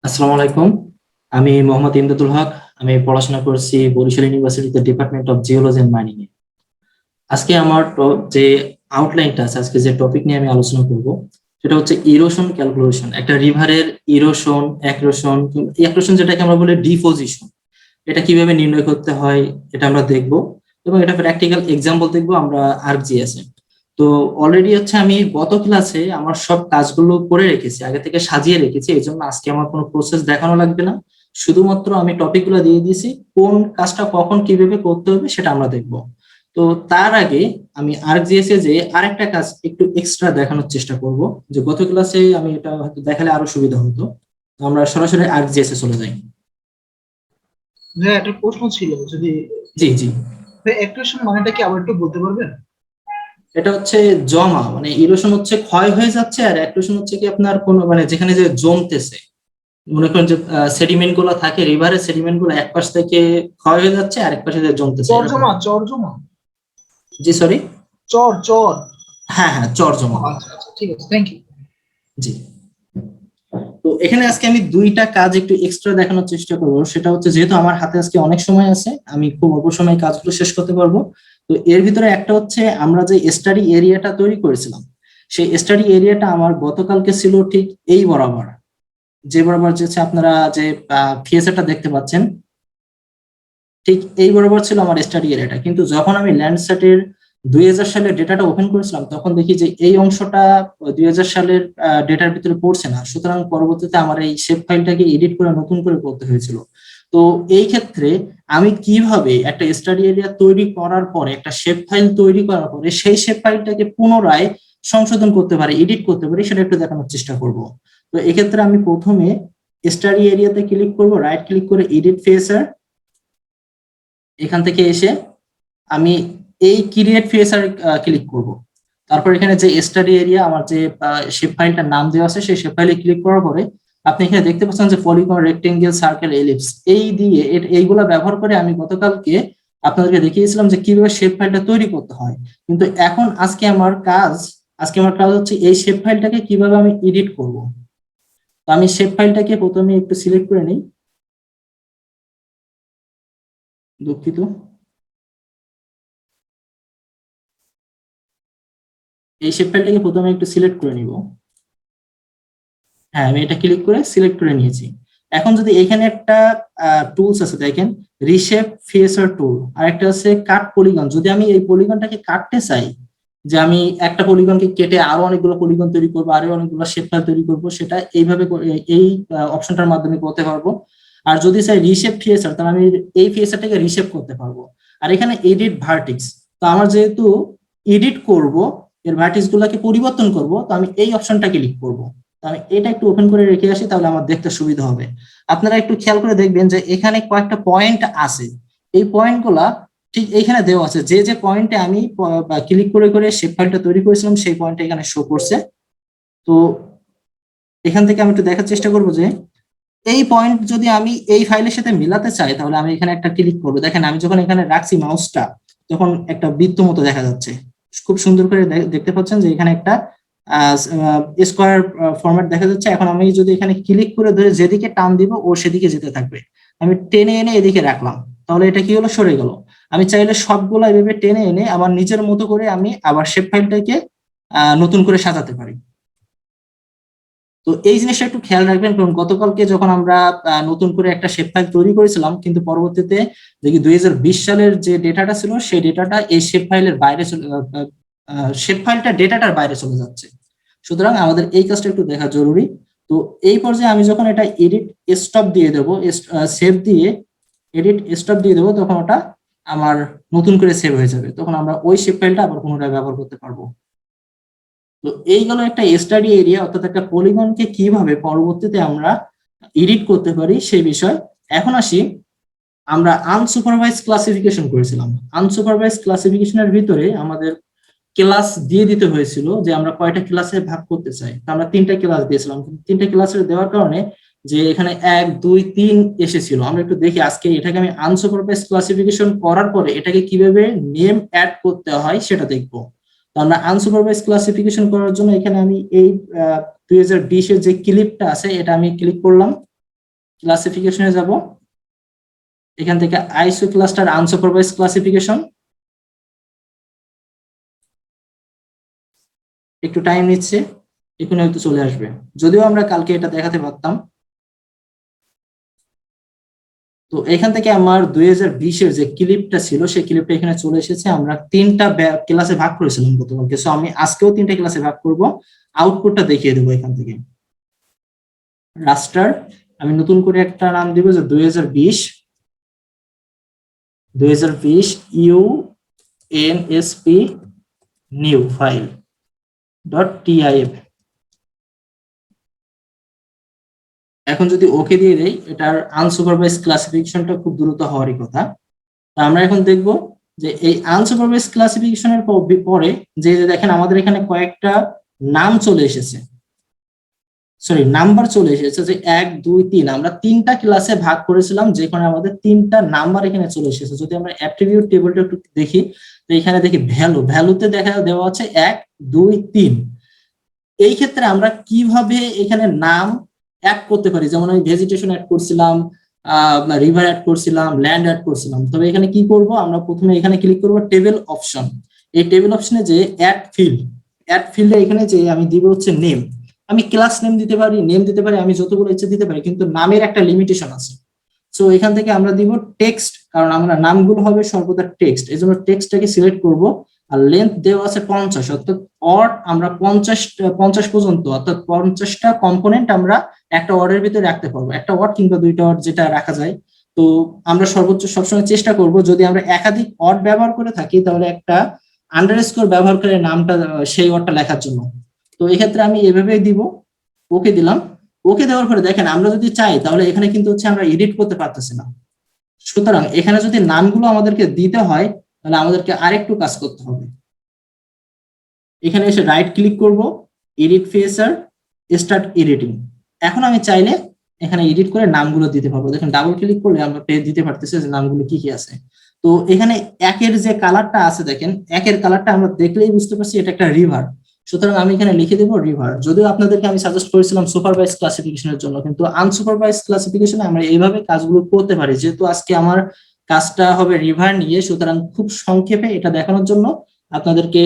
আসসালামু আলাইকুম। আমি মোহাম্মদ ইমদাদুল হক। আমি পড়াশোনা করছি বরিশাল ইউনিভার্সিটিতে department of geology and mining এ। আজকে আমার যে আউটলাইনটা আছে, আজকে যে টপিক নিয়ে আমি আলোচনা করব সেটা হচ্ছে ইরোশন ক্যালকুলেশন। একটা রিভারের ইরোশন, অ্যাক্রোশন যেটাকে আমরা বলি ডিপোজিশন, এটা কিভাবে নির্ণয় করতে হয় এটা আমরা দেখব, এবং এটা প্র্যাকটিক্যাল এক্সাম্পল দেখবো আমরা আর্কজিএস এ। তো অলরেডি হচ্ছে আমি গত ক্লাসে আমার সব কাজগুলো করে রেখেছি, আগে থেকে সাজিয়ে রেখেছি, এই জন্য আজকে আমার কোনো প্রসেস দেখানো লাগবে না। শুধুমাত্র আমি টপিক গুলো দিয়ে দিয়েছি, কোন কাজটা কখন কিভাবে করতে হবে সেটা আমরা দেখব। তো তার আগে আমি আর্কজিএস এ যে আরেকটা কাজ একটু এক্সট্রা দেখানোর চেষ্টা করব, যে গত ক্লাসে আমি এটা হয়তো দেখালে আরো সুবিধা হতো। তো আমরা সরাসরি আর্কজিএস এ চলে যাই। হ্যাঁ, একটা প্রশ্ন ছিল যদি জি জি। অ্যাক্রেশন মানেটা কি আবার একটু বলতে পারবেন? এটা হচ্ছে জমা, মানে ইরোশন হচ্ছে ক্ষয় হয়ে যাচ্ছে, আর অ্যাক্রেশন হচ্ছে কি আপনার কোন মানে যেখানে যে জমতেছে। মনে করেন যে সেডিমেন্ট গুলো থাকে, রিভারের সেডিমেন্ট গুলো এক পাশ থেকে ক্ষয় হয়ে যাচ্ছে, আরেক পাশে যে জমতেছে এরকম। চর জমা। জি সরি। চর। হ্যাঁ হ্যাঁ, চর জমা। আচ্ছা আচ্ছা, ঠিক আছে, থ্যাংক ইউ। জি। তো এখানে আজকে আমি দুইটা কাজ একটু এক্সট্রা দেখানোর চেষ্টা করবো, সেটা হচ্ছে যেহেতু আমার হাতে আজকে অনেক সময় আছে, আমি খুব অল্প সময়ে কাজগুলো শেষ করতে পারবো। তো এর ভিতরে একটা হচ্ছে আমরা যে স্টাডি এরিয়াটা তৈরি করেছিলাম, সেই স্টাডি এরিয়াটা আমার গতকালকে ছিল ঠিক এই বরাবর, যে বরাবর যে হচ্ছে আপনারা যে ফিএসআরটা দেখতে পাচ্ছেন, ঠিক এই বরাবর ছিল আমার স্টাডি এরিয়াটা। কিন্তু যখন আমি ল্যান্ডস্যাটের 2000 সালের ডেটাটা ওপেন করেছিলাম, তখন দেখি যে এই অংশটা 2000 সালের ডেটার ভিতরে পড়ছে না। সুতরাং পরবর্তীতে আমার এই শেপ ফাইলটাকে এডিট করে নতুন করে করতে হয়েছিল। তো এই ক্ষেত্রে আমি কিভাবে একটা স্টাডি এরিয়া তৈরি করার পরে, একটা শেপ ফাইল তৈরি করার পরে সেই শেপ ফাইলটাকে পুনরায় সংশোধন করতে পারি, এডিট করতে পারি, সেটা একটু দেখানোর চেষ্টা করব। তো এক্ষেত্রে আমি প্রথমে স্টাডি এরিয়াতে ক্লিক করব, রাইট ক্লিক করে এডিট ফেসার। এখান থেকে এসে আমি এই ক্রিয়েট ফিচার ক্লিক করব। তারপর এখানে যে স্টাডি এরিয়া আমার যে শেপ ফাইলটার নাম দেওয়া আছে, সেই শেপ ফাইলে ক্লিক করার পরে আপনি এখানে দেখতে পাচ্ছেন যে পলিগন, রেক্টেঙ্গেল, সার্কেল, এলিপস, এই দিয়ে এইগুলা ব্যবহার করে আমি গতকালকে আপনাদেরকে দেখিয়েছিলাম যে কিভাবে শেপ ফাইলটা তৈরি করতে হয়। কিন্তু এখন আজকে আমার কাজ হচ্ছে এই শেপ ফাইলটাকে কিভাবে আমি এডিট করব। তো আমি শেপ ফাইলটাকে প্রথমে একটু সিলেক্ট করে নিই, দুঃখিত। এই শেপ ফাইলটাকে প্রথমে একটু সিলেক্ট করে নিব। হ্যাঁ, আমি এটা ক্লিক করে সিলেক্ট করে নিয়েছি। এখন যদি এখানে একটা টুলস আছে দেখেন, রিশেপ ফেসার টুল, আর একটা আছে কাট পলিগন। যদি আমি এই পলিগনটাকে কাটতে চাই, যে আমি একটা পলিগনকে কেটে আরো অনেকগুলো পলিগন তৈরি করবো, আরো অনেকগুলো শেপ ফাইল তৈরি করবো, সেটা এইভাবে এই অপশনটার মাধ্যমে করতে পারবো। আর যদি চাই রিশেপ ফেসার, তাহলে আমি এই ফেসারটাকে রিশেপ করতে পারবো। আর এখানে এডিট ভার্টিক্স, তো আমার যেহেতু এডিট করব, এর ভার্টিক্স গুলাকে পরিবর্তন করব, তো আমি এই অপশনটা ক্লিক করব। আমি এটা একটু ওপেন করে রেখে আসি, তাহলে আমার দেখতে সুবিধা হবে। আপনারা একটু খেয়াল করে দেখবেন যে এখানে কয়েকটা পয়েন্ট আছে। এই পয়েন্ট গুলা ঠিক এখানে দেওয়া আছে, যে যে পয়েন্টে আমি ক্লিক করে করে শেপ ফাইলটা তৈরি করেছিলাম, সেই পয়েন্টটা এখানে শো করছে। তো এখান থেকে আমি একটু দেখার চেষ্টা করবো যে এই পয়েন্ট যদি আমি এই ফাইলের সাথে মিলাতে চাই, তাহলে আমি এখানে একটা ক্লিক করবো। দেখেন আমি যখন এখানে রাখছি মাউসটা, তখন একটা বৃত্ত মতো দেখা যাচ্ছে। খুব সুন্দর করে দেখতে পাচ্ছেন যে এখানে একটা স্কোয়ার ফরম্যাট দেখা যাচ্ছে। এখন আমি যদি এখানে ক্লিক করে ধরে যেদিকে টান দিব, ও সেদিকে যেতে থাকবে। আমি টেনে এনে এদিকে রাখলাম, তাহলে এটা কি হলো, সরে গেল। আমি চাইলে সবগুলো এভাবে টেনে এনে আমার নিজের মতো করে আমি আবার শেপ ফাইলটাকে নতুন করে সাজাতে পারি। তো এই জিনিসটা একটু খেয়াল রাখবেন, কারণ গতকালকে যখন আমরা নতুন করে একটা শেপ ফাইল তৈরি করেছিলাম, কিন্তু পরবর্তীতে দেখি 2020 সালের যে ডেটাটা ছিল, সেই ডেটাটা এই শেপ ফাইলের বাইরে শেপ ফাইলটা ডেটাটার বাইরে চলে যাচ্ছে। সুতরাং আমাদের এই কাজটা একটু দেখা জরুরি। তো এই পর্যায়ে আমি যখন এটা এডিট স্টপ দিয়ে দেবো, সেভ দিয়ে এডিট স্টপ দিয়ে দেবো, তখন ওটা আমার নতুন করে সেভ হয়ে যাবে। তখন আমরা ওই শেপ ফাইলটা আবার পুনরায় ব্যবহার করতে পারবো। তো এই গেল একটা স্টাডি এরিয়া, অর্থাৎ একটা পলিগনকে কিভাবে পরবর্তীতে আমরা এডিট করতে পারি সেই বিষয়। এখন আসি, আমরা আনসুপারভাইজ ক্লাসিফিকেশন করেছিলাম। আনসুপারভাইজ ক্লাসিফিকেশনের ভিতরে আমাদের ক্লাস দিয়ে দিতে হয়েছিল যে আমরা কয়টা ক্লাসে ভাগ করতে চাই। তো আমরা 3টা ক্লাস দিয়েছিলাম, তিনটা ক্লাসের দেওয়ার কারণে যে এখানে 1 2 3 এসেছিল। আমরা একটু দেখি আজকে এটাকে আমি আনসুপারভাইজ ক্লাসিফিকেশন করার পরে এটাকে কিভাবে নেম অ্যাড করতে হয় সেটা দেখবো। তো আমরা আনসুপারভাইজ ক্লাসিফিকেশন করার জন্য এখানে আমি এই 2020 এর যে ক্লিপটা আছে, এটা আমি ক্লিক করলাম। ক্লাসিফিকেশনে যাব, এখান থেকে আইসো ক্লাস্টার আনসুপারভাইজ ক্লাসিফিকেশন, একটু টাইম নিচ্ছে, এখানে হয়তো চলে আসবে, যদিও আমরা কালকে এটা দেখাতে পারতাম। তো এখান থেকে আমার 2020-এর যে ক্লিপটা ছিল সেই ক্লিপটা এখানে চলে এসেছে। আমরা 3টা ক্লাসে ভাগ করেছিলাম গতকালকে, সো আমি আজকেও 3টা ক্লাসে ভাগ করব, আউটপুটটা দেখিয়ে দেবো এখান থেকে। রাস্টার আমি নতুন করে একটা নাম দিব যে 2020 UNSP নিউ ফাইল .tif। এখন যদি ওকে দিয়ে দেই, এটার আনসুপারভাইজ ক্লাসিফিকেশনটা খুব দ্রুত হওয়ারই কথা। আমরা এখন দেখব যে এই আনসুপারভাইজ ক্লাসিফিকেশনের পরে যে দেখেন আমাদের এখানে কয়েকটা নাম চলে এসেছে, সরি নাম্বার চলে এসেছে, যে 1 2 3 আমরা 3টা ক্লাসে ভাগ করেছিলাম, যেখানে আমাদের 3টা নাম্বার এখানে চলে এসেছে। যদি আমরা অ্যাট্রিবিউট টেবিলটা একটু দেখি, তো এখানে দেখি ভ্যালুতে দেওয়া আছে 1 2 3। এই ক্ষেত্রে আমরা কিভাবে এখানে নাম অ্যাড করতে পারি, যেমন আমি ভেজিটেশন অ্যাড করছিলাম, রিভার অ্যাড করছিলাম, ল্যান্ড অ্যাড করছিলাম। তবে এখানে কি করব, আমরা প্রথমে এখানে ক্লিক করব টেবিল অপশন। এই টেবিল অপশনে যে অ্যাড ফিল্ডে এখানে যে আমি দিব হচ্ছে নেম। আমি ক্লাস নেম দিতে পারি, আমি যতগুলো ইচ্ছে দিতে পারি, কিন্তু নামের একটা লিমিটেশন আছে। সো এখান থেকে আমরা দিব টেক্সট, কারণ আমরা নামগুলো হবে সর্বদা টেক্সট, এই জন্য টেক্সটটাকে সিলেক্ট করব। আর লেন্থ দেওয়া আছে 50, অর্থাৎ অড আমরা 50 পর্যন্ত, অর্থাৎ 50টা কম্পোনেন্ট আমরা একটা ওয়ার্ডের ভিতরে রাখতে পারবো, একটা ওয়ার্ড কিংবা 2টা ওয়ার্ড যেটা রাখা যায়। তো আমরা সর্বোচ্চ সবসময় চেষ্টা করব, যদি আমরা একাধিক ওয়ার্ড ব্যবহার করে থাকি তাহলে একটা আন্ডারস্কোর ব্যবহার করে নামটা সেই ওয়ার্ডটা লেখার জন্য। তো এক্ষেত্রে আমি এভাবেই দিব, ওকে দিলাম। ওকে দেওয়ার পরে দেখেন আমরা যদি চাই তাহলে এখানে কিন্তু হচ্ছে আমরা এডিট করতে পারতেছি না। সুতরাং এখানে যদি নামগুলো আমাদেরকে দিতে হয় তাহলে আমাদেরকে আরেকটু কাজ করতে হবে। এখানে এসে রাইট ক্লিক করব, এডিট ফিচার, স্টার্ট এডিটিং। এখন আমি চাইলে এখানে এডিট করে নামগুলো দিতে পারবো। দেখেন ডাবল ক্লিক করলে আমরা দিতে পারতেছি যে নামগুলো কি কি আছে। তো এখানে একের যে কালারটা আছে, দেখেন একের কালারটা আমরা দেখলেই বুঝতে পারছি এটা একটা রিভার। সুতরাং আমি এখানে লিখে দেবো রিভার। যদিও আপনাদেরকে আমি সাজেস্ট করেছিলাম সুপারভাইজ ক্লাসিফিকেশনের জন্য, কিন্তু আনসুপারভাইজ ক্লাসিফিকেশনে আমরা এইভাবে কাজগুলো করতে পারি। যেহেতু আজকে আমার কাজটা হবে রিভার নিয়ে, সুতরাং খুব সংক্ষেপে এটা দেখানোর জন্য আপনাদেরকে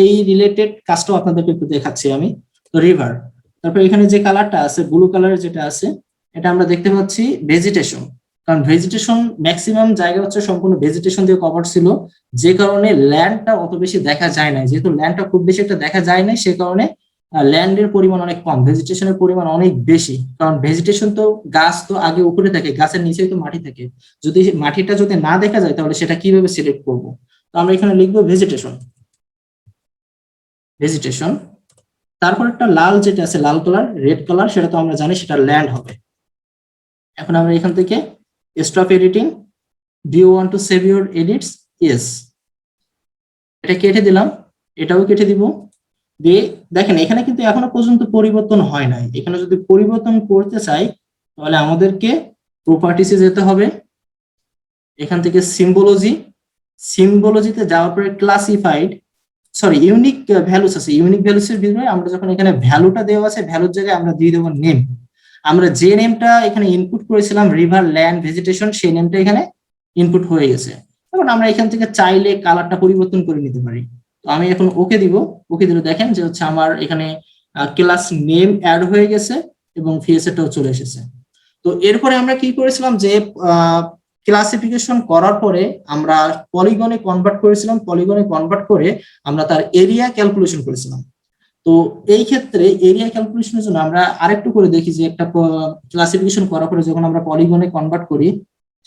এই রিলেটেড কাজটাও আপনাদেরকে একটু দেখাচ্ছি আমি। তো রিভার, তারপর এখানে যে কালারটা আছে ব্লু কালারের যেটা আছে, এটা আমরা দেখতে পাচ্ছি ভেজিটেশন। কারণ ভেজিটেশন ম্যাক্সিমাম জায়গা হচ্ছে সম্পূর্ণ ভেজিটেশন দিয়ে কভার ছিল, যে কারণে ল্যান্ডটা অত বেশি দেখা যায় না। যেহেতু ল্যান্ডটা খুব বেশি একটা দেখা যায় না, সে কারণে ল্যান্ডের পরিমাণ অনেক কম, ভেজিটেশনের পরিমাণ অনেক বেশি। কারণ ভেজিটেশন তো গাছ তো আগে উপরে থাকে, গাছের নিচেই তো মাটি থাকে। যদি মাটিটা যদি না দেখা যায় তাহলে সেটা কিভাবে সিলেক্ট করব? তো আমরা এখানে লিখবো ভেজিটেশন। তারপর একটা লাল যেটা আছে, লাল কালার, রেড কালার, সেটা তো আমরা জানি সেটা ল্যান্ড হবে। এখন আমরা এখান থেকে stop editing, do you want to save your edits? Yes, এটা কেটে দিলাম, এটাও কেটে দিব। দিয়ে দেখেন এখানে কিন্তু এখনো পর্যন্ত পরিবর্তন হয় নাই। এখানে যদি পরিবর্তন করতে চাই তাহলে আমাদেরকে প্রপার্টিসে যেতে হবে, এখান থেকে সিম্বলজিতে যাওয়ার পরে ক্লাসিফাইড, সরি ইউনিক ভ্যালুস আছে, ইউনিক ভ্যালুসের ভিতরে আমরা যখন এখানে ভ্যালুটা দেওয়া আছে, ভ্যালুর জায়গায় আমরা দিয়ে দেবো নেম। আমরা যে নেমটা এখানে ইনপুট করেছিলাম রিভার, ল্যান্ড, ভেজিটেশন, সেই নেমটা এখানে ইনপুট হয়ে গেছে। এখন আমরা এখান থেকে চাইলে কালারটা পরিবর্তন করে নিতে পারি। তো আমি এখন ওকে দিব, ওকে দিলে দেখেন যে হচ্ছে আমার এখানে ক্লাস নেম অ্যাড হয়ে গেছে এবং ফিএসএটাও চলে এসেছে। তো এরপরে আমরা কি করেছিলাম, যে ক্লাসিফিকেশন করার পরে আমরা পলিগনে কনভার্ট করেছিলাম, পলিগনে কনভার্ট করে আমরা তার এরিয়া ক্যালকুলেশন করেছিলাম। তো এই ক্ষেত্রে এরিয়া ক্যালকুলেশনের জন্য আমরা আরেকটু করে দেখি যে একটা ক্লাসিফিকেশন করার পরে যখন আমরা পলিগনে কনভার্ট করি,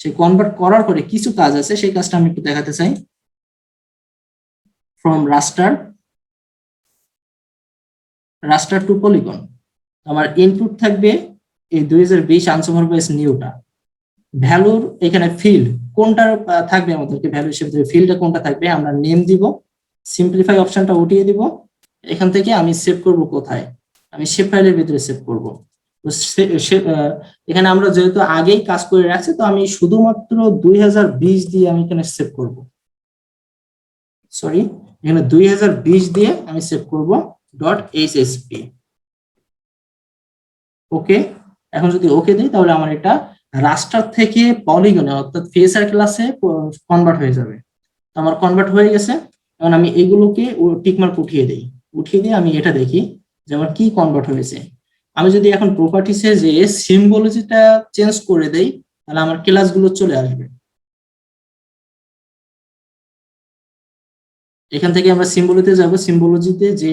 সেই কনভার্ট করার পরে কিছু কাজ আছে, সেই কাজটা আমি একটু দেখাতে চাই। ফ্রম রাস্টার টু পলিগন, আমার ইনপুট থাকবে এই 2020 আনসুপারভাইজড নিউটা। ভ্যালুর এখানে ফিল্ড কোনটা থাকবে, আমাদেরকে ভ্যালু হিসেবে ফিল্ডটা কোনটা থাকবে, আমরা নেম দিব, সিম্পলিফাই অপশনটা উঠিয়ে দিব। এখান থেকে আমি সেভ করব কোথায়, আমি শেপ ফাইলের ভিতরে সেভ করব। তো এখানে আমরা যেহেতু আগেই কাজ করে রাখছি, তো আমি শুধুমাত্র 2020 দিয়ে আমি এখানে সেভ করব, সরি এখানে 2020 দিয়ে আমি সেভ করব .hsp। ওকে, এখন যদি ওকে দিই তাহলে আমার এটা রাস্টার থেকে পলিগনে অর্থাৎ ফিএসআর ক্লাসে কনভার্ট হয়ে যাবে। তো আমার কনভার্ট হয়ে গেছে। এখন আমি এগুলোকে টিকমার্ক উঠিয়ে দিই, উঠিয়ে দিয়ে আমি এটা দেখি যে আমার কি কনভার্ট হয়েছে। আমি যদি এখন প্রপার্টিসে যে সিম্বলজিটা চেঞ্জ করে দেই তাহলে আমার ক্লাসগুলো চলে আসবে। এখান থেকে আমরা সিম্বলজিতে যাব, সিম্বলজিতে যে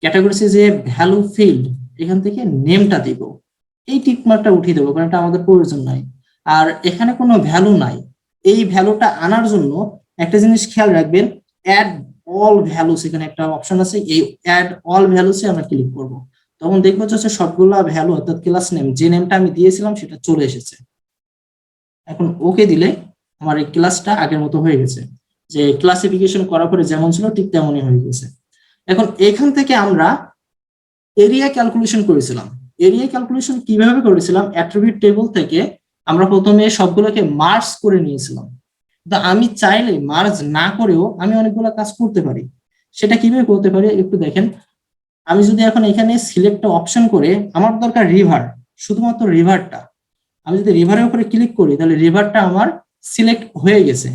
ক্যাটাগরিজে যে ভ্যালু ফিল্ড, এখান থেকে নেমটা দিব, এই টিকমার্কটা উঠিয়ে দেবো কারণ এটা আমাদের প্রয়োজন নাই। আর এখানে কোনো ভ্যালু নাই, এই ভ্যালুটা আনার জন্য একটা জিনিস খেয়াল রাখবেন, অ্যাড অল ভ্যালুস, এখানে একটা অপশন আছে, এই অ্যাড অল ভ্যালুসে আমরা ক্লিক করব। তখন দেখবো যে সবগুলা ভ্যালু অর্থাৎ ক্লাস নেম, যে নেমটা আমি দিয়েছিলাম সেটা চলে এসেছে। এখন ওকে দিলে আমার এই ক্লাসটা আগের মতো হয়ে গেছে, যে ক্লাসিফিকেশন করার পরে যেমন ছিল ঠিক তেমনই হয়ে গেছে। এখন এখান থেকে আমরা এরিয়া ক্যালকুলেশন করেছিলাম। এরিয়া ক্যালকুলেশন কিভাবে করেছিলাম, অ্যাট্রিবিউট টেবিল থেকে আমরা প্রথমে সবগুলোকে মার্জ করে নিয়েছিলাম। তো আমি চাইলে মার্জ না করেও আমি অনেকগুলো কাজ করতে পারি। সেটা কিভাবে করতে পারি একটু দেখেন। আমি যদি এখন এখানে সিলেক্ট অপশন করে, আমার দরকার রিভার, শুধুমাত্র রিভারটা, আমি যদি রিভারের উপরে ক্লিক করি তাহলে রিভারটা আমার সিলেক্ট হয়ে গেছে।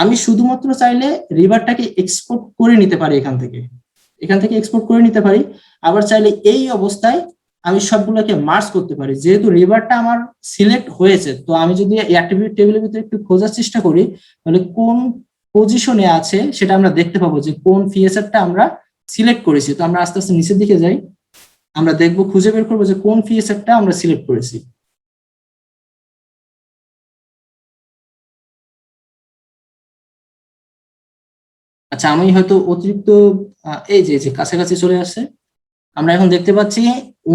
আমি শুধুমাত্র চাইলে রিভারটাকে এক্সপোর্ট করে নিতে পারি, এখান থেকে এক্সপোর্ট করে নিতে পারি। আবার চাইলে এই অবস্থায় আমি সবগুলোকে মার্জ করতে পারি। যেহেতু রিভারটা আমার সিলেক্ট হয়েছে, তো আমি যদি অ্যাট্রিবিউট টেবিলের ভিতরে একটু খোঁজার চেষ্টা করি তাহলে কোন পজিশনে আছে সেটা আমরা দেখতে পাবো, যে কোন ফিএসআরটা আমরা সিলেক্ট করেছি। তো আমরা আস্তে আস্তে নিচের দিকে যাই, আমরা দেখবো, খুঁজে বের করবো যে কোন ফিএসআরটা আমরা সিলেক্ট করেছি। আচ্ছা, আমি হয়তো অতিরিক্ত এই যে কাছাকাছি চলে আসছে। আমরা এখন দেখতে পাচ্ছি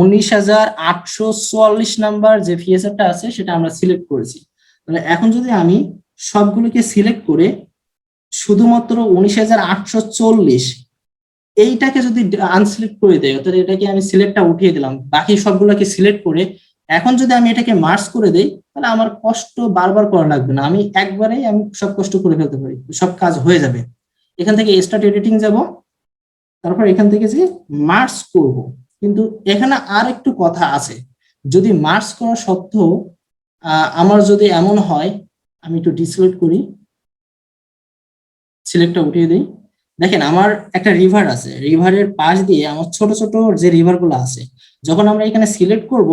19,844 নাম্বার যে ফিএসআরটা আছে সেটা আমরা সিলেক্ট করেছি। তাহলে এখন যদি আমি সবগুলোকে সিলেক্ট করে শুধুমাত্র 19,840 এইটাকে যদি আনসিলেক্ট করে দেয়, অর্থাৎ এটাকে আমি সিলেক্টটা উঠিয়ে দিলাম, বাকি সবগুলোকে সিলেক্ট করে এখন যদি আমি এটাকে মার্জ করে দেই তাহলে আমার কষ্ট বারবার করা লাগবে না, আমি একবারেই আমি সব কষ্ট করে ফেলতে পারি, সব কাজ হয়ে যাবে। এখান থেকে স্টার্ট এডিটিং যাব, তারপর এখান থেকে যে মার্জ করব। কিন্তু এখানে আর একটু কথা আছে, যদি মার্জ করা সত্ত্বেও আমার যদি এমন হয়, আমি একটু ডিসিলেক্ট করি, সিলেক্টটা উঠিয়ে দিই। দেখেন আমার একটা রিভার আছে, রিভারের পাশ দিয়ে আমার ছোট ছোট যে রিভার গুলো আছে, যখন আমরা এখানে সিলেক্ট করব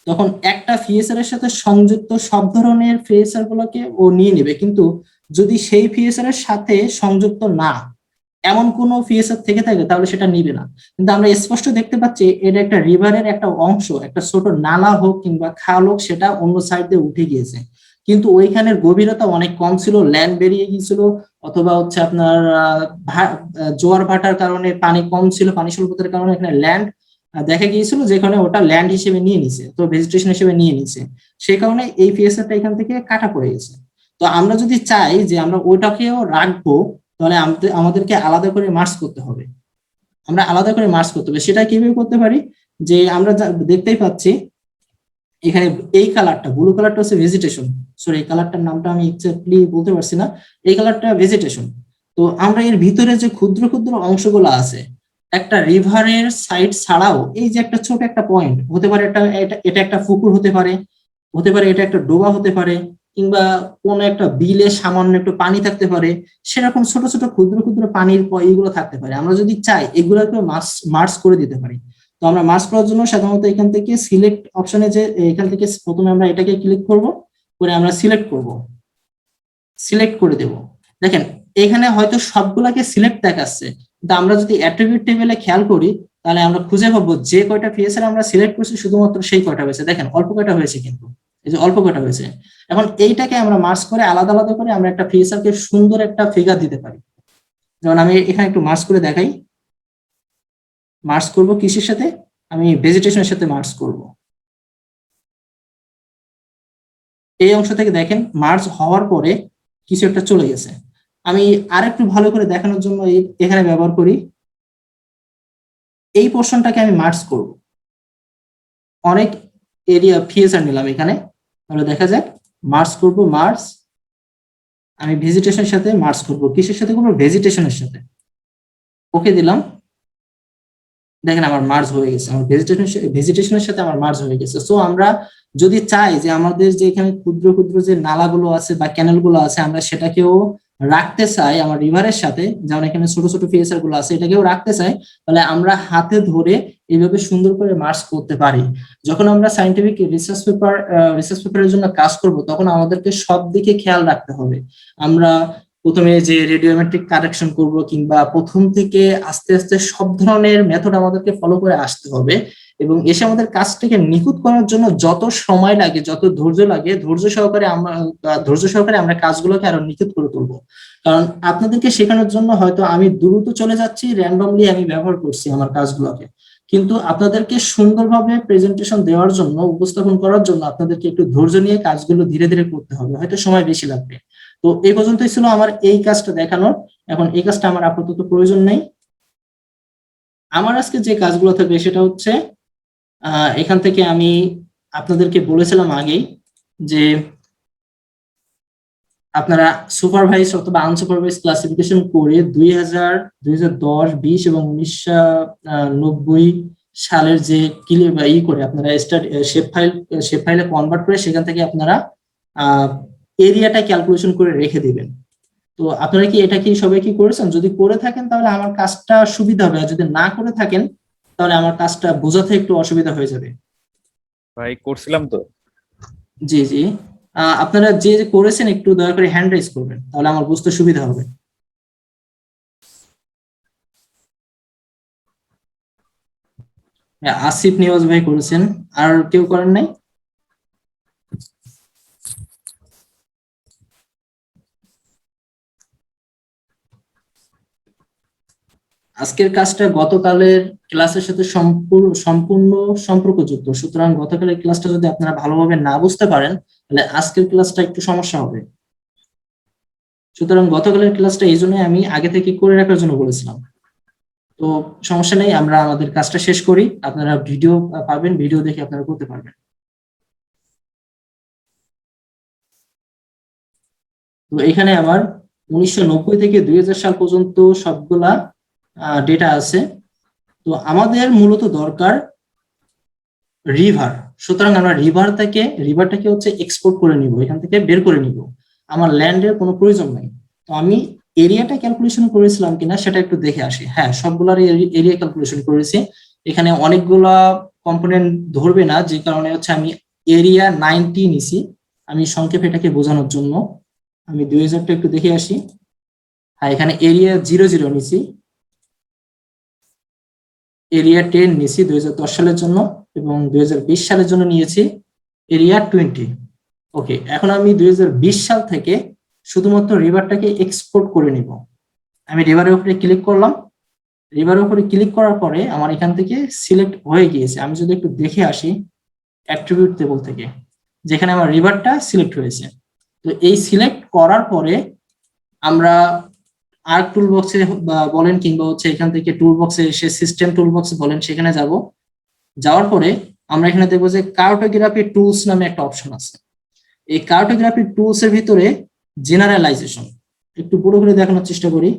তখন একটা ফিএসআর এর সাথে সংযুক্ত সব ধরনের ফিএসআর গুলোকে ও নিয়ে নেবে। কিন্তু যদি সেই ফিএসআর এর সাথে সংযুক্ত না এমন কোনো ফিএসআর থেকে থাকে তাহলে সেটা নিবে না। কিন্তু আমরা স্পষ্ট দেখতে পাচ্ছি এটা একটা রিভারের একটা অংশ, একটা ছোট নালা হোক কিংবা খাল হোক, সেটা অন্য সাইড দিয়ে উঠে গিয়েছে, কিন্তু ওইখানের গভীরতা অনেক কম ছিল, ল্যান্ড বেরিয়ে গিয়েছিল, অথবা হচ্ছে আপনার জোয়ার ভাটার কারণে পানি কম ছিল, পানি স্বল্পতার কারণে এখানে ল্যান্ড দেখা গিয়েছিল, যেখানে ওটা ল্যান্ড হিসেবে নিয়ে নিছে, তো ভেজিটেশন হিসেবে নিয়ে নিছে, সেই কারণে এই ফিএসআরটা এখান থেকে কাটা পড়ে গেছে। তো আমরা যদি চাই যে আমরা ওটাকেও রাখবো তাহলে আমাদেরকে আলাদা করে মার্জ করতে হবে, সেটা কিভাবে করতে পারি, যে আমরা দেখতেই পাচ্ছি এখানে এই কালারটা, ব্লু কালারটা হচ্ছে ভেজিটেশন, সরি এই কালারটার নামটা আমি এক্স্যাক্টলি বলতে পারছি না, এই কালারটা ভেজিটেশন। তো আমরা এর ভিতরে যে ক্ষুদ্র ক্ষুদ্র অংশগুলো আছে, একটা রিভারের সাইড ছাড়াও এই যে একটা ছোট একটা পয়েন্ট হতে পারে, এটা একটা পুকুর হতে পারে, এটা একটা ডোবা হতে পারে, কিংবা কোন একটা বিলে সামান্য একটু পানি থাকতে পারে, সেরকম ছোট ছোট ক্ষুদ্র ক্ষুদ্র পানির এইগুলো থাকতে পারে। আমরা যদি চাই এগুলোকে মার্জ করে দিতে পারি। তো আমরা মার্জ করার জন্য সাধারণত এখান থেকে সিলেক্ট অপশনে, যে এখান থেকে প্রথমে আমরা এটাকে ক্লিক করব, করে আমরা সিলেক্ট করে দেব। দেখেন এখানে হয়তো সবগুলাকে সিলেক্ট দেখাচ্ছে, কিন্তু আমরা যদি অ্যাট্রিবিউট টেবিলে খেয়াল করি তাহলে আমরা খুঁজে পাবো যে কয়টা ফিএসআর আমরা সিলেক্ট করছি শুধুমাত্র সেই কয়টা হয়েছে। দেখেন অল্প কয়টা হয়েছে, কিন্তু এই যে অল্প কয়টা হয়েছে। এখন এইটাকে আমরা মার্জ করে আলাদা আলাদা করে আমরা একটা ফিএসআর কে সুন্দর একটা ফিগার দিতে পারি। যেমন আমি এখানে একটু মার্জ করে দেখাই, মার্জ করব কিসের সাথে, আমি ভেজিটেশনের সাথে মার্জ করব। এই অংশ থেকে দেখেন মার্জ হওয়ার পরে কিছু একটা চলে গেছে। আমি আরেকটু ভালো করে দেখানোর জন্য এখানে ব্যবহার করি, এই পোর্শনটাকে আমি মার্জ করব, অনেক এরিয়া ফিএসআর নিলাম এখানে, তাহলে দেখা যাক মার্জ করব, আমি ভেজিটেশনের সাথে মার্জ করব, কিসের সাথে করব, ভেজিটেশনের সাথে, ওকে দিলাম। দেখেন আমার মার্জ হয়ে গেছে, আমার ভেজিটেশনের সাথে আমার মার্জ হয়ে গেছে। সো আমরা যদি চাই যে আমাদের যে এখানে ক্ষুদ্র ক্ষুদ্র যে নালাগুলো আছে বা ক্যানেল গুলো আছে আমরা সেটাকেও রাখতে চাই আমার রিভারের সাথে, যেমন এখানে ছোট ছোট ফিএসআর গুলো আছে এটাকেও রাখতে চাই, তাহলে আমরা হাতে ধরে এইভাবে সুন্দর করে মার্জ করতে পারি। যখন আমরা সায়েন্টিফিক রিসার্চ পেপারের জন্য কাজ করব তখন আমাদেরকে সব দিকে খেয়াল রাখতে হবে। আমরা প্রথমে যে রেডিওমেট্রিক কারেকশন করব কিংবা প্রথম থেকে আস্তে আস্তে সব ধরনের মেথড আমাদেরকে ফলো করে আসতে হবে, এবং এসে আমাদের কাজটাকে নিখুঁত করার জন্য যত সময় লাগে যত ধৈর্য লাগে ধৈর্য সহকারে আমরা কাজগুলোকে আরো নিখুঁত করে তুলবো। কারণ আপনাদেরকে শেখানোর জন্য হয়তো আমি দ্রুত চলে যাচ্ছি, র্যান্ডমলি আমি ব্যবহার করছি আমার কাজগুলোকে, কিন্তু আপনাদেরকে সুন্দরভাবে প্রেজেন্টেশন দেওয়ার জন্য উপস্থাপন করার জন্য আপনাদেরকে একটু ধৈর্য নিয়ে কাজগুলো ধীরে ধীরে করতে হবে, হয়তো সময় বেশি লাগবে। তো এই পর্যন্তই ছিল আমার এই কাজটা দেখানোর। এখন এই কাজটা আমার আপাতত প্রয়োজন নেই। আমার আজকে যে কাজগুলো থাকবে সেটা হচ্ছে এখান থেকে আমি আপনাদেরকে বলেছিলাম আগেই যে আপনারা সুপারভাইজ অথবা আনসুপারভাইজ ক্লাসিফিকেশন করে 2000, 2010, 20 এবং 1990 সালের যে করে আপনারা শেপ ফাইলে কনভার্ট করে সেখান থেকে আপনারা এরিয়াটা ক্যালকুলেশন করে রেখে দিবেন। তো আপনারা কি এটা কি সবাই কি করেছেন? যদি করে থাকেন তাহলে আমার কাজটা সুবিধা হবে, আর যদি না করে থাকেন তাহলে আমার কাজটা বোঝাতে একটু অসুবিধা হয়ে যাবে। ভাই করছিলাম তো। জি জি, আপনারা যে যে করেছেন একটু দয়া করে হ্যান্ড রাইজ করবেন, তাহলে আমার বুঝতে সুবিধা হবে। আসিফ নিয়াজ ভাই করেছেন, আর কেউ করেন নাই? আজকের কাজটা গতকালের ক্লাসের সাথে সম্পূর্ণ সম্পর্কযুক্ত, সুতরাং গতকালের ক্লাসটা যদি আপনারা ভালোভাবে না বুঝতে পারেন তাহলে আজকের ক্লাসটা একটু সমস্যা হবে। সুতরাং গতকালের ক্লাসটা এই জন্য আমি আগে থেকে করে রাখার জন্য বলেছিলাম। তো সমস্যা নেই, আমরা আমাদের কাজটা শেষ করি, আপনারা ভিডিও পাবেন, ভিডিও দেখে আপনারা করতে পারবেন। তো এখানে আমার 1990 থেকে 2000 সাল পর্যন্ত সবগুলা ডেটা আছে। তো আমাদের মূলত দরকার রিভার, সুতরাং আমরা রিভারটাকে হচ্ছে এক্সপোর্ট করে নিব, এখান থেকে বের করে নিব। আমার ল্যান্ডের কোনো প্রয়োজন নাই। তো আমি এরিয়াটা ক্যালকুলেশন করেছিলাম কিনা সেটা একটু দেখে আসি। হ্যাঁ, সবগুলার এরিয়া ক্যালকুলেশন করেছি। এখানে অনেকগুলা কম্পোনেন্ট ধরবে না, যে কারণে হচ্ছে আমি এরিয়া 90 নিছি। আমি সংক্ষেপে এটাকে বোঝানোর জন্য আমি 2000টা একটু দেখে আসি। হ্যাঁ, এখানে এরিয়া 00 নিছি, এরিয়া 10 নিয়েছি 2010 সালের জন্য, এবং 2020 সালের জন্য নিয়েছি এরিয়া 20। ওকে, এখন আমি 2020 সাল থেকে শুধুমাত্র রিভারটাকে এক্সপোর্ট করে নিব। আমি রিভারের উপরে ক্লিক করলাম, রিভারের উপরে ক্লিক করার পরে আমার এখান থেকে সিলেক্ট হয়ে গিয়েছে। আমি যদি একটু দেখে আসি অ্যাট্রিবিউট টেবল থেকে, যেখানে আমার রিভারটা সিলেক্ট হয়েছে। তো এই সিলেক্ট করার পরে আমরা আর্ক টুল বক্সে বলেন কিংবা হচ্ছে এখান থেকে টুল বক্সে এসে সিস্টেম টুল বক্সে বলেন, সেখানে যাব। যাওয়ার পরে আমরা এখানে দেখবো যে কার্টোগ্রাফি টুলস নামে একটা অপশন আছে। এই কার্টোগ্রাফি টুলস এর ভিতরে জেনারেলাইজেশন, একটু পুরো করে দেখানোর চেষ্টা করি।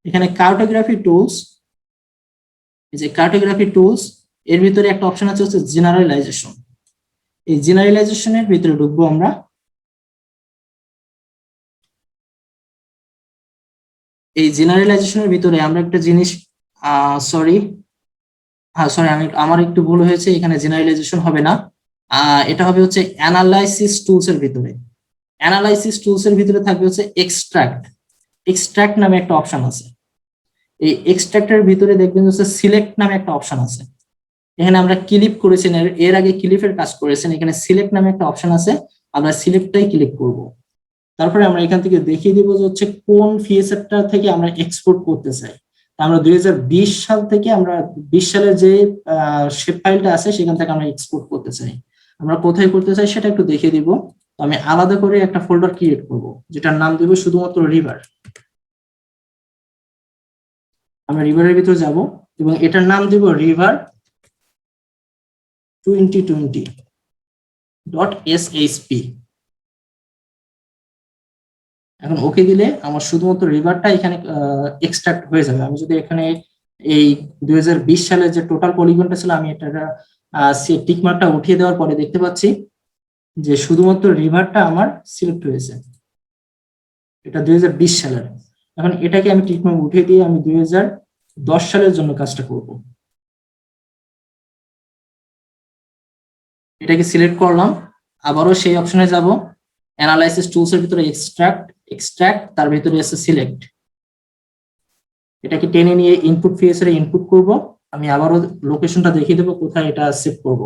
এখানে কার্টোগ্রাফি টুলস, এই যে কার্টোগ্রাফি টুলস এর ভিতরে একটা অপশন আছে হচ্ছে জেনারেলাইজেশন। এই জেনারেলাইজেশনের ভিতরে ঢুকবো আমরা। এই জেনারেলাইজেশনের ভিতরে আমরা একটা জিনিস সরি আমার একটু ভুল হয়েছে, এখানে জেনারেলাইজেশন হবে না, এটা হবে হচ্ছে অ্যানালাইসিস টুলস এর ভিতরে। অ্যানালাইসিস টুলস এর ভিতরে থাকবে হচ্ছে এক্সট্রাক্ট নামে একটা অপশন আছে। এই এক্সট্রাক্টের ভিতরে দেখবেন হচ্ছে সিলেক্ট নামে একটা অপশন আছে। এখানে আমরা ক্লিক করেছেন, এর আগে ক্লিপের কাজ করেছেন, এখানে সিলেক্ট নামে একটা অপশন আছে, আমরা সিলেক্টটাই ক্লিক করব। তারপরে আমরা এখান থেকে দেখিয়ে দিব যে হচ্ছে কোন ফিচারটা থেকে আমরা এক্সপোর্ট করতে চাই। আমরা 2020 সাল থেকে আমরা 20 সালের যে শেপ ফাইলটা আছে সেখান থেকে আমরা এক্সপোর্ট করতে চাই। আমরা কোথায় করতে চাই সেটা একটু দেখিয়ে দিব। আমি আলাদা করে একটা ফোল্ডার ক্রিয়েট করব, যেটার নাম দেব শুধুমাত্র রিভার। আমরা রিভারের ভিতরে যাব এবং এটার নাম দেব রিভার 2020.shp। এখন ওকে দিলে আমার শুধুমাত্র রিভারটা এখানে এক্সট্রাক্ট হয়ে যাবে। আমি যদি এখানে এই 2020 সালে যে টোটাল পলিগনটা ছিল, আমি এটা টিক মার্কটা উঠিয়ে দেওয়ার পরে দেখতে পাচ্ছি যে শুধুমাত্র রিভারটা আমার সিলেক্ট হয়েছে। এটা 2020 সালের। এখন এটাকে আমি টিক মার্ক উঠিয়ে দিয়ে আমি 2010 সালের জন্য কাজটা করব। এটাকে সিলেক্ট করলাম, আবারও সেই অপশনে যাব, অ্যানালাইসিস টুলস এর ভিতরে এক্সট্রাক্ট, তার ভিতরে আছে সিলেক্ট। এটাকে টেনে নিয়ে ইনপুট ফেস এর ইনপুট করব। আমি আবারও লোকেশনটা দেখিয়ে দেবো কোথায় এটা সেভ করব।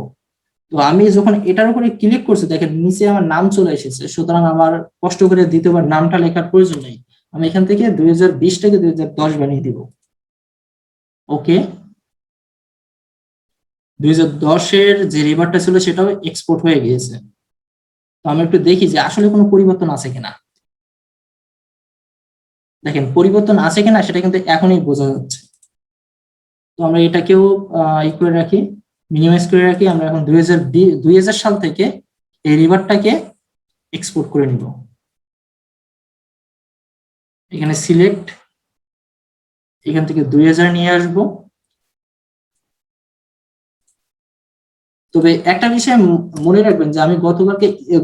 তো আমি যখন এটার উপরে ক্লিক করছি, দেখেন নিচে আমার নাম চলে এসেছে, সুতরাং আমার কষ্ট করে দ্বিতীয়বার নামটা লেখার প্রয়োজন নেই। আমি এখান থেকে 2020 থেকে 2010 বানিয়ে দিব। ওকে, 2010 এর যে রিভারটা ছিল সেটাও এক্সপোর্ট হয়ে গিয়েছে। তো আমি একটু দেখি যে আসলে কোনো পরিবর্তন আছে কিনা। দেখেন পরিবর্তন আছে কিনা সেটা কিন্তু এখনই বোঝা যাচ্ছে। তো আমরা এটাকেও ই করে রাখি, মিনিমাইজ করে রাখি। আমরা এখন 2000 সাল থেকে এই রিভারটাকে এক্সপোর্ট করে নিব। এখানে সিলেক্ট, এখান থেকে 2000 নিয়ে আসব। তবে একটা বিষয় মনে রাখবেন যে আমি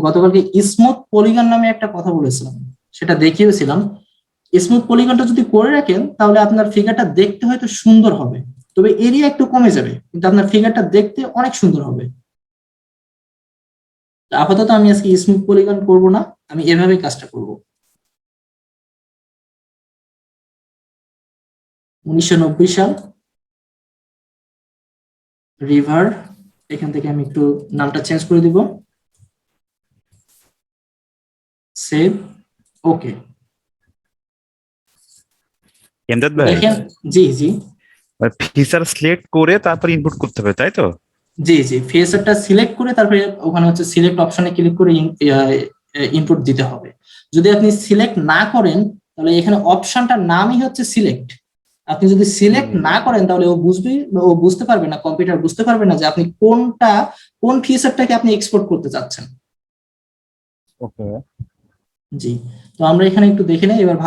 গতকালকে স্মুথ পলিগন নামে একটা কথা বলেছিলাম, সেটা দেখিয়েছিলাম। স্মুথ পলিগনটা যদি করে রাখেন তাহলে আপনার ফিগারটা দেখতে হয়তো সুন্দর হবে, তবে এরিয়া একটু কমে যাবে, কিন্তু আপনার ফিগারটা দেখতে অনেক সুন্দর হবে। আপাতত আমি আজকে স্মুথ পলিগন করব না, আমি এভাবেই কাজটা করব। 1990 সাল, রিভার, এখান থেকে আমি একটু নামটা চেঞ্জ করে দিব, সেভ, ওকে। এমদাদ ভাই, দেখেন, জি জি ফিচার সিলেক্ট করে তারপর ইনপুট করতে হবে, তাই তো? জি জি ফেসারটা সিলেক্ট করে তারপরে ওখানে হচ্ছে সিলেক্ট অপশনে ক্লিক করে ইনপুট দিতে হবে। যদি আপনি সিলেক্ট না করেন তাহলে এখানে অপশনটার নামই হচ্ছে সিলেক্ট। আপনি যদি সিলেক্ট না করেন তাহলে ও বুঝতে পারবে না, কম্পিউটার বুঝতে পারবে না যে আপনি কোন ফিচারটাকে আপনি এক্সপোর্ট করতে চাচ্ছেন। ওকে, জি, তো আমরা এখানে একটু দেখে নেই, এবার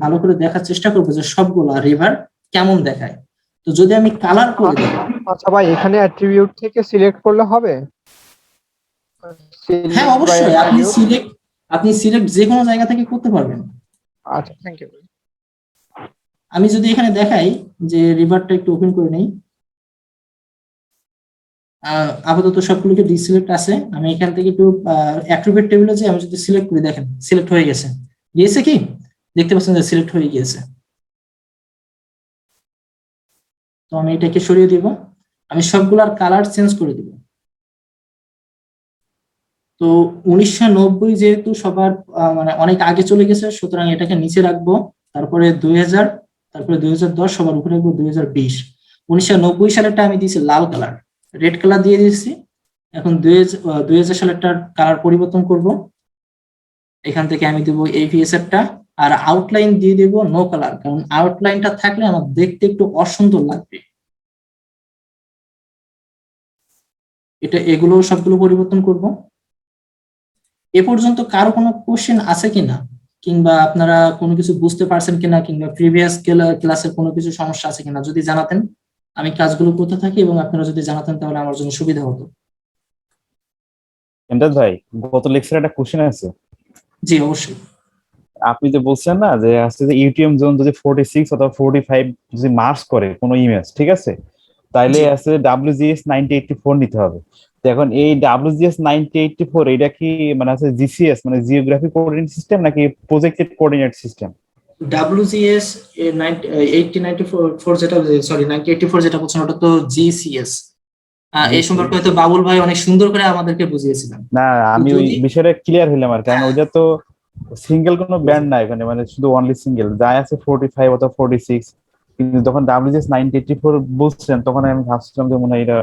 ভালো করে দেখার চেষ্টা করবো যে সবগুলা রিভার কেমন দেখায়। তো যদি আমি কালার করে দিই, আচ্ছা ভাই, এখানে অ্যাট্রিবিউট থেকে সিলেক্ট করলে হবে? হ্যাঁ অবশ্যই আপনি সিলেক্ট যে কোনো জায়গা থেকে করতে পারবেন। আচ্ছা, থ্যাংক ইউ। আমি যদি এখানে দেখাই যে রিভারটা একটু ওপেন করে নেই, আপাতত সবগুলোকে ডিসিলেক্ট আছে। আমি এখান থেকে একটু অ্যাট্রিবিউট টেবিলে যে আমি যদি সিলেক্ট করি, দেখেন সিলেক্ট হয়ে গেছে। গিয়েছে কি দেখতে পাচ্ছেন যে সিলেক্ট হয়ে গিয়েছে। তো আমি এটাকে সরিয়ে দিব, আমি সবগুলার কালার চেঞ্জ করে দিব। তো 1990 যেহেতু সবার মানে অনেক আগে চলে গেছে, সুতরাং এটাকে নিচে রাখবো। তারপরে 2000, তারপরে 2010, সবার উপরে রাখবো 2020। 1990 সালেরটা আমি দিয়েছি লাল কালার, রেড কালার দিয়ে দিয়েছি। এখন 2000 সালেরটার কালার পরিবর্তন করব। এখান থেকে আমি দেবো এভিএসআরটা, আর আউটলাইন দিয়ে দেব নো কালার, কারণ আউটলাইনটা থাকলে আমার দেখতে একটু অসুন্দর লাগবে। এগুলো সবগুলো পরিবর্তন করব। এ পর্যন্ত কারো কোনো কোশ্চেন আছে কিনা, কিংবা আপনারা কোনো কিছু বুঝতে পারছেন কিনা, কিংবা প্রিভিয়াস ক্লাসের কোনো কিছু সমস্যা আছে কিনা যদি জানাতেন, আমি কাজগুলো করতে থাকি, এবং আপনারা যদি জানাতেন তাহলে আমার জন্য সুবিধা হতো। এমদাদ ভাই, গত লেকচারে একটা কোশ্চেন আছে। জি অবশ্যই। আপনি যে বলছেন না যে আজকে যে ইউটিএম জোন যদি 46 অথবা 45 যদি মার্কস করে কোনো ইমেজ, ঠিক আছে, তাইলে জি। আছে WGS 9084 নিতে হবে। তো এখন এই WGS 9084 এটা কি মানে আছে জিসিএস মানে জিওগ্রাফিক কোঅর্ডিনেট সিস্টেম নাকি প্রজেক্টেড কোঅর্ডিনেট সিস্টেম? WGS 8094 যেটা, সরি 9084 যেটা বলছেন ওটা তো জিসিএস। এই সম্পর্কে হয়তো বাবুল ভাই অনেক সুন্দর করে আমাদেরকে বুঝিয়েছিলেন। না, আমি ওই বিষয়টা ক্লিয়ার হইলাম আর, কারণ হ্যাঁ। ওইটা তো সিঙ্গেল কোনো ব্যান্ড নাই ওখানে, মানে শুধু অনলি সিঙ্গেল যাই আছে 45 অথবা 46। কিন্তু যখন WGS 9084 বলছেন তখন আমি ভাবছিলাম যে মনে হয় এটা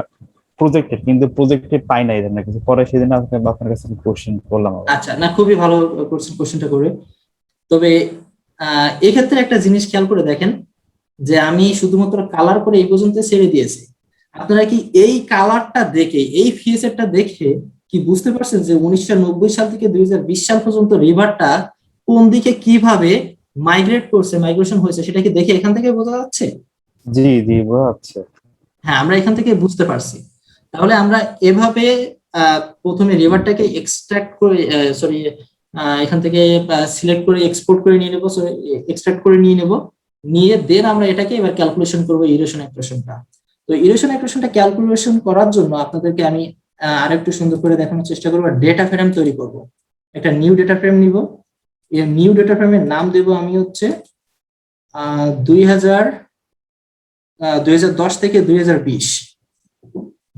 প্রজেক্টেড, কিন্তু প্রজেক্টেড পাই না এই ধরনের কিছু। পরে সেদিন আপনার কাছে কোশ্চেন করলাম। আচ্ছা, না খুবই ভালো করছেন কোশ্চেনটা করে। তবে এক্ষেত্রে একটা জিনিস খেয়াল করে দেখেন যে আমি শুধুমাত্র কালার করে এই পর্যন্ত ছেড়ে দিয়েছি। আপনারা কি এই কালারটা দেখে, এই ফিচারটা দেখে কি বুঝতে পারছেন যে 1990 সাল থেকে 2020 সাল পর্যন্ত রিভারটা কোন দিকে কিভাবে মাইগ্রেশন হয়েছে সেটা কি দেখে এখান থেকে বোঝা যাচ্ছে? জি জি, বোঝা যাচ্ছে। হ্যাঁ, আমরা এখান থেকে বুঝতে পারছি। তাহলে আমরা এভাবে প্রথমে রিভারটাকে এক্সট্রাক্ট করে, সরি, এখান থেকে সিলেক্ট করে এক্সপোর্ট করে নিয়ে নেবো, সরি, এক্সট্রাক্ট করে নিয়ে নেব, নিয়ে দেন আমরা এটাকে এবার ক্যালকুলেশন করবো ইরেশন ইকুয়েশনটা। তো ইরেশন ইকুয়েশনটা ক্যালকুলেশন করার জন্য আপনাদেরকে আমি আরেকটু সুন্দর করে দেখানোর চেষ্টা করবো। ডেটা ফ্রেম তৈরি করব, একটা নিউ ডেটা ফ্রেম নিব। এই নিউ ডেটা ফ্রেমের নাম দেব আমি হচ্ছে 2010 থেকে 2020,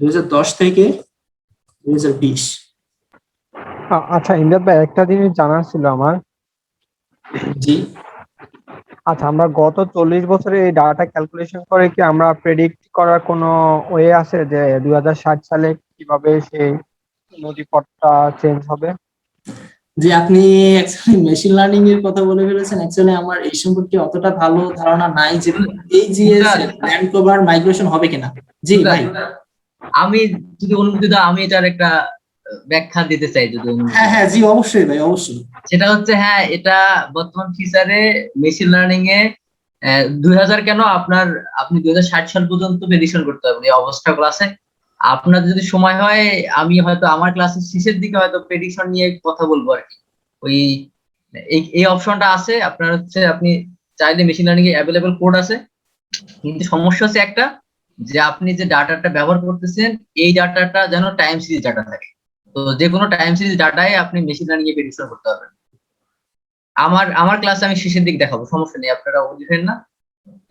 2010 থেকে 2020। আচ্ছা ইমদাদ ভাই, একটা জিনিস জানার ছিল আমার। জি, আচ্ছা, আমরা গত 40 বছরে এই ডাটা ক্যালকুলেশন করে কি আমরা প্রেডিক্ট করার কোনো ওয়ে আছে যে 2060 সালে কিভাবে সেই নদীপথটা চেঞ্জ হবে? জি, আপনি অ্যাকচুয়ালি মেশিন লার্নিং এর কথা বলে ফেলেছেন। অ্যাকচুয়ালি আমার এই সম্পর্কে অতটা ভালো ধারণা নাই যে এই জিএস ল্যান্ড কভার মাইগ্রেশন হবে কিনা। জি ভাই। আমি যদি অনুমতি দাও, আমি এটার একটা ব্যাখ্যা দিতে চাই যদি অনুমতি হ্যাঁ দাও। হ্যাঁ, জি অবশ্যই ভাই, অবশ্যই। সেটা হচ্ছে, হ্যাঁ, এটা বর্তমান ফিচারে মেশিন লার্নিং এ 2000 কেন, আপনি 2060 সাল পর্যন্ত প্রেডিকশন করতে পারবেন এই অবস্থাগুলো আছে। আপনার যদি সময় হয়, আমি হয়তো আমার ক্লাসের শেষের দিকে হয়তো প্রেডিকশন নিয়ে কথা বলবো আর কি। ওই এই অপশনটা আছে আপনার, হচ্ছে আপনি চাইলে মেশিন লার্নিং এ অ্যাভেলেবল কোড আছে, কিন্তু সমস্যা হচ্ছে একটা, যে আপনি যে ডাটাটা ব্যবহার করতেছেন এই ডাটাটা যেন টাইম সিরিজ ডাটা থাকে। তো যে কোনো টাইম সিরিজ ডাটায় আপনি মেশিন লার্নিং এ প্রেডিকশন করতে পারবেন। আমার ক্লাসে আমি শেষের দিকে দেখাবো, সমস্যা নেই, আপনারা বুঝবেন না।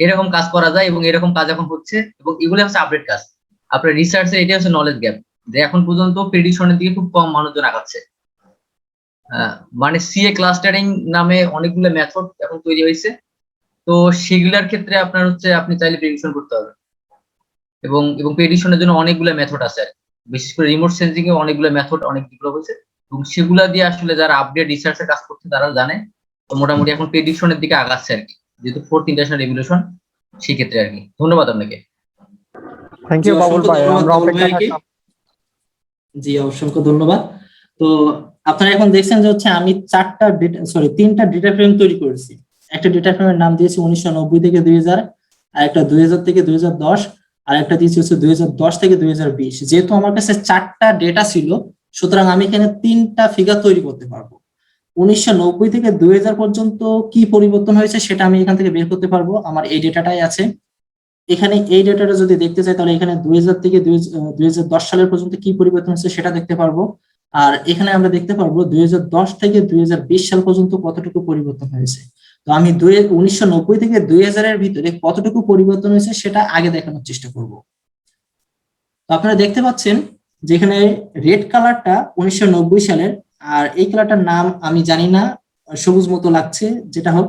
এরকম কাজ করা যায় এবং এরকম কাজ এখন হচ্ছে, এবং এগুলো হচ্ছে আপডেট কাজ। আপনার রিসার্চে এটা হচ্ছে নলেজ গ্যাপ, যে এখন পর্যন্ত প্রেডিকশনের দিকে খুব কম মানুষজন আগাচ্ছে। মানে সিএ ক্লাস্টারিং নামে অনেকগুলো মেথড এখন তৈরি হয়েছে। তো সেগুলোর ক্ষেত্রে আপনার হচ্ছে আপনি চাইলে প্রেডিকশন করতে হবে, এবং এবং প্রেডিকশনের জন্য অনেকগুলো মেথড আছে আর কি। বিশেষ করে রিমোট সেন্সিং এ অনেকগুলো মেথড অনেক ডেভেলপ হয়েছে, এবং সেগুলা দিয়ে আসলে যারা আপডেট রিসার্চে কাজ করছে তারা জানে। তো মোটামুটি এখন প্রেডিকশনের দিকে আগাচ্ছে আর কি, যেহেতু ফোর্থ ইন্ডাস্ট্রিয়াল রেভলিউশন, সেক্ষেত্রে আর কি। ধন্যবাদ আপনাকে। থ্যাংক জি, ইউ বাবুল অসংখ্য ভাই, ধন্যবাদ আমরা বাবুল অপেক্ষা ভাইকে। থাকলাম। জি, অসংখ্য ধন্যবাদ। তো আপনারা এখন দেখছেন যে হচ্ছে আমি তিনটা ডেটা ফ্রেম তৈরি করেছি। একটা ডেটা ফ্রেমের নাম দিয়েছি 1990 থেকে 2000, আর একটা 2000 থেকে 2010, আর একটা দিয়েছি হচ্ছে 2010 থেকে 2020। যেহেতু আমার কাছে 4টা ডেটা ছিল, সুতরাং আমি এখানে 3টা ফিগার তৈরি করতে পারবো। 1990 থেকে 2000 পর্যন্ত কি পরিবর্তন হয়েছে সেটা আমি এখান থেকে বের করতে পারবো, আমার এই ডেটাটাই আছে এখানে। এই ডেটাটা যদি দেখতে চাই তাহলে এখানে 2000 থেকে 2010 সালের পর্যন্ত কি পরিবর্তন হচ্ছে সেটা দেখতে পারবো। আর এখানে আমরা দেখতে পারবো 2010 থেকে 2020 সাল পর্যন্ত কতটুকু পরিবর্তন হয়েছে। তো আমি 1990 থেকে 2000 এর ভিতরে কতটুকু পরিবর্তন হয়েছে সেটা আগে দেখানোর চেষ্টা করব। তো আপনারা দেখতে পাচ্ছেন যেখানে রেড কালারটা 1990 সালের, আর এই কালারটার নাম আমি জানি না, সবুজ মতো লাগছে, যেটা হোক,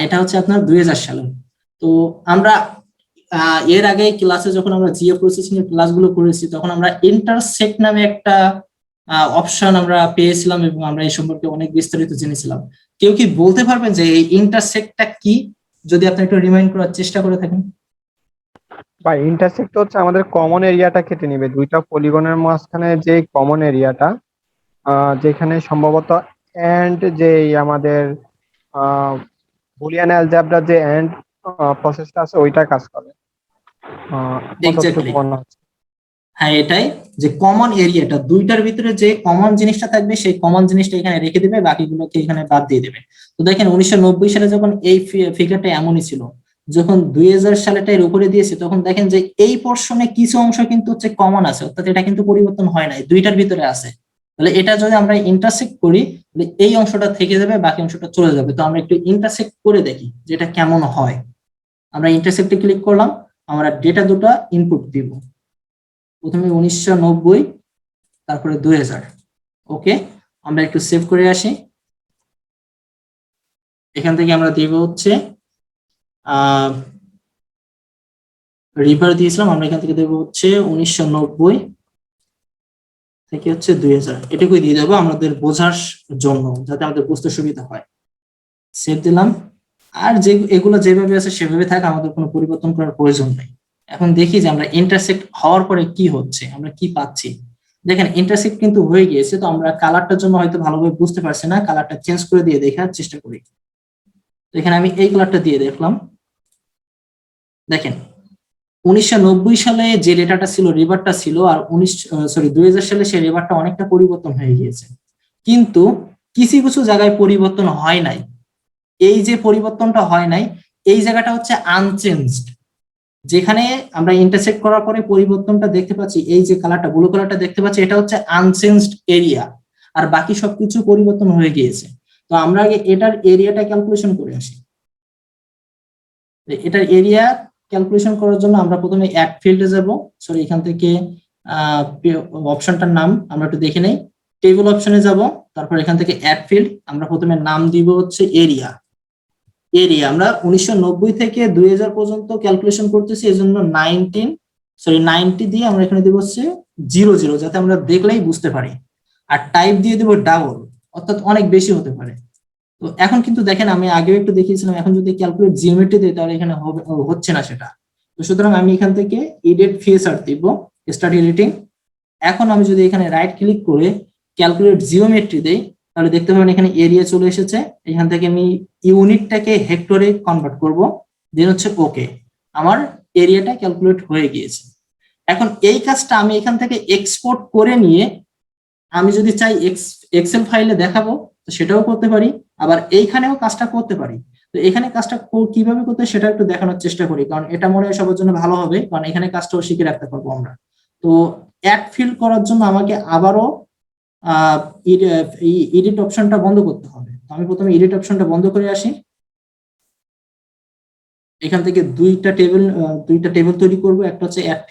এটা হচ্ছে আপনার 2000 সালের। তো আমরা এর আগে ক্লাসে যখন আমরা জিও প্রসেসিং এর ক্লাসগুলো করেছি তখন আমরা ইন্টারসেক্ট নামে একটা অপশন আমরা পেয়েছিলাম, এবং আমরা এই সম্পর্কে অনেক বিস্তারিত জেনেছিলাম। কেউ কি বলতে পারবেন যে এই ইন্টারসেক্টটা কি, যদি আপনি একটু রিমাইন্ড করার চেষ্টা করে থাকেন? ভাই, ইন্টারসেক্ট হচ্ছে আমাদের কমন এরিয়াটা কেটে নিবে, দুইটা পলিগনের মাঝখানে যে কমন এরিয়াটা, যেখানে সম্ভবত এন্ড যে আমাদের বুলিয়ান অ্যালজেব্রার যে এন্ড প্রসেসটা আছে ওইটা কাজ করে। আমার যতটুকু এক্স্যাক্টলি, মনে হচ্ছে। হ্যাঁ এটাই, যে কমন এরিয়াটা দুইটার ভিতরে যে কমন জিনিসটা থাকবে সেই কমন জিনিসটা এখানে রেখে দিবে, বাকিগুলোকে এখানে বাদ দিয়ে দেবে। তো দেখেন 1990 সালে যখন এই ফিগারটা এমনই ছিল, যখন 2000 সালেটা এর উপরে দিয়েছে তখন দেখেন যে এই পোর্শনে কিছু অংশ কিন্তু হচ্ছে কমন আছে, অর্থাৎ এটা কিন্তু পরিবর্তন হয় নাই, দুইটার ভিতরে আছে। তাহলে এটা যদি আমরা ইন্টারসেক্ট করি তাহলে এই অংশটা থেকে যাবে, বাকি অংশটা চলে যাবে। তো আমরা একটু ইন্টারসেক্ট করে দেখি যেটা কেমন হয়। আমরা ইন্টারসেক্টে ক্লিক করলাম, আমরা ডেটা দুটো ইনপুট দিব, প্রথমে 1990, তারপরে 2000। ওকে, আমরা একটু সেভ করে আসি। এখান থেকে আমরা দিব হচ্ছে রিভার দিয়েছিলাম, আমরা এখান থেকে দেবো হচ্ছে 1990 থেকে হচ্ছে 2000, এটুকুই দিয়ে দেবো আমাদের বোঝার জন্য, যাতে আমাদের বুঝতে সুবিধা হয়। সেভ দিলাম। আর যে এগুলো যেভাবে আছে সেভাবে থাক, আমাদের কোনো পরিবর্তন করার প্রয়োজন নেই। এখন দেখি যে আমরা ইন্টারসেক্ট হওয়ার পরে কি হচ্ছে, আমরা কি পাচ্ছি। দেখেন ইন্টারসেক্ট কিন্তু হয়ে গিয়েছে। তো আমরা কালারটার জন্য হয়তো ভালোভাবে বুঝতে পারছি না, কালারটা চেঞ্জ করে দিয়ে দেখার চেষ্টা করি। তো এখানে আমি এই কালারটা দিয়ে দেখলাম, দেখেন 1990 সালে যে ডেটাটা ছিল, রিভারটা ছিল, আর 2000 সালে সেই রিভারটা অনেকটা পরিবর্তন হয়ে গিয়েছে, কিন্তু কিছু কিছু জায়গায় পরিবর্তন হয় নাই। এই যে পরিবর্তনটা হয় নাই, এই জায়গাটা হচ্ছে আনচেঞ্জড। যেখানে আমরা ইন্টারসেক্ট করার পরে পরিবর্তনটা দেখতে পাচ্ছি, এই যে কালারটা, ব্লু কালারটা দেখতে পাচ্ছি, এটা হচ্ছে আনচেঞ্জড এরিয়া, আর বাকি সবকিছু পরিবর্তন হয়ে গিয়েছে। তো আমরা আগে এটার এরিয়াটা ক্যালকুলেশন করে আসি। এটার এরিয়া ক্যালকুলেশন করার জন্য আমরা প্রথমে অ্যাড ফিল্ডে যাব। সরি, এখান থেকে অপশনটার নাম আমরা একটু দেখে নেই। টেবিল অপশনে যাব, তারপর এখান থেকে অ্যাড ফিল্ড, আমরা প্রথমে নাম দিব হচ্ছে এরিয়া। আমরা 1990 থেকে 2000 পর্যন্ত ক্যালকুলেশন করতেছি, এজন্য 90 দিয়ে আমরা এখানে দেব হচ্ছে 00, যাতে আমরা দেখলেই বুঝতে পারি। আর টাইপ দিয়ে দেব ডাবল, অর্থাৎ অনেক বেশি হতে পারে। তো এখন কিন্তু দেখেন, আমি আগেও একটু দেখিয়েছিলাম, এখন যদি ক্যালকুলেট জিওমেট্রি দিই তাহলে এখানে হচ্ছে না সেটা। তো সুতরাং আমি এখান থেকে এডিট ফিচার দিব, স্টার্ট এডিটিং। এখন আমি যদি এখানে রাইট ক্লিক করে ক্যালকুলেট জিওমেট্রি দেই, তাহলে দেখতে পাবেন এখানে এরিয়া চলে এসেছে। এখান থেকে আমি ইউনিটটাকে হেক্টরে কনভার্ট করব, দেন হচ্ছে ওকে, আমার এরিয়াটা ক্যালকুলেট হয়ে গিয়েছে। এখন এই কাজটা আমি এখান থেকে এক্সপোর্ট করে নিয়ে আমি যদি চাই এক্সেল ফাইলে দেখাবো, তো সেটাও করতে পারি, আবার এইখানেও কাজটা করতে পারি। তো এখানে কাজটা কিভাবে করতে সেটা একটু দেখানোর চেষ্টা করি, কারণ এটা মনে হয় সবার জন্য ভালো হবে, কারণ এখানে কাজটাও শিখে রাখতে পারবো আমরা। তো অ্যাড ফিল করার জন্য আমাকে আবারও এডিট অপশনটা বন্ধ করতে হবে। তো আমি প্রথমে এডিট অপশনটা বন্ধ করে আসি। এখান থেকে দুইটা টেবিল তৈরি করব। একটা হচ্ছে অ্যাড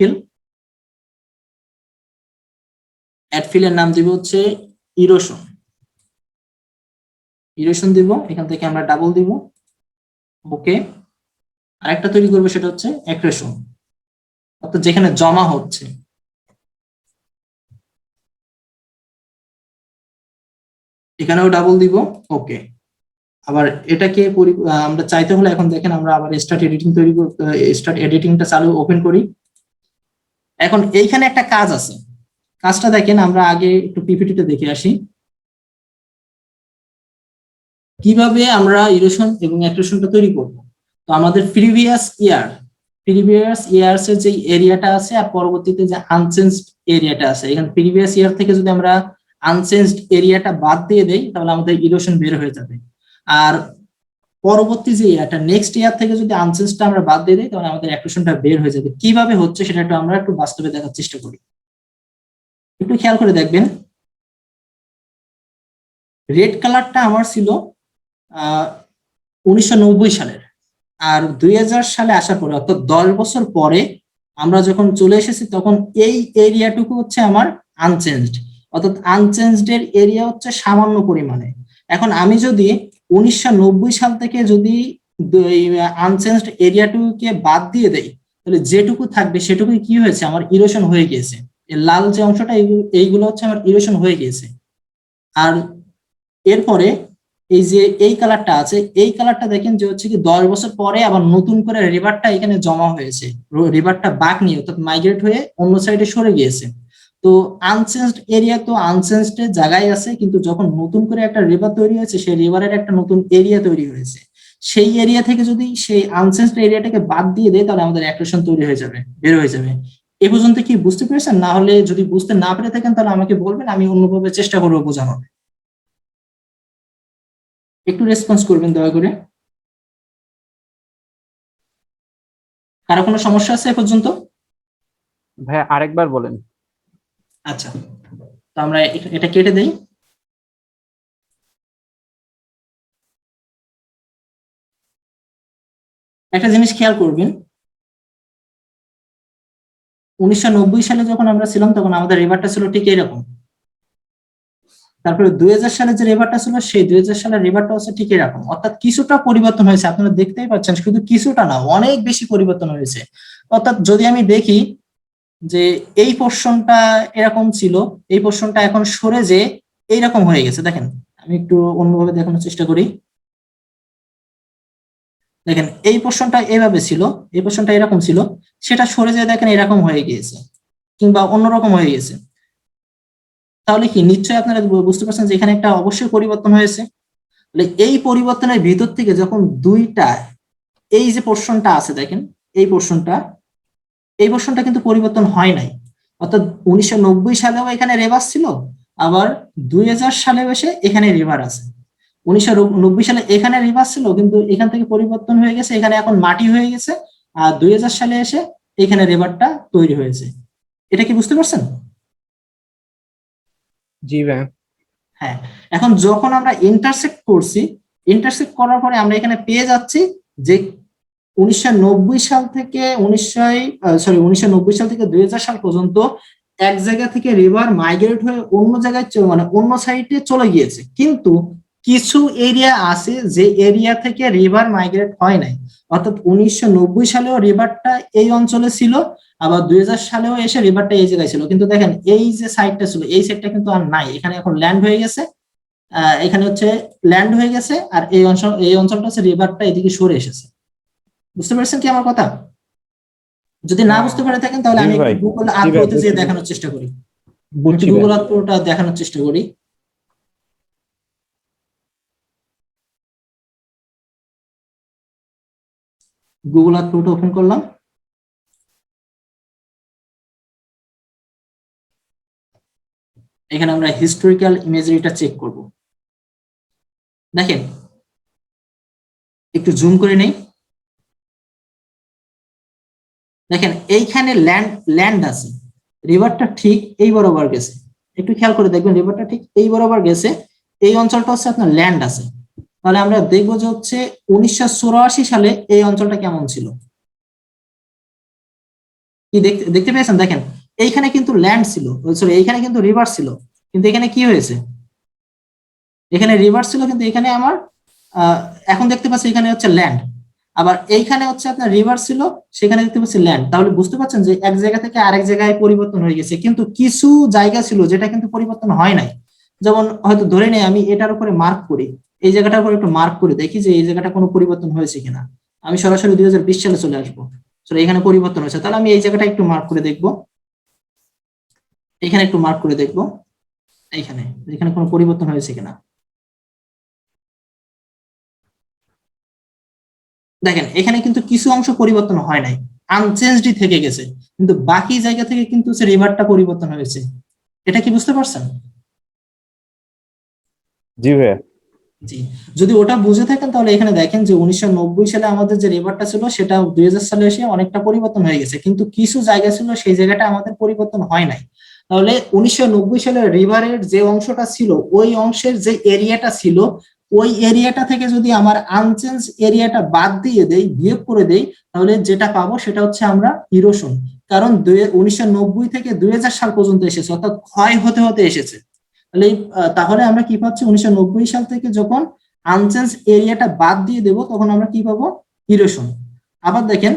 ফিলের নাম দিব হচ্ছে ইরোশন দিব। এখান থেকে আমরা ডাবল দিব, ওকে। আরেকটা তৈরি করবো, সেটা হচ্ছে অ্যাক্রেশন, অর্থাৎ যেখানে জমা হচ্ছে। এখানেও ডাবল দিব, ওকে। আবার এটাকে আমরা চাইতে হলে এখন দেখেন আমরা আবার স্টার্ট এডিটিংটা চালু ওপেন করি। এখন এইখানে একটা কাজ আছে, কাজটা দেখেন, আমরা আগে একটু পিপিটিতে দেখে আসি কিভাবে আমরা ইরোশন এবং অ্যাক্রেশনটা তৈরি করব। তো আমাদের প্রিভিয়াস ইয়ার্স এর যে এরিয়াটা আছে আর পরবর্তীতে যে আনচেঞ্জড এরিয়াটা আছে, এখানে প্রিভিয়াস ইয়ার থেকে যদি আমরা আনচেঞ্জড এরিয়াটা বাদ দিয়ে দেই তাহলে আমাদের ইরোশন বের হয়ে যাবে। আর পরবর্তী যে ইয়ারটা, নেক্সট ইয়ার থেকে যদি আনচেঞ্জডটা আমরা বাদ দিয়ে দিই তাহলে আমাদের অ্যাক্রেশনটা বের হয়ে যাবে। কিভাবে হচ্ছে সেটা একটু আমরা একটু বাস্তবে দেখার চেষ্টা করি। একটু খেয়াল করে দেখবেন, রেড কালারটা আমার ছিল 1990 সালের, আর 2000 সালে আসার পরে, অর্থাৎ 10 বছর পরে আমরা যখন চলে এসেছি, তখন এই এরিয়াটুকু হচ্ছে আমার আনচেঞ্জড, অর্থাৎ আনচেঞ্জড এর এরিয়া হচ্ছে সামান্য পরিমাণে। এখন আমি যদি 1990 সাল থেকে যদি আনচেঞ্জড এরিয়াটুকুকে বাদ দিয়ে দেই, তাহলে যেটুকু থাকবে সেটুকুই কি হয়েছে, আমার ইরোশন হয়ে গিয়েছে। এই লাল যে অংশটা, এইগুলো হচ্ছে আমার ইরোশন হয়ে গিয়েছে। আর এরপরে এই যে এই কালারটা আছে, এই কালারটা দেখেন যে হচ্ছে কি 10 বছর পরে আবার নতুন করে রিভারটা এখানে জমা হয়েছে, রিভারটা বাঁক নিয়ে, অর্থাৎ মাইগ্রেট হয়ে অন্য সাইডে সরে গিয়েছে। তো আনচেঞ্জড এরিয়া তো আনচেঞ্জড এর জায়গায় আছে, কিন্তু যখন নতুন করে একটা রিভার তৈরি হয়েছে, সেই রিভারের একটা নতুন এরিয়া তৈরি হয়েছে। সেই এরিয়া থেকে যদি সেই আনচেঞ্জড এরিয়াটাকে বাদ দিয়ে দেয় তাহলে আমাদের অ্যাক্রেশন তৈরি হয়ে যাবে, বের হয়ে যাবে। এ পর্যন্ত কি বুঝতে পেরেছেন? না হলে যদি বুঝতে না পেরে থাকেন তাহলে আমাকে বলবেন, আমি অন্যভাবে চেষ্টা করবো বোঝানোর। একটু রেসপন্স করবেন দয়া করে। কারো কোনো সমস্যা আছে এ পর্যন্ত? ভাই আরেকবার বলেন। আচ্ছা, তো আমরা এটা কেটে দেই। একটা জিনিস খেয়াল করবেন, 1990 সালে যখন আমরা ছিলাম তখন আমাদের রিভারটা ছিল ঠিক এরকম। তারপরে 2000 সালে যে রিভারটা ছিল, সেই 2000 সালের রিভারটা হচ্ছে ঠিক এরকম, অর্থাৎ কিছুটা পরিবর্তন হয়েছে। আপনারা দেখতেই পাচ্ছেন, শুধু কিছুটা না, অনেক বেশি পরিবর্তন হয়েছে। অর্থাৎ যদি আমি দেখি যে এই পোর্শনটা এরকম ছিল, এই পোর্শনটা এখন সরে যে এইরকম হয়ে গেছে। দেখেন, আমি একটু অন্যভাবে দেখানোর চেষ্টা করি। দেখেন, এই পোর্শনটা এভাবে ছিল, এই পোর্শনটা এরকম ছিল, সেটা সরে যায় দেখেন এরকম হয়ে গিয়েছে, কিংবা অন্যরকম হয়ে গেছে। তাহলে কি নিশ্চয়ই আপনারা বুঝতে পারছেন যে এখানে একটা অবশ্যই পরিবর্তন হয়েছে। এই পরিবর্তনের ভিতর থেকে যখন দুইটা, এই যে পোর্শনটা আছে দেখেন, এই পোর্শনটা কিন্তু পরিবর্তন হয় নাই, অর্থাৎ 1990 সালেও এখানে রিভার ছিল, আবার 2000 সালেও এসে এখানে রিভার আছে। 1990 সালে এখানে রিভার ছিল, কিন্তু এখান থেকে পরিবর্তন হয়ে গেছে, এখানে এখন মাটি হয়ে গেছে, আর 2000 সালে এসে এখানে রিভারটা তৈরি হয়েছে। এটা কি বুঝতে পারছেন? জি ভাই। হ্যাঁ, এখন যখন আমরা ইন্টারসেক্ট করছি, ইন্টারসেক্ট করার পরে আমরা এখানে পেয়ে যাচ্ছি যে 1990 সাল থেকে 1990 সাল থেকে 2000 সাল পর্যন্ত এক জায়গা থেকে রিভার মাইগ্রেট হয়ে অন্য জায়গায় মানে অন্য সাইডে চলে গিয়েছে, কিন্তু কিছু এরিয়া আছে যে এরিয়া থেকে রিভার মাইগ্রেট হয় নাই, অর্থাৎ 1990 সালেও রিভারটা এই অঞ্চলে ছিল, আবার 2000 সালেও এসে রিভারটা এই জায়গায় ছিল, কিন্তু দেখেন এই যে সাইডটা ছিল এই সাইডটা কিন্তু আর নাই, এখানে এখন ল্যান্ড হয়ে গেছে, এখানে হচ্ছে ল্যান্ড হয়ে গেছে, আর এই অঞ্চলটা হচ্ছে রিভারটা এদিকে সরে এসেছে। বুঝতে পারছেন কি আমার কথা? যদি না বুঝতে পারে থাকেন তাহলে আমি গুগল আর্থে যেয়ে দেখানোর চেষ্টা করি, গুগল আর্থটা দেখানোর চেষ্টা করি। গুগল আর্থটা ওপেন করলাম, এখানে আমরা হিস্টোরিক্যাল ইমেজারিটা চেক করব। দেখেন একটু জুম করে নেই, দেখেন এইখানে ল্যান্ড আছে, রিভারটা ঠিক এই বরাবর গেছে, একটু খেয়াল করে দেখবেন রিভারটা ঠিক এই বরাবর গেছে, এই অঞ্চলটা হচ্ছে আপনার ল্যান্ড আছে। তাহলে আমরা দেখবো যে হচ্ছে 1984 সালে এই অঞ্চলটা কেমন ছিল, কি দেখতে পেয়েছেন? দেখেন এইখানে কিন্তু ল্যান্ড ছিল, সরি এইখানে কিন্তু রিভার ছিল, কিন্তু এখানে কি হয়েছে, এখানে রিভার ছিল কিন্তু এখানে আমার এখন দেখতে পাচ্ছি এখানে হচ্ছে ল্যান্ড, আবার এইখানে হচ্ছে আপনার রিভার ছিল, সেখানে দেখতে পাচ্ছি ল্যান্ড। তাহলে বুঝতে পারছেন যে এক জায়গা থেকে আরেক জায়গায় পরিবর্তন হয়ে গেছে, কিন্তু কিছু জায়গা ছিল যেটা কিন্তু পরিবর্তন হয় নাই। যেমন হয়তো ধরে নেই আমি এটার উপরে মার্ক করি, এই জায়গাটার উপরে একটু মার্ক করে দেখি যে এই জায়গাটা কোনো পরিবর্তন হয়েছে কিনা। আমি সরাসরি 2020 সালে চলে আসবো, এখানে পরিবর্তন হয়েছে, তাহলে আমি এই জায়গাটা একটু মার্ক করে দেখবো, এখানে একটু মার্ক করে দেখবো, এখানে কোনো পরিবর্তন হয়েছে কিনা। দেখেন এখানে কিন্তু কিছু অংশ পরিবর্তন হয় নাই, আনচেঞ্জডই থেকে গেছে, কিন্তু বাকি জায়গা থেকে কিন্তু রিভারটা পরিবর্তন হয়েছে। এটা কি বুঝতে পারছেন? জি ভাইয়া। জি, যদি ওটা বুঝে থাকেন তাহলে এখানে দেখেন যে 1990 সালে আমাদের যে রিভারটা ছিল সেটা 2000 সালে এসে অনেকটা পরিবর্তন হয়ে গেছে, কিন্তু কিছু জায়গা ছিল সেই জায়গাটা আমাদের পরিবর্তন হয় নাই। তাহলে 1990 সালে রিভারের যে অংশটা ছিল ওই অংশের যে এরিয়াটা ছিল ওই এরিয়াটা থেকে যদি আমার আনচেঞ্জ এরিয়াটা বাদ দিয়ে দেই, বিয়োগ করে দেই, তাহলে যেটা পাবো সেটা হচ্ছে আমরা ইরোশন। কারণ 1990 থেকে 2000 সাল পর্যন্ত এসেছে, অর্থাৎ ক্ষয় হতে হতে এসেছে। তাহলে আমরা কি পাচ্ছি, 1990 সাল থেকে যখন আনচেঞ্জ এরিয়াটা বাদ দিয়ে দেব তখন আমরা কি পাবো, ইরোশন। আবার দেখেন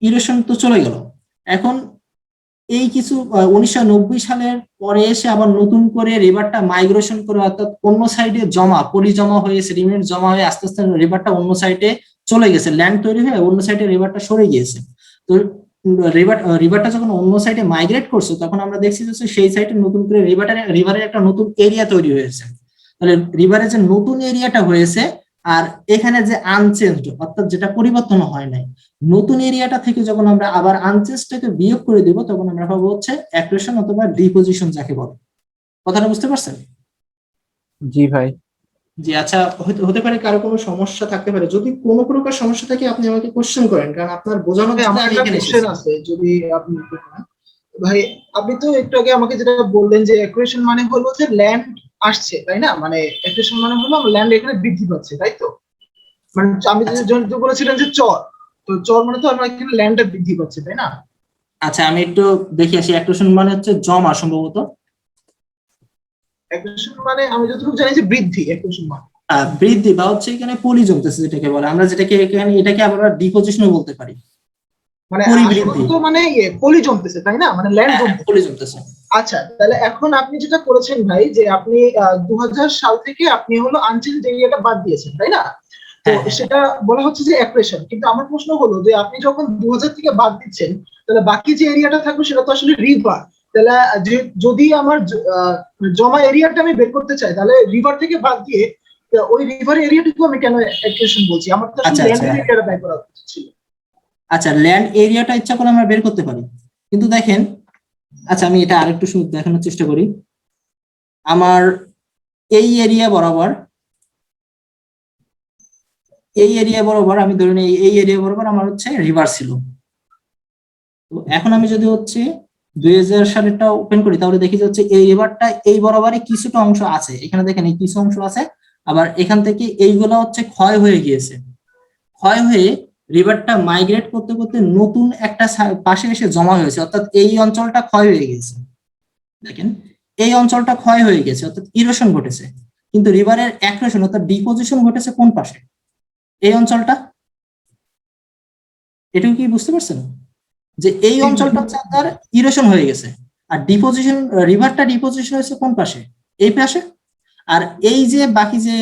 ইরোশন তো চলে গেল, এখন এই কিছু 1990 সালের পরে এসে আবার নতুন করে রিভারটা মাইগ্রেশন করে, অর্থাৎ অন্য সাইডে পলি জমা হয়ে সেডিমেন্ট জমা হয়ে আস্তে আস্তে রিভারটা অন্য সাইডে চলে গেছে, ল্যান্ড তৈরি হয়ে অন্য সাইডে রিভারটা সরে গিয়েছে। তো রিভারটা যখন অন্য সাইডে মাইগ্রেট করছে তখন আমরা দেখছি যে সেই সাইডে নতুন করে রিভারের একটা নতুন এরিয়া তৈরি হয়েছে। তাহলে রিভারের যে নতুন এরিয়াটা হয়েছে আর এখানে যে আনচেঞ্জড অর্থাৎ যেটা পরিবর্তন হয় নাই, নতুন এরিয়াটা থেকে যখন আমরা আবার আনচেঞ্জডটাকে বিয়োগ করে দিব তখন আমরা পাবো হচ্ছে অ্যাক্রেশন অথবা ডিপোজিশন যাকে বলে। কথাটা বুঝতে পারছেন? জি ভাই। জি আচ্ছা, হতে পারে কারো কোনো সমস্যা থাকতে পারে, যদি কোনো প্রকার সমস্যা থাকে আপনি আমাকে কোশ্চেন করেন, কারণ আপনার বোঝানোর জন্য আমার আমি একটা এখানে কোশ্চেন এসেছি। আছে, যদি আপনি একটু বলেন। ভাই আপনি তো একটু আগে আমাকে যেটা বললেন যে অ্যাকুয়েশন মানে হলো যে ল্যান্ড আসছে, তাই না? মানে অ্যাকুয়েশন মানে হলো ল্যান্ড এখানে বৃদ্ধি পাচ্ছে, তাই তো? মানে আমি যে বলেছিলেন যে চর, তো চর মানে তো আমরা এখানে ল্যান্ডটা বৃদ্ধি পাচ্ছে, তাই না? আচ্ছা আমি একটু দেখি আসি, অ্যাক্রেশন মানে হচ্ছে জমা সম্ভবত, অ্যাকুয়েশন মানে আমি যতটুকু জানি যে বৃদ্ধি, অ্যাকুয়েশন মানে বৃদ্ধি বা হচ্ছে এখানে পলি জমতেছে যেটাকে বলে, আমরা যেটাকে এখানে এটাকে আমরা ডিপোজিশনও বলতে পারি, মানে পরিবৃদ্ধি। আসলে তো মানে পলি জমতেছে, তাই না? মানে ল্যান্ড জমতেছে, পলি জমতেছে। আচ্ছা তাহলে এখন আপনি যেটা করেছেন ভাই, যে আপনি 2000 সাল থেকে আপনি হলো আনচেঞ্জ এরিয়াটা বাদ দিয়েছেন, তাই না? তো সেটা বলা হচ্ছে যে অ্যাকুয়েশন। কিন্তু আমার প্রশ্ন হলো যে আপনি যখন 2000 থেকে বাদ দিচ্ছেন তাহলে বাকি যে এরিয়াটা থাকবে সেটা তো আসলে রিভার। তাহলে যদি আমার জমা এরিয়াটা আমি বের করতে চাই তাহলে রিভার থেকে বাদ দিয়ে ওই রিভার এরিয়াটুকু আমি কেন অ্যাকুয়েশন বলছি? আমার তো আসলে ল্যান্ড এরিয়াটা বের করা উচিত ছিল। আচ্ছা, ল্যান্ড এরিয়াটা ইচ্ছা করে আমরা বের করতে পারি, কিন্তু দেখেন, আচ্ছা আমি এটা আরেকটু দেখানোর চেষ্টা করি। আমার এই এরিয়া বরাবর আমি ধরে নিই এই এরিয়া বরাবর আমার হচ্ছে রিভার ছিল। তো এখন আমি যদি হচ্ছে 2000 সালেরটা ওপেন করি, তাহলে দেখি যে হচ্ছে এই রিভারটা এই বরাবরই কিছুটা অংশ আছে, এখানে দেখেন এই কিছু অংশ আছে, আবার এখান থেকে এইগুলো হচ্ছে ক্ষয় হয়ে গিয়েছে। ক্ষয় হয়ে রিভারটা মাইগ্রেট করতে করতে নতুন একটা পাশে এসে জমা হয়েছে, অর্থাৎ এই অঞ্চলটা ক্ষয় হয়ে গেছে। দেখেন এই অঞ্চলটা ক্ষয় হয়ে গেছে, অর্থাৎ ইরোশন ঘটেছে, কিন্তু রিভারের অ্যাক্রেশন অর্থাৎ ডিপোজিশন ঘটেছে কোন পাশে? এই অঞ্চলটা। এটাও কি বুঝতে পারছেন যে এই অঞ্চলটা হচ্ছে আপনার ইরোশন হয়ে গেছে, আর ডিপোজিশন রিভারটা ডিপোজিশন হয়েছে কোন পাশে? এই পাশে। আর এই যে বাকি যে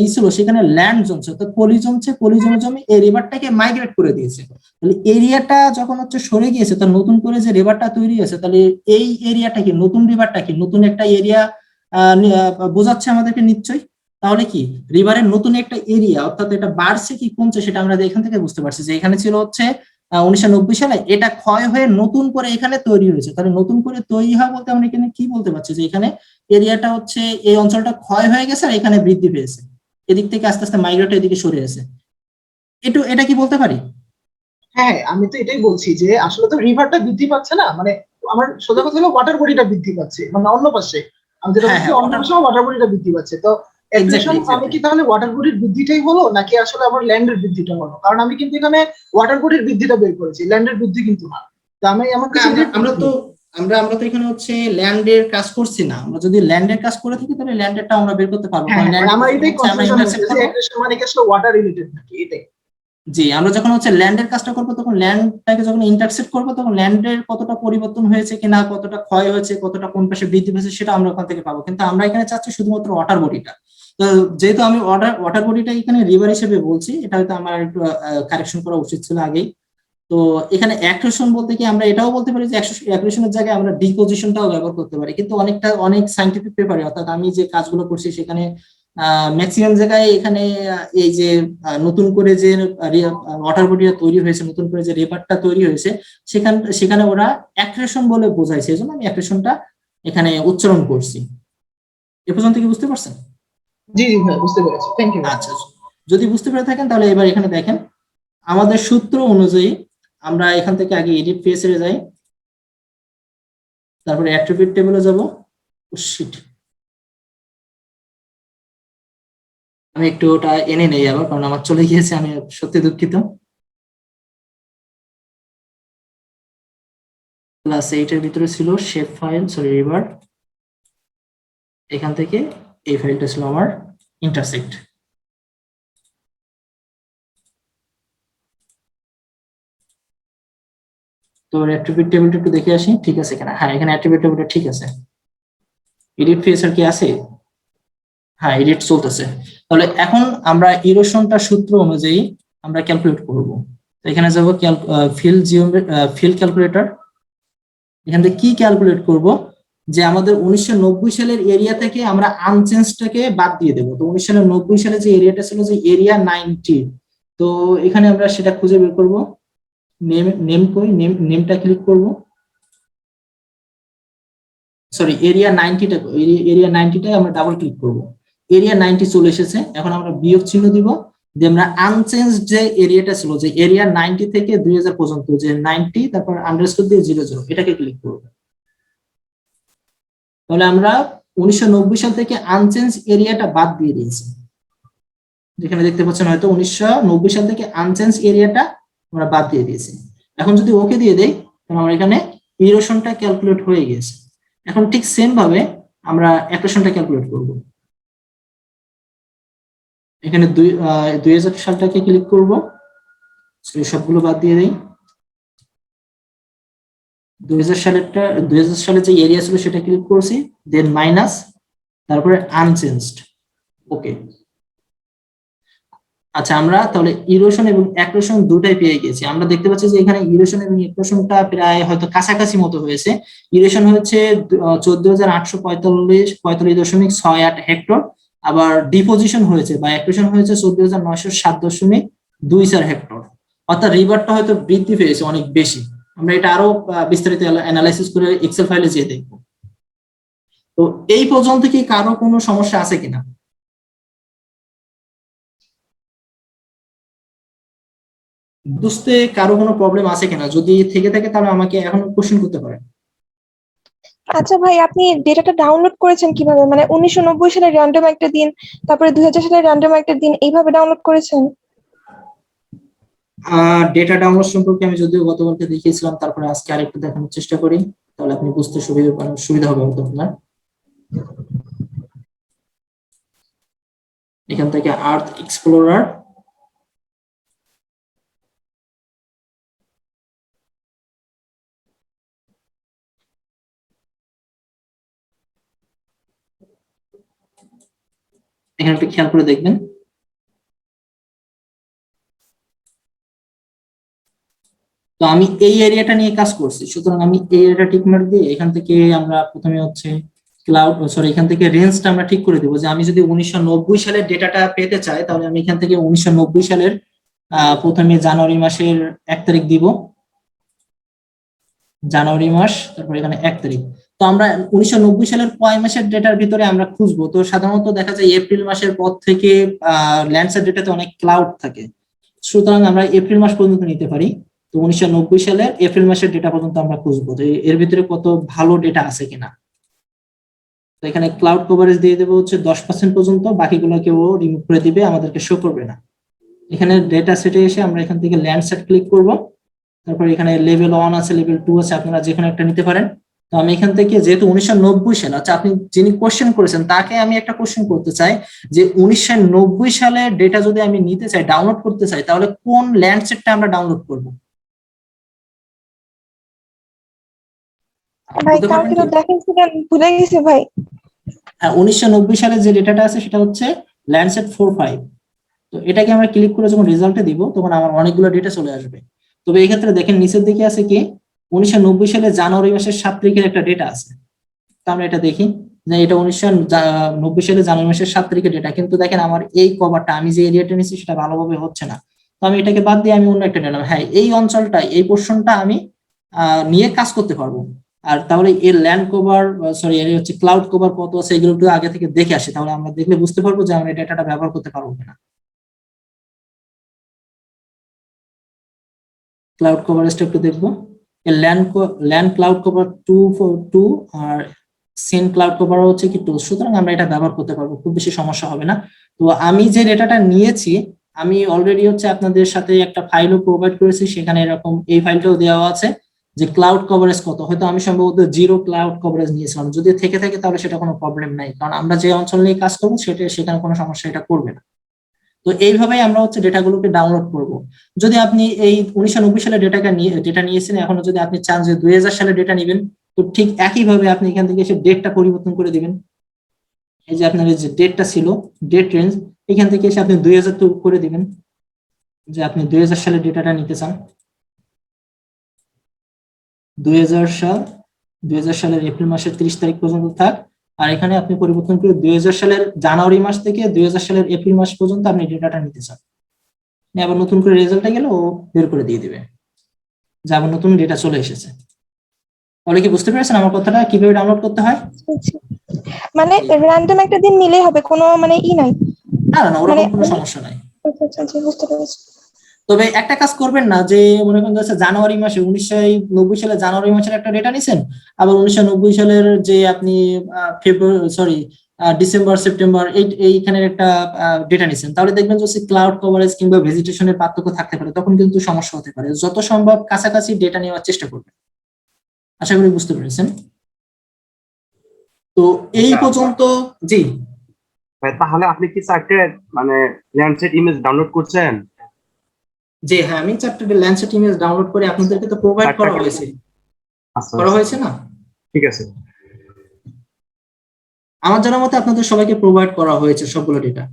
ই ছিল সেখানে ল্যান্ড জমছে, অর্থাৎ পলি জমছে, পলি জমে এই রিভারটাকে মাইগ্রেট করে দিয়েছে। তাহলে এরিয়াটা যখন হচ্ছে সরে গিয়েছে, তার নতুন করে যে রিভারটা তৈরি হয়েছে, তাহলে এই এরিয়াটা কি নতুন রিভারটা কি নতুন একটা এরিয়া বোঝাচ্ছে আমাদেরকে নিশ্চয়ই। তাহলে কি রিভারের নতুন একটা এরিয়া, অর্থাৎ এটা বাড়ছে কি কমছে সেটা আমরা এখান থেকে বুঝতে পারছি যে এখানে ছিল হচ্ছে 1990 সালে, এটা ক্ষয় হয়ে নতুন করে এখানে তৈরি হয়েছে। তাহলে নতুন করে তৈরি হওয়া বলতে আমরা এখানে কি বলতে পারছি যে এখানে এরিয়াটা হচ্ছে এই অঞ্চলটা ক্ষয় হয়ে গেছে আর এখানে বৃদ্ধি পেয়েছে, এদিক থেকে আস্তে আস্তে মাইগ্রেট এদিকে সরে গেছে। এটা কি বলতে পারি? হ্যাঁ, আমি তো এটাই বলছি যে আসলে তো রিভারটা বৃদ্ধি পাচ্ছে না, মানে আমার সোজা কথা হলো ওয়াটার বডিটা বৃদ্ধি পাচ্ছে, মানে অন্য পাশে আমি যেটা হ্যাঁ, বলছি হ্যাঁ, অন্য পাশে ওয়াটার বডিটা বৃদ্ধি পাচ্ছে। তো Exactly, আমি কি তাহলে ওয়াটার বডির বৃদ্ধিটাই হলো নাকি আসলে আমার ল্যান্ডের বৃদ্ধিটা হলো? কারণ আমি কিন্তু এখানে ওয়াটার বডির বৃদ্ধিটা বের করেছি, ল্যান্ডের বৃদ্ধি কিন্তু না। তো আমি আমার কাছে আমরা তো এখানে হচ্ছে ল্যান্ডের কাজ করছি না। আমরা যদি ল্যান্ডের কাজ করে থাকি তাহলে ল্যান্ডেরটা আমরা বের করতে পারবো, হ্যাঁ, কারণ land আমার এটাই হচ্ছে আমরা কনফিউশন intersect হচ্ছে যে করবো। মানে কি আসলে ওয়াটার রিলেটেড নাকি এটাই। জি, আমরা যখন হচ্ছে ল্যান্ডের কাজটা করবো তখন ল্যান্ডটাকে যখন ইন্টারসেক্ট করবো তখন ল্যান্ডের কতটা পরিবর্তন হয়েছে কিনা, কতটা ক্ষয় হয়েছে, কতটা কোন পাশে বৃদ্ধি পেয়েছে সেটা আমরা ওখান থেকে পাবো। কিন্তু আমরা এখানে চাচ্ছি শুধুমাত্র ওয়াটার বডিটা। তো যেহেতু আমি ওয়াটার বডিটা এখানে রিভার হিসেবে বলছি, এটা হয়তো আমার একটু কারেকশন করা উচিত ছিল আগেই। তো এখানে অ্যাক্রেশন বলতে কি আমরা এটাও বলতে পারি যে অ্যাক্রেশনের জায়গায় আমরা ডিপোজিশনটাও ব্যবহার করতে পারি, কিন্তু অনেক সাইন্টিফিক পেপারে, অর্থাৎ আমি যে কাজগুলো করছি সেখানে ম্যাক্সিমাম জায়গায় এখানে এই যে নতুন করে যে ওয়াটার বডিটা তৈরি হয়েছে, নতুন করে যে রিভারটা তৈরি হয়েছে, সেখানে ওরা অ্যাক্রেশন বলে বোঝাইছে, এই জন্য আমি অ্যাক্রেশনটা এখানে উচ্চারণ করছি। এ পর্যন্ত কি বুঝতে পারছেন? জি জি ভাই, বুঝতে পেরেছি, থ্যাংক ইউ। আচ্ছা, যদি বুঝতে পেরে থাকেন তাহলে এবার এখানে দেখেন আমাদের সূত্র অনুযায়ী আমরা এখান থেকে আগে এডিট ফেসে যাই, তারপরে অ্যাট্রিবিউট টেবিলে যাব। শিট, আমি একটু ওটা এনে নেই আবার, কারণ আমার চলে গিয়েছে, আমি সত্যি দুঃখিত। ক্লাস 8 এর ভিতরে ছিল শেপ ফাইল, সরি রিভার, এখান থেকে এই ফাইলটা ছিল আমার ইন্টারসেক্ট। তো অ্যাট্রিবিউট টেবিলটা একটু দেখে আসি, ঠিক আছে কিনা। হ্যাঁ, এখানে অ্যাট্রিবিউট টেবিলটা ঠিক আছে। এডিট ফেসার কি আছে? হ্যাঁ, এডিট চলতেছে। তাহলে এখন আমরা ইরোশনটা সূত্র অনুযায়ী আমরা ক্যালকুলেট করব। তো এখানে যাব ফিল ক্যালকুলেটর। এখান থেকে কি ক্যালকুলেট করব যে আমাদের 1990 সালের এরিয়া থেকে আমরা আনচেঞ্জটাকে বাদ দিয়ে দেবো। তো 1990 সালে যে এরিয়াটা ছিল যে এরিয়া 90, তো এখানে আমরা সেটা খুঁজে বের করব। নেমটা ক্লিক করব, সরি এরিয়া 90টা, এরিয়া 90টায় আমরা ডাবল ক্লিক করব। এরিয়া 90 চলে এসেছে। এখন আমরা বিয়োগ চিহ্ন দিব, যে আমরা আনচেঞ্জ যে এরিয়াটা ছিল, যে এরিয়া 90 থেকে 2000 পর্যন্ত, যে 90 তারপর আন্ডারস্কোর দিয়ে 00, এটাকে ক্লিক করব। তাহলে আমরা 1990 সাল থেকে আনচেঞ্জ এরিয়াটা বাদ দিয়ে দিয়েছি। যেখানে দেখতে পাচ্ছেন হয়তো 1990 সাল থেকে আনচেঞ্জ এরিয়াটা আমরা বাদ দিয়ে দিয়েছি। এখন যদি ওকে দিয়ে দেই তাহলে আমরা এখানে ইরোশনটা ক্যালকুলেট হয়ে গেছে। এখন ঠিক সেম ভাবে আমরা অ্যাক্রেশনটা ক্যালকুলেট করব। এখানে 2000 সালটাকে ক্লিক করব, সবগুলো বাদ দিয়ে দেই। 2000 সালের যে এরিয়া ছিল সেটা ক্লিক করছি, দেন মাইনাস, তারপরে আনচেঞ্জড, ওকে। আচ্ছা, আমরা তাহলে ইরোশন এবং অ্যাক্রেশন দুটাই পেয়ে গেছি। আমরা দেখতে পাচ্ছি যে এখানে ইরোশন এবং অ্যাক্রেশনটা প্রায় হয়তো কাছাকাছি মতো হয়েছে। ইরোশন হচ্ছে 14,845.68 হেক্টর, আবার ডিপোজিশন হয়েছে বা অ্যাক্রেশন হয়েছে 14,907.24 হেক্টর। অর্থাৎ রিভারটা হয়তো বৃদ্ধি পেয়েছে অনেক বেশি। আমরা এটা আরো বিস্তারিত অ্যানালাইসিস করে এক্সেল ফাইলে যেয়ে দেখবো। তো এই পর্যন্ত কি কারো কোনো সমস্যা আছে কিনা? বুঝতে কারো কোনো প্রবলেম আছে কিনা? যদি থেকে থাকে তাহলে আমাকে এখন কোশ্চেন করতে পারেন। আচ্ছা ভাই, আপনি ডেটাটা ডাউনলোড করেছেন কিভাবে? মানে 1990 সালের র্যান্ডম একটা দিন, তারপরে 2000 সালের র্যান্ডম একটা দিন, এইভাবে ডাউনলোড করেছেন? ডেটা ডাউনলোড সম্পর্কে আমি যদিও গতকালকে দেখিয়েছিলাম, তারপরে আজকে আরেকটু দেখানোর চেষ্টা করি, তাহলে আপনি বুঝতে সুবিধা হবে হয়তো আপনার। এখান থেকে আর্থ এক্সপ্লোরার, এখানে একটু খেয়াল করে দেখবেন। তো আমি এই এরিয়াটা নিয়ে কাজ করছি, সুতরাং আমি এই এরিয়াটা টিক মার্ক দিয়ে এখান থেকে আমরা প্রথমে হচ্ছে এখান থেকে রেঞ্জটা আমরা ঠিক করে দিব যে আমি যদি 1990 সালের ডেটাটা পেতে চাই, তাহলে আমি এখান থেকে 1990 সালের প্রথমে জানুয়ারি মাসের 1 তারিখ দিব, জানুয়ারি মাস, তারপর এখানে 1 তারিখ। তো আমরা 1990 সালের কয় মাসের ডেটার ভিতরে আমরা খুঁজবো? তো সাধারণত দেখা যায় এপ্রিল মাসের পর থেকে ল্যান্ডসের ডেটাতে অনেক ক্লাউড থাকে, সুতরাং আমরা এপ্রিল মাস পর্যন্ত নিতে পারি। তো 1990 সালের এপ্রিল মাসের ডেটা পর্যন্ত আমরা খুঁজবো যে এর ভিতরে কত ভালো ডেটা আছে কিনা। তো এখানে ক্লাউড কভারেজ দিয়ে দেবো হচ্ছে 10% পর্যন্ত, বাকিগুলো কেউ রিমুভ করে দিবে, আমাদেরকে শো করবে না। এখানে ডেটা সেটে এসে আমরা এখান থেকে ল্যান্ডসেট ক্লিক করব, তারপর এখানে লেভেল 1 আছে, লেভেল 2 আছে, আপনারা যে কোনো একটা নিতে পারেন। তো আমি এখান থেকে যেহেতু 1990 সাল, আচ্ছা আপনি যিনি কোশ্চেন করেছেন তাকে আমি একটা কোশ্চেন করতে চাই যে 1990 সালের ডেটা যদি আমি নিতে চাই, ডাউনলোড করতে চাই, তাহলে কোন ল্যান্ডসেটটা আমরা ডাউনলোড করব? ভাই কালকে তো দেখাইছিলেন, ভুলে গেছি ভাই। 1990 সালে যে ডেটাটা আছে সেটা হচ্ছে ল্যান্ডসেট 45। তো এটাকে আমরা ক্লিক করে যখন রেজাল্টে দিব তখন আমার অনেকগুলো ডেটা চলে আসবে। তবে এই ক্ষেত্রে দেখেন নিচের দিকে আছে কি 1990 সালে জানুয়ারি মাসের 7 তারিখের একটা ডেটা আছে। তো আমরা এটা দেখি যে এটা 1990 সালে জানুয়ারি মাসের 7 তারিখের ডেটা, কিন্তু দেখেন আমার এই কভারটা আমি যে এরিয়াটা নিচ্ছি সেটা ভালোভাবে হচ্ছে না। তো আমি এটাকে বাদ দিয়ে আমি অন্য একটা নিলাম। হ্যাঁ, এই অঞ্চলটা, এই পোর্শনটা আমি নিয়ে কাজ করতে পারবো। আর তাহলে এর ল্যান্ড কভার এর হচ্ছে ক্লাউড কভার কত আছে এগুলো একটু আগে থেকে দেখে আসি, তাহলে আমরা দেখলে বুঝতে পারবো যে আমরা এই ডেটাটা ব্যবহার করতে পারবো কিনা। ক্লাউড কভারেজটা একটু দেখবো। এর ল্যান্ড ক্লাউড কভার 242 আর সিন ক্লাউড কভার হচ্ছে কি 2, সুতরাং আমরা এটা ব্যবহার করতে পারবো, খুব বেশি সমস্যা হবে না। তো আমি যে ডেটাটা নিয়েছি আমি অলরেডি হচ্ছে আপনাদের সাথে একটা ফাইলও প্রোভাইড করেছি, সেখানে এরকম এই ফাইলটাও দেওয়া আছে যে ক্লাউড কভারেজ কত। হয়তো আমি সম্ভবত 0 ক্লাউড কভারেজ নিয়েছিলাম, যদি থেকে থাকে তাহলে সেটা কোনো প্রবলেম নাই, কারণ আমরা যে অঞ্চল নিয়ে কাজ করবো সেখানে কোনো সমস্যা এটা করবে না। তো এইভাবেই আমরা হচ্ছে ডেটাগুলোকে ডাউনলোড করব। যদি আপনি এই 1990 সালের ডেটা নিয়েছেন, এখনো যদি আপনি চান যে 2000 সালের ডেটা নেবেন, তো ঠিক একইভাবে আপনি এখান থেকে এসে ডেটটা পরিবর্তন করে দিবেন। এই যে আপনার যে ডেটটা ছিল, ডেট রেঞ্জ, এখান থেকে এসে আপনি 2000 করে দিবেন, যে আপনি 2000 সালের ডেটাটা নিতে চান। 2000 সাল, 2000 সালের এপ্রিল মাসের 30 তারিখ পর্যন্ত থাক, আর এখানে আপনি পরিবর্তন করে 2000 সালের জানুয়ারি মাস থেকে 2000 সালের এপ্রিল মাস পর্যন্ত আপনি ডেটাটা নিতে চান। আবার নতুন করে রেজাল্টে গেলে ও বের করে দিয়ে দিবে যে আবার নতুন ডেটা চলে এসেছে। তাহলে কি বুঝতে পেরেছেন আমার কথাটা, কিভাবে ডাউনলোড করতে হয়? মানে র্যান্ডম একটা দিন নিলেই হবে, কোনো মানে নাই? না না, ওরকম কোনো সমস্যা নাই। আচ্ছা জি, বুঝতে পেরেছি। তবে একটা কাজ করবেন না, যে মনে করেন জানুয়ারি মাসে 1990 সালে জানুয়ারি মাসের একটা ডেটা নিছেন, আবার 1990 সালের যে আপনি ডিসেম্বর সেপ্টেম্বর এইখানের একটা ডেটা নিছেন, তাহলে দেখবেন যে ক্লাউড কভারেজ কিংবা ভেজিটেশনের পার্থক্য থাকতে পারে, তখন কিন্তু সমস্যা হতে পারে। যত সম্ভব কাছাকাছি ডেটা নেওয়ার চেষ্টা করবেন। আশা করি বুঝতে পেরেছেন। তো এই পর্যন্ত। জি তাহলে আপনি কি চারটে মানে ল্যান্ডসেট ইমেজ ডাউনলোড করছেন? জি হ্যাঁ, আমি চারটে ল্যান্ডসেট ইমেজ ডাউনলোড করে আপনাদেরকে তো প্রোভাইড করা হয়েছে। করা হয়েছে না? ঠিক আছে, আমার জানার মতে আপনাদের সবাইকে প্রোভাইড করা হয়েছে সবগুলো ডেটা।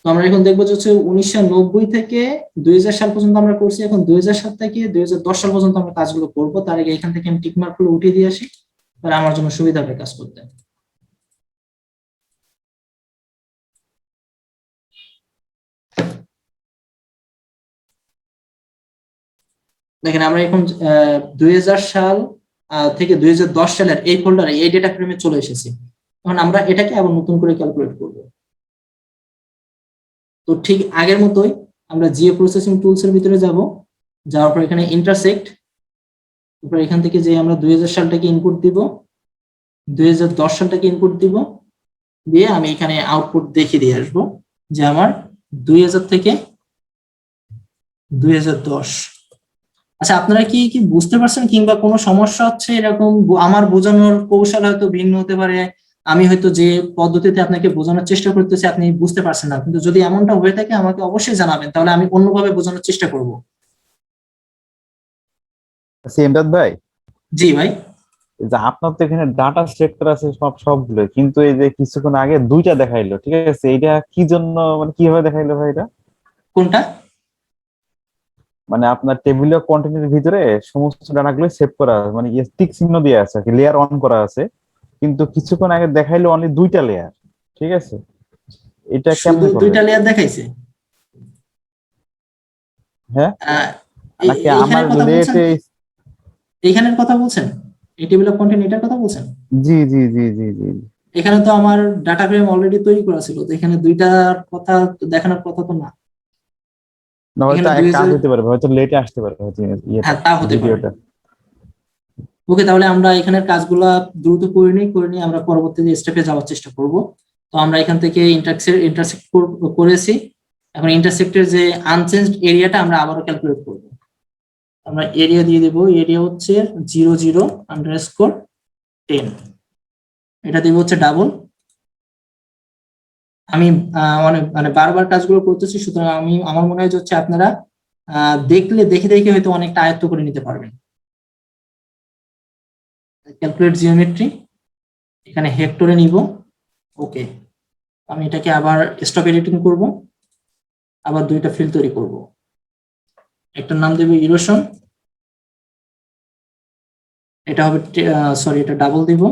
তো আমরা এখন দেখবো যে হচ্ছে 1990 থেকে 2000 সাল পর্যন্ত আমরা করছি, এখন 2000 সাল থেকে 2010 সাল পর্যন্ত আমরা কাজগুলো করবো। তার আগে এখান থেকে আমি টিক মার্ক গুলো উঠিয়ে দিয়ে আসি, তাহলে আমার জন্য সুবিধা হবে কাজ করতে। দেখেন আমরা এখন 2000 সাল থেকে 2010 সালের এই ফোল্ডারে এই ডেটা ফ্রেমে চলে এসেছি। এখন আমরা এটাকে আবার নতুন করে ক্যালকুলেট করব। তো ঠিক আগের মতোই আমরা জিও প্রসেসিং টুলস এর ভিতরে যাব, যাওয়ার পর এখানে ইন্টারসেক্ট, তারপর এখান থেকে যে আমরা 2000 সালটাকে ইনপুট দিব, 2010 সালটাকে ইনপুট দিব, দিয়ে আমি এখানে আউটপুট দেখিয়ে দিয়ে আসবো যে আমার 2000 থেকে 2010। আচ্ছা, আপনারা কি কি বুঝতে পারছেন কিংবা কোনো সমস্যা হচ্ছে এরকম? আমার বোঝানোর কৌশল হয়তো ভিন্ন হতে পারে, আমি হয়তো যে পদ্ধতিতে আপনাকে বোঝানোর চেষ্টা করতেছি আপনি বুঝতে পারছেন না, কিন্তু যদি এমনটা হয়ে থাকে আমাকে অবশ্যই জানাবেন, তাহলে আমি অন্যভাবে বোঝানোর চেষ্টা করব। এমদাদ ভাই, জি ভাই। যে আপনার তো এখানে ডাটা সিলেক্ট করা আছে সবগুলো, কিন্তু এই যে কিছুক্ষণ আগে দুইটা দেখাইলো, ঠিক আছে, এটা কি জন্য, মানে কিভাবে দেখাইলো ভাই এটা? কোনটা? মানে আপনার টেবিল অফ কন্টেন্টের ভিতরে সমস্ত ডাটাগুলো সেভ করা আছে, মানে টিক চিহ্ন দিয়ে আছে, লেয়ার অন করা আছে, কিন্তু কিছুক্ষণ আগে দেখাইলো অনলি দুইটা লেয়ার, ঠিক আছে, এটা শুধু কেমনে করবে? দুইটা লেয়ার দেখাইছে? হ্যাঁ, আহ, নাকি আমার এইখানের কথা বলছেন? লেটে? এইখানের কথা বলছেন? এই টেবিল অফ কন্টেন্ট এটার কথা বলছেন? জি জি জি জি জি। এখানে তো আমার ডাটা ফ্রেম অলরেডি তৈরি করা ছিল, তো এখানে দুইটার কথা দেখানোর কথা তো না। না, হয়তো এখানে এক কাজ 2000, হতে পারে, হয়তো লেটে আসতে পারে হয়তো ইয়েটা, হ্যাঁ তা হতে পারে। ভিডিওটা। ওকে, তাহলে আমরা এখানের কাজগুলা দ্রুত করে নিই, আমরা পরবর্তী স্টেপে যাওয়ার চেষ্টা করব। তো আমরা এখান থেকে ইন্টারসেক্ট করেছি, এখন ইন্টারসেক্টের যে আনচেঞ্জড এরিয়াটা আমরা আবারও ক্যালকুলেট করব। আমরা এরিয়া দিয়ে দেব, এরিয়া হচ্ছে 00_10, এটা দেব হচ্ছে ডাবল। আমি অনেক মানে বারবার কাজগুলো করতেছি, সুতরাং আমার মনে হয় যে হচ্ছে আপনারা দেখে দেখে হয়তো অনেকটা আয়ত্ত করে নিতে পারবেন। ক্যালকুলেট জিওমেট্রি, এখানে হেক্টরে নিব। ওকে, আমি এটাকে আবার স্টপ এডিটিং করব, আবার দুইটা ফিল্ড তৈরি করব। একটার নাম দেব ইরোশন, এটা হবে সরি এটা ডাবল দিব,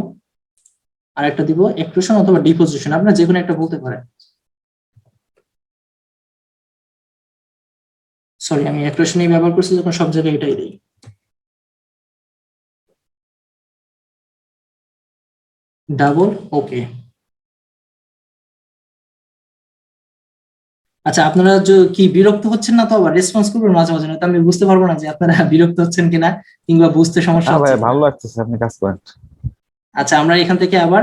আর একটা দিব এক্সট্রুশন অথবা ডিপোজিশন, আপনারা যে কোনো একটা বলতে পারেন। সরি, আমি এক্সট্রুশনই ব্যবহার করছি যখন সব জায়গায় এটাই দিই। ডাবল, ওকে। আচ্ছা, আপনারা কি বিরক্ত হচ্ছেন না? তো আবার রেসপন্স করবেন মাঝে মাঝে, না তো আমি বুঝতে পারবো না যে আপনারা বিরক্ত হচ্ছেন কিনা কিংবা বুঝতে সমস্যা না ভাই, হচ্ছে কিনা। ভালো লাগতেছে, আপনি কাজ করেন। আচ্ছা, আমরা এখান থেকে আবার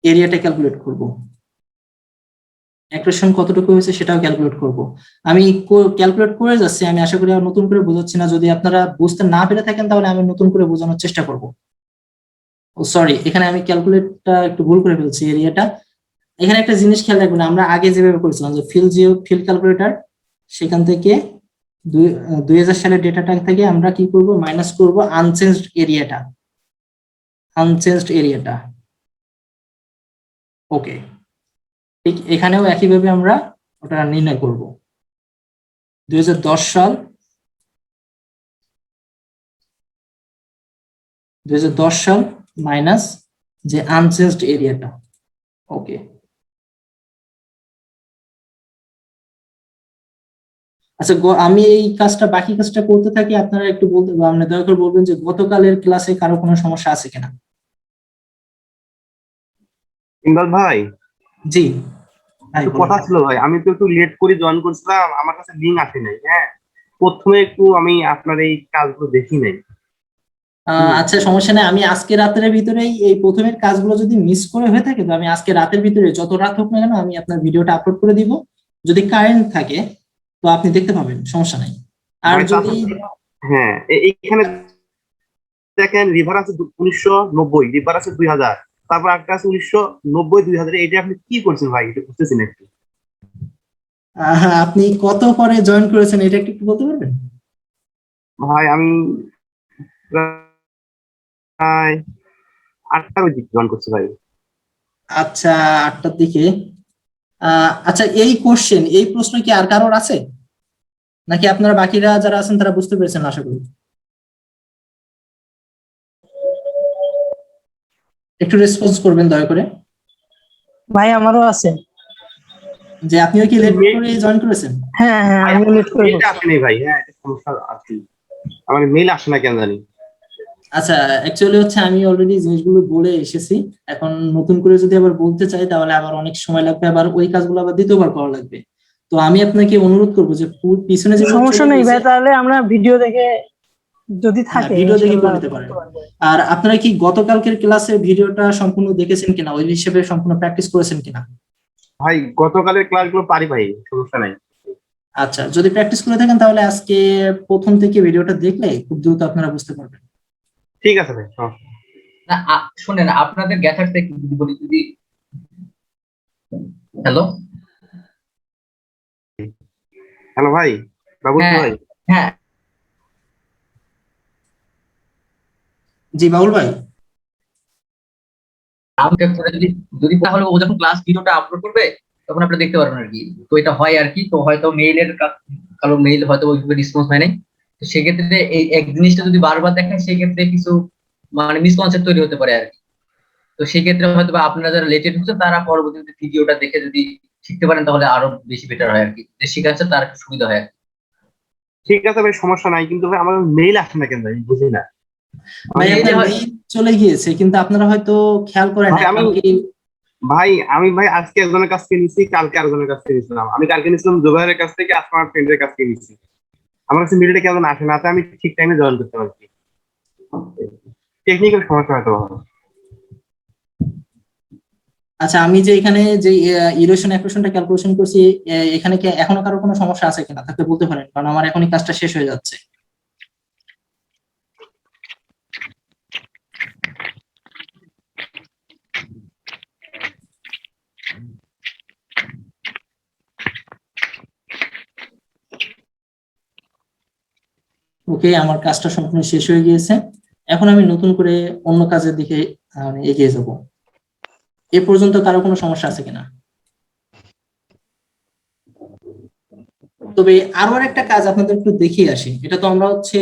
এরিয়াটা ক্যালকুলেট করব, অ্যাক্রেশন কতটুকু হয়েছে সেটাও ক্যালকুলেট করব। আমি ক্যালকুলেট করে যাচ্ছি, আমি আশা করি আর নতুন করে বোঝাচ্ছি না। যদি আপনারা বুঝতে না পেরে থাকেন তাহলে আমি নতুন করে বোঝানোর চেষ্টা করব। ও সরি, এখানে আমি ক্যালকুলেটটা একটু ভুল করে ফেলছি, এরিয়াটা। এখানে একটা জিনিস খেয়াল রাখবেন, আমরা আগে যেভাবে করেছিলাম যে ফিল্ড ক্যালকুলেটর, সেখান থেকে 2000 সালের ডেটাটা থেকে আমরা কি করব, মাইনাস করব আনচেঞ্জড এরিয়াটা। ওকে, ঠিক এখানেও একইভাবে আমরা ওটা নির্ণয় করব। 2010 সাল, 2010 সাল মাইনাস যে আনচেঞ্জড এরিয়াটা। ওকে, আচ্ছা, আমি এই কাজটা বাকি কাজটা করতে থাকি, আপনারা একটু বলতে, আপনি দয়া করে বলবেন যে গতকালের ক্লাসে কারো কোনো সমস্যা আছে কিনা। ইমদাদ ভাই, জি ভাই, একটু বলুন। কথা ছিল ভাই, আমি তো একটু লেট করে জয়েন করছিলাম, আমার কাছে লিঙ্ক আসে নাই। হ্যাঁ, প্রথমে একটু আমি আপনার এই কাজগুলো দেখি নাই। আচ্ছা, সমস্যা নেই, আমি আজকে রাতের ভিতরেই এই প্রথমের কাজগুলো যদি মিস করে হয়ে থাকে, তো আমি আজকে রাতের ভিতরে যত রাত হোক না কেন আমি আপনার ভিডিওটা আপলোড করে দিব। যদি কারেন্ট থাকে তো আপনি দেখতে পাবেন, সমস্যা নাই। আর ভাই যদি হ্যাঁ, এইখানে দেখেন রিভার আছে 1990, রিভার আছে 2000, তারপর একটা আছে 1990 2000, এটা আপনি কি করছেন ভাই, এটা বুঝতেছি না একটু। আপনি কত পরে জয়েন করেছেন এটা একটু বলতে পারবেন? ভাই আমি প্রায় 8টার দিকে জয়েন করছি ভাই। আচ্ছা, 8টার দিকে। আচ্ছা, এই প্রশ্ন কি আর কারোর আছে, নাকি আপনারা বাকিরা যারা আছেন তারা বুঝতে পেরেছেন? আশা করি একটু রেসপন্স করবেন দয়া করে, ভাই আমারও আছে। যে আপনিও কি লেট করে জয়েন করেছেন? হ্যাঁ হ্যাঁ, ভাই আমি আমার লেট করে এটা বলছি। আসেনি ভাই, হ্যাঁ এটা সমস্যা আছে। আমার মেইল আসে না কেন জানি। আচ্ছা, অ্যাকচুয়ালি হচ্ছে আমি অলরেডি জিনিসগুলো বলে এসেছি। এখন নতুন করে যদি আবার বলতে চাই তাহলে আবার অনেক সময় লাগবে, আবার ওই কাজগুলো আবার দ্বিতীয়বার করা লাগবে। তো আমি আপনাকে অনুরোধ করবো যে পিছনে যেগুলো সমস্যা চলে নেই গেছে, ভাই, তাহলে আমরা ভিডিও দেখে যদি হ্যাঁ থাকে ভিডিও দেখে করে ইনশাল্লাহ নিতে পারেন। করতে পারবো। আর আপনারা কি গতকালকের ক্লাসের ভিডিওটা সম্পূর্ণ দেখেছেন কিনা, ওই হিসেবে সম্পূর্ণ প্র্যাকটিস করেছেন কিনা? ভাই গতকালের ক্লাসগুলো পারি ভাই, সমস্যা নাই। আচ্ছা, যদি প্র্যাকটিস করে থাকেন তাহলে আজকে প্রথম থেকে ভিডিওটা দেখলে খুব দ্রুত আপনারা বুঝতে পারবেন। ঠিক আছে ভাই, সমস্যা নেই। না শুনেন, আপনাদের গ্যাথার্সে কি যদি বলি, যদি হ্যালো হ্যালো ভাই, বাবু হ্যাঁ ভাই। হ্যাঁ জি বাউল ভাই। আমাকে করে যদি যদি তাহলে ও যখন ক্লাস ভিডিওটা আপলোড করবে তখন আপনারা দেখতে পারবেন আর কি। তো এটা হয় আর কি, তো হয়তো মেইলের কারো মেইল হয়তো ওইভাবে রেসপন্স হয় নাই। তো সেক্ষেত্রে এই এক জিনিসটা যদি বারবার দেখেন সেক্ষেত্রে কিছু মানে মিসকনসেপ্ট তৈরি হতে পারে আর কি। তো সেক্ষেত্রে হয়তো বা আপনারা যারা লেটেড হচ্ছে তারা পরবর্তীতে ভিডিওটা দেখে যদি শিখতে পারেন তাহলে আরো বেশি বেটার হয় আর কি, যে শিখাচ্ছে তার একটু সুবিধা হয় আর কি। ঠিক আছে ভাই, সমস্যা নাই, কিন্তু ভাই আমার মেইল আসে না কেন জানি, বুঝি না। ভাই এই যে আপনার হয়- মেইল চলে গিয়েছে, কিন্তু আপনারা হয়তো খেয়াল করেন ভাই না কালকে। আমি ভাই আজকে একজনের কাছ থেকে নিছি, কালকে আরেকজনের কাছ থেকে নিছিলাম। আমি কালকে নিছিলাম জুবাইরের কাছ থেকে, আজকে আমার ফ্রেন্ডের কাছ থেকে নিছি। আমার কাছে মেইলটা কেমন আসে না, আমি ঠিক টাইমে জয়েন করতে পারছি। টেকনিক্যাল সমস্যা হয়তো। আচ্ছা, আমি যে এখানে যে ইরোশন অ্যাক্রেশনটা ক্যালকুলেশন করছি, এখানে কি এখনো কারো কোনো সমস্যা আছে কিনা থাকলে বলতে পারেন, কারণ আমার এখনই কাজটা শেষ হয়ে যাচ্ছে। ওকে, আমার কাজটা সম্পূর্ণ শেষ হয়ে গিয়েছে। এখন আমি নতুন করে অন্য কাজের দিকে এগিয়ে যাব। এ পর্যন্ত কারো কোনো সমস্যা আছে কিনা? তবে আরো একটা কাজ আপনাদের একটু দেখিয়ে আসি। এটা তো আমরা হচ্ছে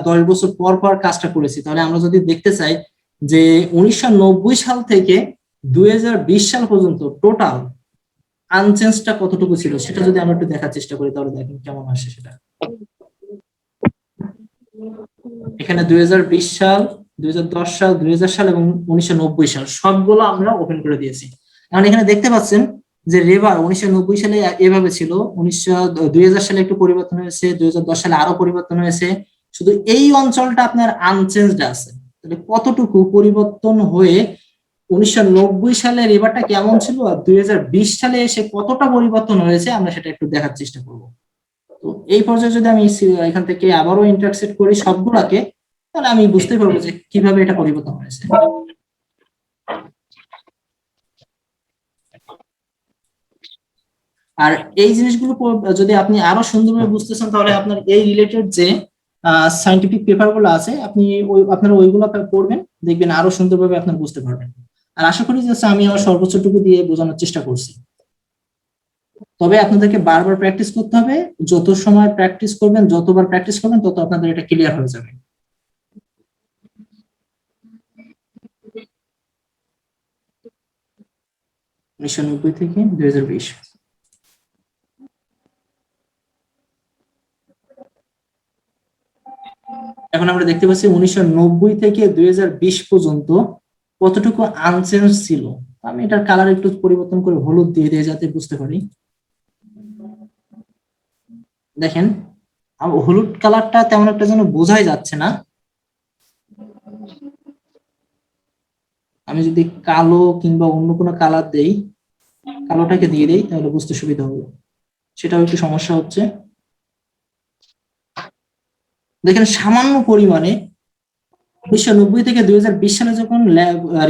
10 বছর পর পর কাজটা করেছি, তাহলে আমরা যদি দেখতে চাই যে 1990 সাল থেকে 2020 সাল পর্যন্ত টোটাল আনচেঞ্জটা কতটুকু ছিল, সেটা যদি আমরা একটু দেখার চেষ্টা করি তাহলে দেখেন কেমন আসে সেটা। এখানে 2020 সাল, 2010 সাল, 2000 সাল এবং 1990 সাল সবগুলো আমরা ওপেন করে দিয়েছি। কারণ এখানে দেখতে পাচ্ছেন যে রেবার 1990 সালে এভাবে ছিল, 2000 সালে একটু পরিবর্তন হয়েছে, 2010 সালে আরো পরিবর্তন হয়েছে। শুধু এই অঞ্চলটা আপনার আনচেঞ্জড আছে। তাহলে কতটুকু পরিবর্তন হয়ে 1990 সালে রেবারটা কেমন ছিল আর 2020 সালে এসে কতটা পরিবর্তন হয়েছে আমরা সেটা একটু দেখার চেষ্টা করব। তো এই পর্যায়ে যদি আমি এখান থেকে আবারও ইন্টারসেক্ট করি সবগুলাকে, তাহলে আমি বুঝতে পারবো যে কিভাবে এটা পরিবর্তন হয়েছে। আর এই জিনিসগুলো যদি আপনি আরো সুন্দরভাবে বুঝতে চান তাহলে আপনার এই রিলেটেড যে সায়েন্টিফিক পেপার গুলো আছে আপনি আপনারা ওইগুলো পড়বেন, দেখবেন আরো সুন্দরভাবে আপনারা বুঝতে পারবেন। আর আশা করি যে আমি আমার সর্বোচ্চটুকু দিয়ে বোঝানোর চেষ্টা করছি। তবে আপনাদেরকে বারবার প্র্যাকটিস করতে হবে। যত সময় প্র্যাকটিস করবেন, যতবার প্র্যাকটিস করবেন, তত আপনাদের এটা ক্লিয়ার হয়ে যাবে। উনিশশো নব্বই থেকে 2020। এখন আমরা দেখতে পাচ্ছি 1990 থেকে 2020 পর্যন্ত কতটুকু আনচেঞ্জ ছিল। আমি এটার কালার একটু পরিবর্তন করে হলুদ দিয়ে দিয়ে যাতে বুঝতে পারি। দেখেন হলুদ কালারটা তেমন একটা যেন বোঝাই যাচ্ছে না। আমি যদি কালো কিংবা অন্য কোনো কালার দেই, কালোটাকে দিয়ে দেই তাহলে বুঝতে সুবিধা হবে। সেটাও একটু সমস্যা হচ্ছে। দেখেন সামান্য পরিমাণে 1990 থেকে 2020 সালে যখন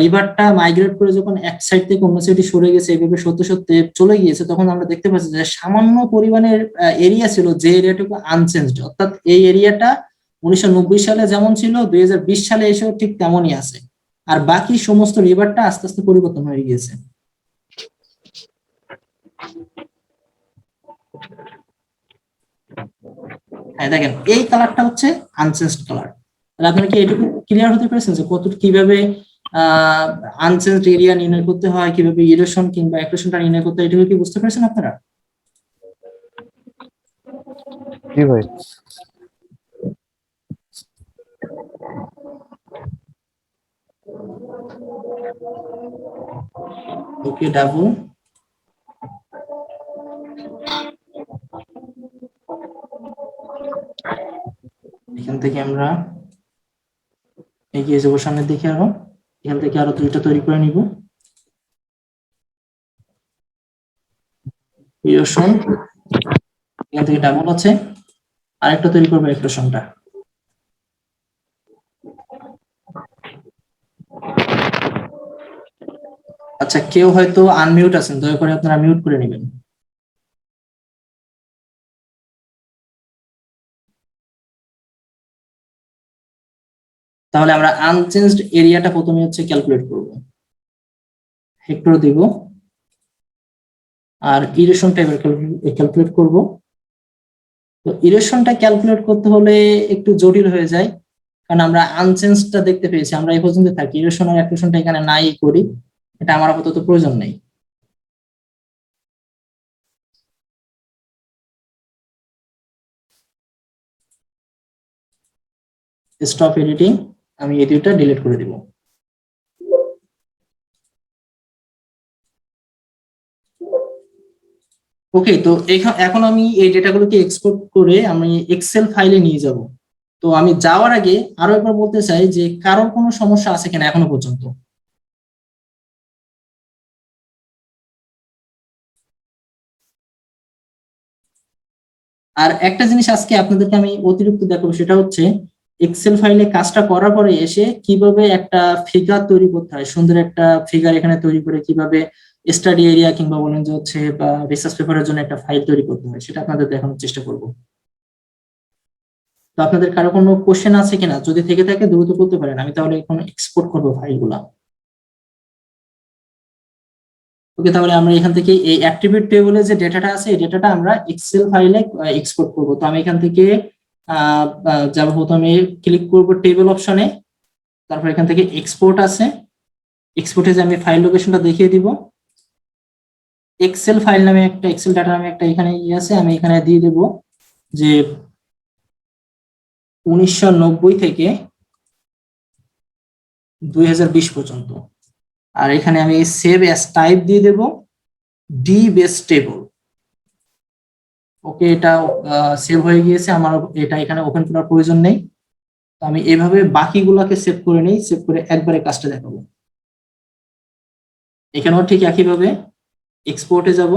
রিভারটা মাইগ্রেট করে যখন এক সাইড থেকে অন্য সাইডে সরে গেছে, এভাবে সত্যি সত্যি চলে গিয়েছে, তখন আমরা দেখতে পাচ্ছি যে সামান্য পরিমাণের এরিয়া ছিল যে এরিয়াটুকু আনচেঞ্জড, অর্থাৎ এই এরিয়াটা 1990 সালে যেমন ছিল 2020 সালে এসেও ঠিক তেমনই আছে। আর বাকি সমস্ত রিভারটা আস্তে আস্তে পরিবর্তন হয়ে গিয়েছে। হ্যাঁ দেখেন এই কালারটা হচ্ছে আনচেঞ্জড কালার। তাহলে আপনারা কি এটুকু ক্লিয়ার হতে পেরেছেন যে কত কিভাবে আনচেঞ্জড এরিয়া নির্ণয় করতে হয়, কিভাবে ইরোশন কিংবা অ্যাক্রেশনটা নির্ণয় করতে হয়, এটুকু কি বুঝতে পেরেছেন আপনারা? জি ভাই। ওকে ডাবল, এখান থেকে আমরা এগিয়ে যাবো সামনের দিকে আরো, এখান থেকে আরো দুইটা তৈরি করে নিব। ইকুয়েশন এখান থেকে ডাবল আছে, আরেকটা তৈরি করবো ইকুয়েশনটা। আচ্ছা, কেউ হয়তো আনমিউট আছেন, দয়া করে আপনারা মিউট করে নেবেন। তাহলে আমরা আনচেঞ্জড এরিয়াটা প্রথমে হচ্ছে ক্যালকুলেট করব, হেক্টর দিব, আর ইরেশনটা এবার ক্যালকুলেট করব। তো ইরেশনটা ক্যালকুলেট করতে হলে একটু জটিল হয়ে যায়, কারণ আমরা আনচেঞ্জডটা দেখতে পেয়েছি, আমরা এই পর্যন্ত থাকি, ইরেশন আর অ্যাক্রেশনটা এখানে নাই করি, এটা আমার আপাতত প্রয়োজন নেই। স্টপ এডিটিং, আমি এই দুইটা ডিলিট করে দিব। ওকে, তো এখন আমি এই ডেটাগুলোকে এক্সপোর্ট করে আমি এক্সেল ফাইলে নিয়ে যাব। তো আমি যাওয়ার আগে আরো একবার বলতে চাই যে কারোর কোনো সমস্যা আছে কিনা এখনো পর্যন্ত। আর একটা জিনিস আজকে আপনাদেরকে আমি অতিরিক্ত দেখাবো, সেটা হচ্ছে এক্সেল ফাইলে কাজটা করার পরে এসে কিভাবে একটা ফিগার তৈরি করতে হয়, সুন্দর একটা ফিগার এখানে তৈরি করে কিভাবে স্টাডি এরিয়া কিংবা বলেন যে হচ্ছে বা রিসার্চ পেপারের জন্য একটা ফাইল তৈরি করতে হয়, সেটা আপনাদের দেখানোর চেষ্টা করব। তো আপনাদের কারো কোনো কোশ্চেন আছে কিনা, যদি থেকে থাকে দ্রুত করতে পারেন, আমি তাহলে এখন এক্সপোর্ট করবো ফাইলগুলা। ওকে, তাহলে আমরা এখান থেকে এই অ্যাট্রিবিউট টেবিলে যে ডেটাটা আছে এই ডেটাটা আমরা এক্সেল ফাইলে এক্সপোর্ট করব। তো আমি এখান থেকে যাব, প্রথমে ক্লিক করব টেবিল অপশনে, তারপর এখান থেকে এক্সপোর্ট আছে, এক্সপোর্টে যে আমি ফাইল লোকেশনটা দেখিয়ে দিব, এক্সেল ফাইল নামে একটা, এক্সেল ডাটা নামে একটা এখানে আছে, আমি এখানে দিয়ে দেব যে 1990 থেকে 2020 পর্যন্ত। আর এখানে আমি সেভ অ্যাজ টাইপ দিয়ে দেব ডি বেস টেবল। ওকে, এটা সেভ হয়ে গিয়েছে, আমার এটা এখানে ওপেন করার প্রয়োজন নেই। তো আমি এভাবে বাকিগুলোকে সেভ করে নেই, সেভ করে একবারে কাজটা দেখাবো। এখানেও ঠিক একইভাবে এক্সপোর্টে যাব,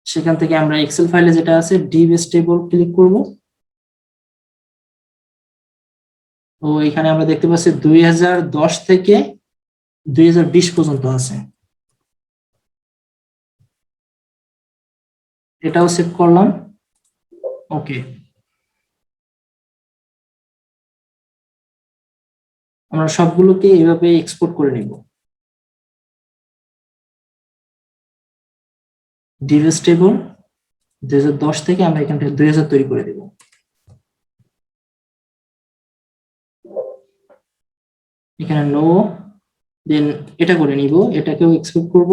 সেখান থেকে আমরা এক্সেল ফাইলে যেটা আছে ডি বেস টেবল ক্লিক করব। তো এখানে আমরা দেখতে পাচ্ছি 2010 থেকে 2020 পর্যন্ত আছে, এটাও সেভ করলাম। ওকে, আমরা সবগুলোকে এভাবে এক্সপোর্ট করে নিব। ডিভিএস টেবল 2010 থেকে আমরা এখান থেকে 2000 তৈরি করে দেব। এখানে নো, দেন এটা করে নিব, এটাকেও এক্সপোর্ট করব।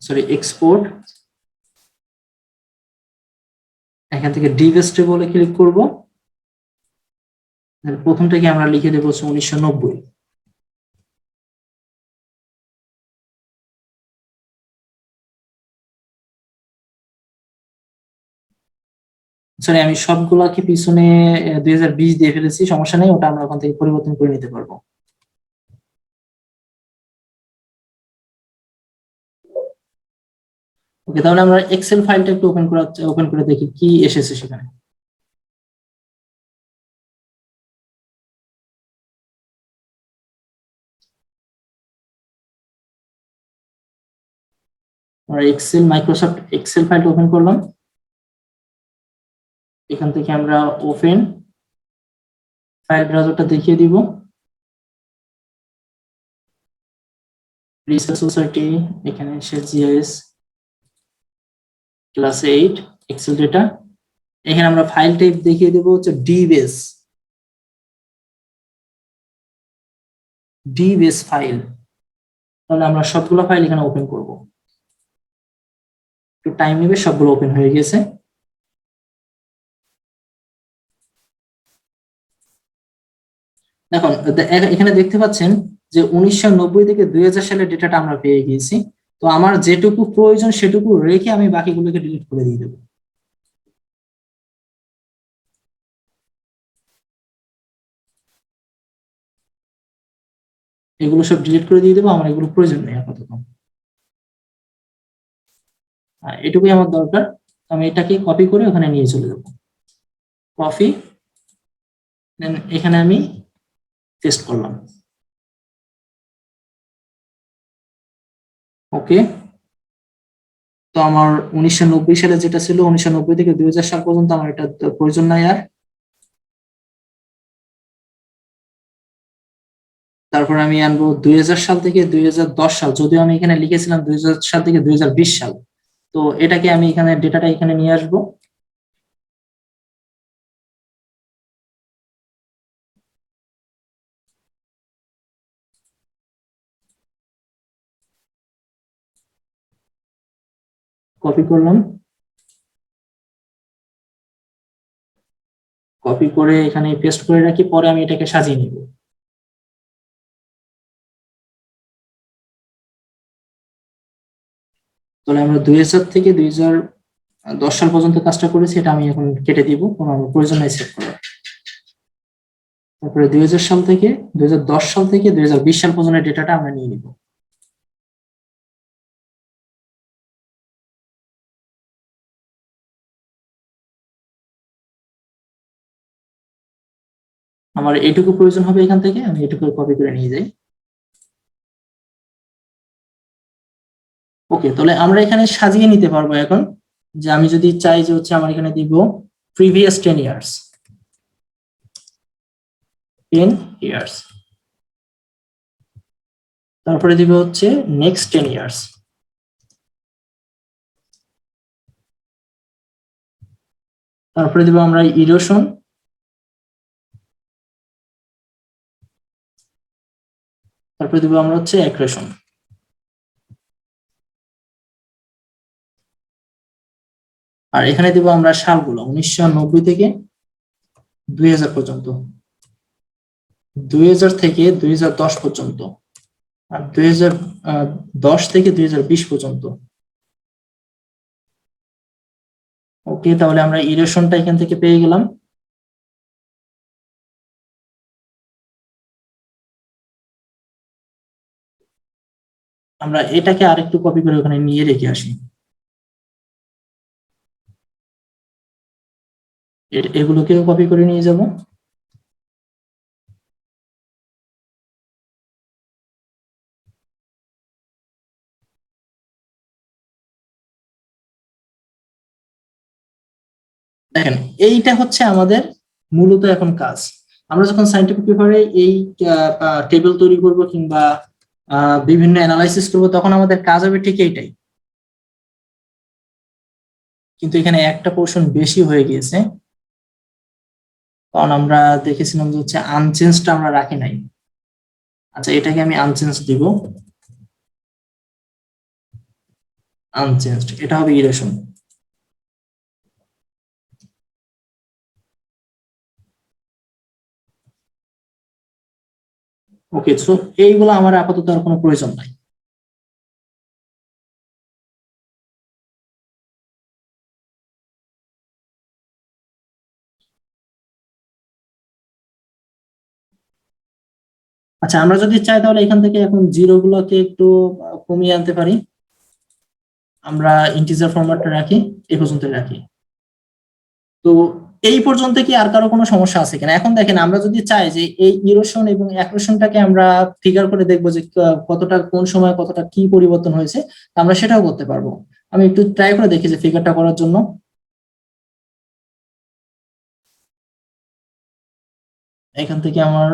সরি, এক্সপোর্ট, এখান থেকে ডিভিএস টেবলে ক্লিক করব, প্রথমটাকে আমরা লিখে দেবো 1990। সরি, আমি সবগুলাকে পিছনে 2020 দিয়ে ফেলেছি, সমস্যা নেই, ওটা আমরা ওখান থেকে পরিবর্তন করে নিতে পারবো। ওকে, তাহলে আমরা এক্সেল ফাইলটা একটু ওপেন করে দেখি কি এসেছে সেখানে। আমরা এক্সেল, মাইক্রোসফট এক্সেল ফাইলটা ওপেন করলাম, এখান থেকে আমরা ওপেন ফাইল ব্রাউজারটা দেখিয়ে দিব। রিসার্চ সোসাইটি, এখানে এসে জিএস ক্লাস 8 এক্সেল ডেটা, এখানে আমরা ফাইল টাইপ দেখিয়ে দেব হচ্ছে ডিবেস ফাইল। তাহলে আমরা সবগুলো ফাইল এখানে ওপেন করব, একটু টাইম নেবে, সবগুলো ওপেন হয়ে গেছে। দেখুন এখানে দেখতে পাচ্ছেন যে 1990 থেকে 2000 সালের ডেটাটা আমরা পেয়ে গিয়েছি। তো আমার যেটুকু প্রয়োজন সেটুকু রেখে আমি বাকিগুলোকে ডিলিট করে দিয়ে দেবো। এগুলো সব ডিলিট করে দিয়ে দেবো, আমার এগুলো প্রয়োজন নেই আপাতত। এটুকুই আমার দরকার। আমি এটাকে কপি করে ওখানে নিয়ে চলে যাবো, কপি, এখানে আমি পেস্ট করলাম। ওকে, তো আমার 1990 সালে যেটা ছিল, 1990 থেকে 2000 সাল পর্যন্ত আমার এটা প্রয়োজন নাই আর। তারপর আমি আনবো 2000 সাল থেকে 2010 সাল, যদিও আমি এখানে লিখেছিলাম 2000 সাল থেকে 2020 সাল। তো এটাকে আমি এখানে ডেটাটা এখানে নিয়ে আসবো। কপি করলাম, কপি করে এখানে পেস্ট করে রাখি, পরে আমি এটাকে সাজিয়ে নিব। তাহলে আমরা 2000 থেকে 2010 সাল পর্যন্ত কাজটা করেছি, এটা আমি এখন কেটে দিব, কোনো আমার প্রয়োজন নাই সেভ করার। তারপরে 2000 সাল থেকে 2010 সাল থেকে 2020 সাল পর্যন্ত ডেটাটা আমরা নিয়ে নিব। আমার এইটুকু প্রয়োজন হবে, এখান থেকে আমি এটুকু কপি করে নিয়ে যাই। ওকে, তাহলে আমরা এখানে সাজিয়ে নিতে পারবো এখন, যে আমি যদি চাই যে হচ্ছে আমার এখানে দিব প্রিভিয়াস 10 ইয়ার্স, 10 ইয়ার্স, তারপরে দিব হচ্ছে নেক্সট 10 ইয়ার্স, তারপরে দিব আমরা ইরোশন, তারপরে দিব আমরা হচ্ছে অ্যাক্রেশন। আর এখানে দিব আমরা সালগুলো 1990 থেকে 2000 পর্যন্ত, 2000 থেকে 2010 পর্যন্ত, আর 2010 থেকে 2020 পর্যন্ত। ওকে, তাহলে আমরা ইরেশনটা এখান থেকে পেয়ে গেলাম। আমরা এটাকে আরেকটু কপি করে ওখানে নিয়ে রেখে আসি। এগুলোকেও কপি করে নিয়ে যাব। দেখেন, এইটা হচ্ছে আমাদের মূলত এখন কাজ। আমরা যখন সায়েন্টিফিক পেপারে এই টেবিল তৈরি করব কিংবা বিভিন্ন অ্যানালাইসিস করব, তখন আমাদের কাজ হবে ঠিক এইটাই। কিন্তু এখানে একটা পোর্শন বেশি হয়ে গিয়েছে, কারণ আমরা দেখেছিলাম যে হচ্ছে আনচেঞ্জটা আমরা রাখি নাই। আচ্ছা, এটাকে আমি আনচেঞ্জ দিব, আনচেঞ্জড, এটা হবে ইরেশন। ওকে, সো এইগুলো আমার আপাতত আর কোনো প্রয়োজন নাই। আচ্ছা, আমরা যদি চাই তাহলে এখান থেকে এখন জিরো গুলোকে একটু কমিয়ে আনতে পারি। আমরা ইন্টিজার ফরম্যাটটা রাখি, এই পর্যন্ত রাখি। তো এই পর্যন্ত কি আর কারো কোনো সমস্যা আছে কিনা? এখন দেখেন, আমরা যদি চাই যে এই ইরোশন এবং অ্যাক্রেশনটাকে আমরা ফিগার করে দেখবো যে কতটা কোন সময় কতটা কি পরিবর্তন হয়েছে, আমরা সেটাও করতে পারবো। আমি একটু ট্রাই করে দেখি যে ফিগারটা করার জন্য। এখান থেকে আমার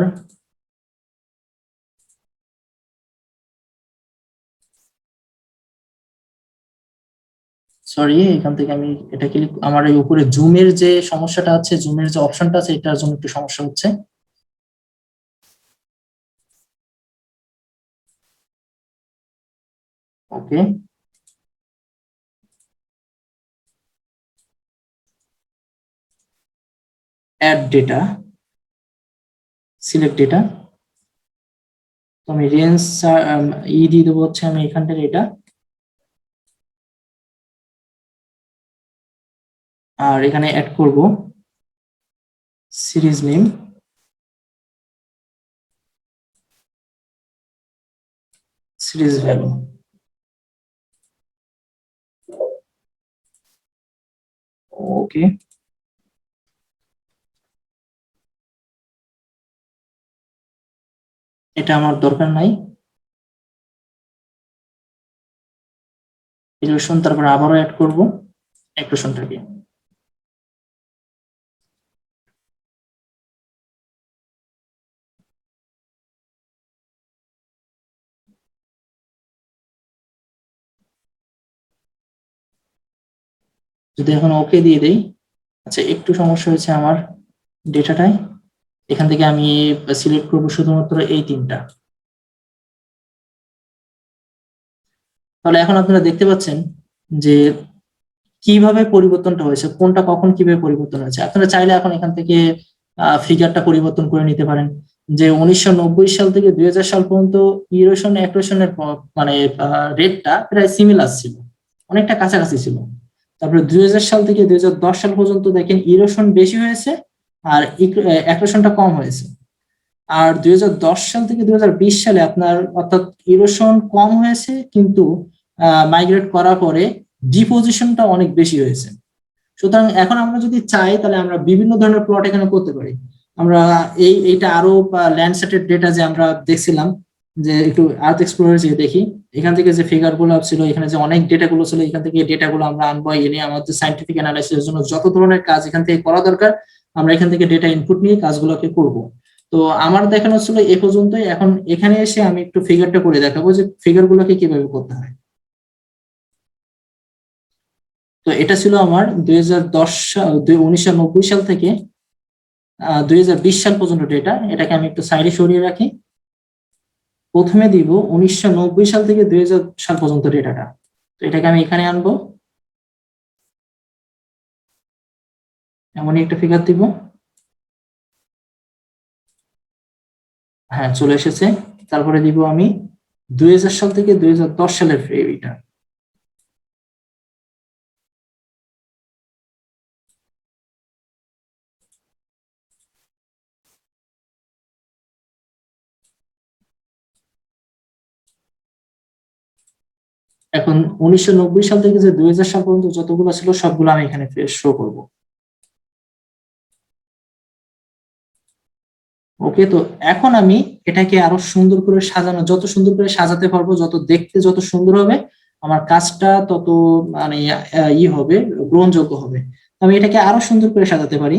সরি, এখান থেকে আমি এটা ক্লিক, আমার এই উপরে জুমের যে সমস্যাটা আছে, জুমের যে অপশনটা আছে, এটার জন্য একটু সমস্যা হচ্ছে। ওকে, অ্যাড ডেটা, সিলেক্ট ডেটা, তো আমি রেঞ্জ দিয়ে দেবো হচ্ছে আমি এখানটার এটা, আর এখানে অ্যাড করব সিরিজ নেম, সিরিজ ভ্যালু। ওকে, এটা আমার দরকার নাই। ইলিউশন, তারপর আবারও অ্যাড করব অ্যাক্রেশনটাকে। যদি এখন ওকে দিয়ে দেই, আচ্ছা একটু সমস্যা হয়েছে আমার ডেটাটায়, এখান থেকে আমি সিলেক্ট করব শুধুমাত্র এই তিনটা। তাহলে এখন আপনারা দেখতে পাচ্ছেন যে কিভাবে পরিবর্তনটা হয়েছে, কোনটা কখন কিভাবে পরিবর্তন হয়েছে। আপনারা চাইলে এখন এখান থেকে ফিগারটা পরিবর্তন করে নিতে পারেন, যে 1990 সাল থেকে 2000 সাল পর্যন্ত ইরোশন অ্যাক্রেশনের মানে রেটটা প্রায় সিমিলার ছিল, অনেকটা কাছাকাছি ছিল। তারপরে 2000 সাল থেকে 2010 সাল পর্যন্ত দেখেন ইরোশন বেশি হয়েছে আর অ্যাক্রেশনটা কম হয়েছে। আর 2010 সাল থেকে 2020 সালে আপনার অর্থাৎ ইরোশন কম হয়েছে, কিন্তু মাইগ্রেট করার পরে ডিপোজিশনটা অনেক বেশি হয়েছে। সুতরাং এখন আমরা যদি চাই তাহলে আমরা বিভিন্ন ধরনের প্লট এখানে করতে পারি। আমরা এইটা আরো ল্যান্ডসেটের ডেটা যে আমরা দেখছিলাম, যে একটু আর্থ এক্সপ্লোরার যে দেখি, এখান থেকে যে ফিগার গুলো ছিল, এখানে যে অনেক ডেটা গুলো ছিল, এখান থেকে ডেটা গুলো আমরা আনবো, এনে আমাদের সাইন্টিফিক অ্যানালাইসিসের জন্য যত ধরনের কাজ এখান থেকে করা দরকার আমরা এখান থেকে ডেটা ইনপুট নিয়ে কাজগুলোকে করব। তো আমার দেখানো ছিল এ পর্যন্তই। এখন এখানে এসে আমি একটু ফিগারটা করে দেখাবো যে ফিগার গুলোকে কিভাবে করতে হয়। তো এটা ছিল আমার 1990 সাল থেকে 2020 সাল পর্যন্ত ডেটা। এটাকে আমি একটু সাইডে সরিয়ে রাখি। প্রথমে দিব 1990 সাল থেকে 2000 সাল পর্যন্ত ডেটাটা, তো এটাকে আমি এখানে আনবো, এমনই একটা ফিগার দিব। হ্যাঁ, চলে এসেছে। তারপরে দিব আমি 2000 সাল থেকে 2010 সালের এটা। এখন 1990 সাল থেকে যে 2000 সাল পর্যন্ত যতগুলো ছিল সবগুলো আমি এখানে শো করব। ওকে, তো এখন আমি এটাকে আরো সুন্দর করে সাজানো, যত সুন্দর করে সাজাতে পারবো, যত দেখতে যত সুন্দর হবে আমার কাজটা তত মানে হবে, গ্রহণযোগ্য হবে। আমি এটাকে আরো সুন্দর করে সাজাতে পারি।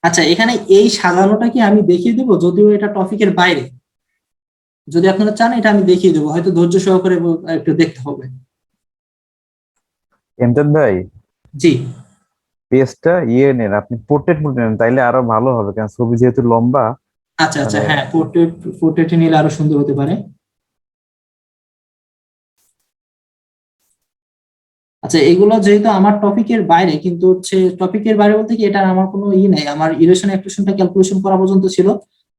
আচ্ছা, এখানে এই সাজানোটা কি আমি দেখিয়ে দেবো, যদিও এটা টপিকের বাইরে। যদি আপনারা চান এটা আমি দেখিয়ে দেবো, হয়তো ধৈর্য সহকারে একটু দেখতে হবে। এমদাদ ভাই, জি, পেজটা নেন, আপনি পোর্ট্রেট মোড নেন, তাইলে আরো ভালো হবে, কারণ ছবি যেহেতু লম্বা। আচ্ছা আচ্ছা, মানে হ্যাঁ, পোর্ট্রেট নিলে আরো সুন্দর হতে পারে। আচ্ছা, এগুলো যেহেতু আমার টপিকের বাইরে, কিন্তু হচ্ছে টপিকের বাইরে বলতে কি এটা আমার কোনো নেই, আমার ইরেশন অ্যাক্রেশনটা ক্যালকুলেশন করা পর্যন্ত ছিল।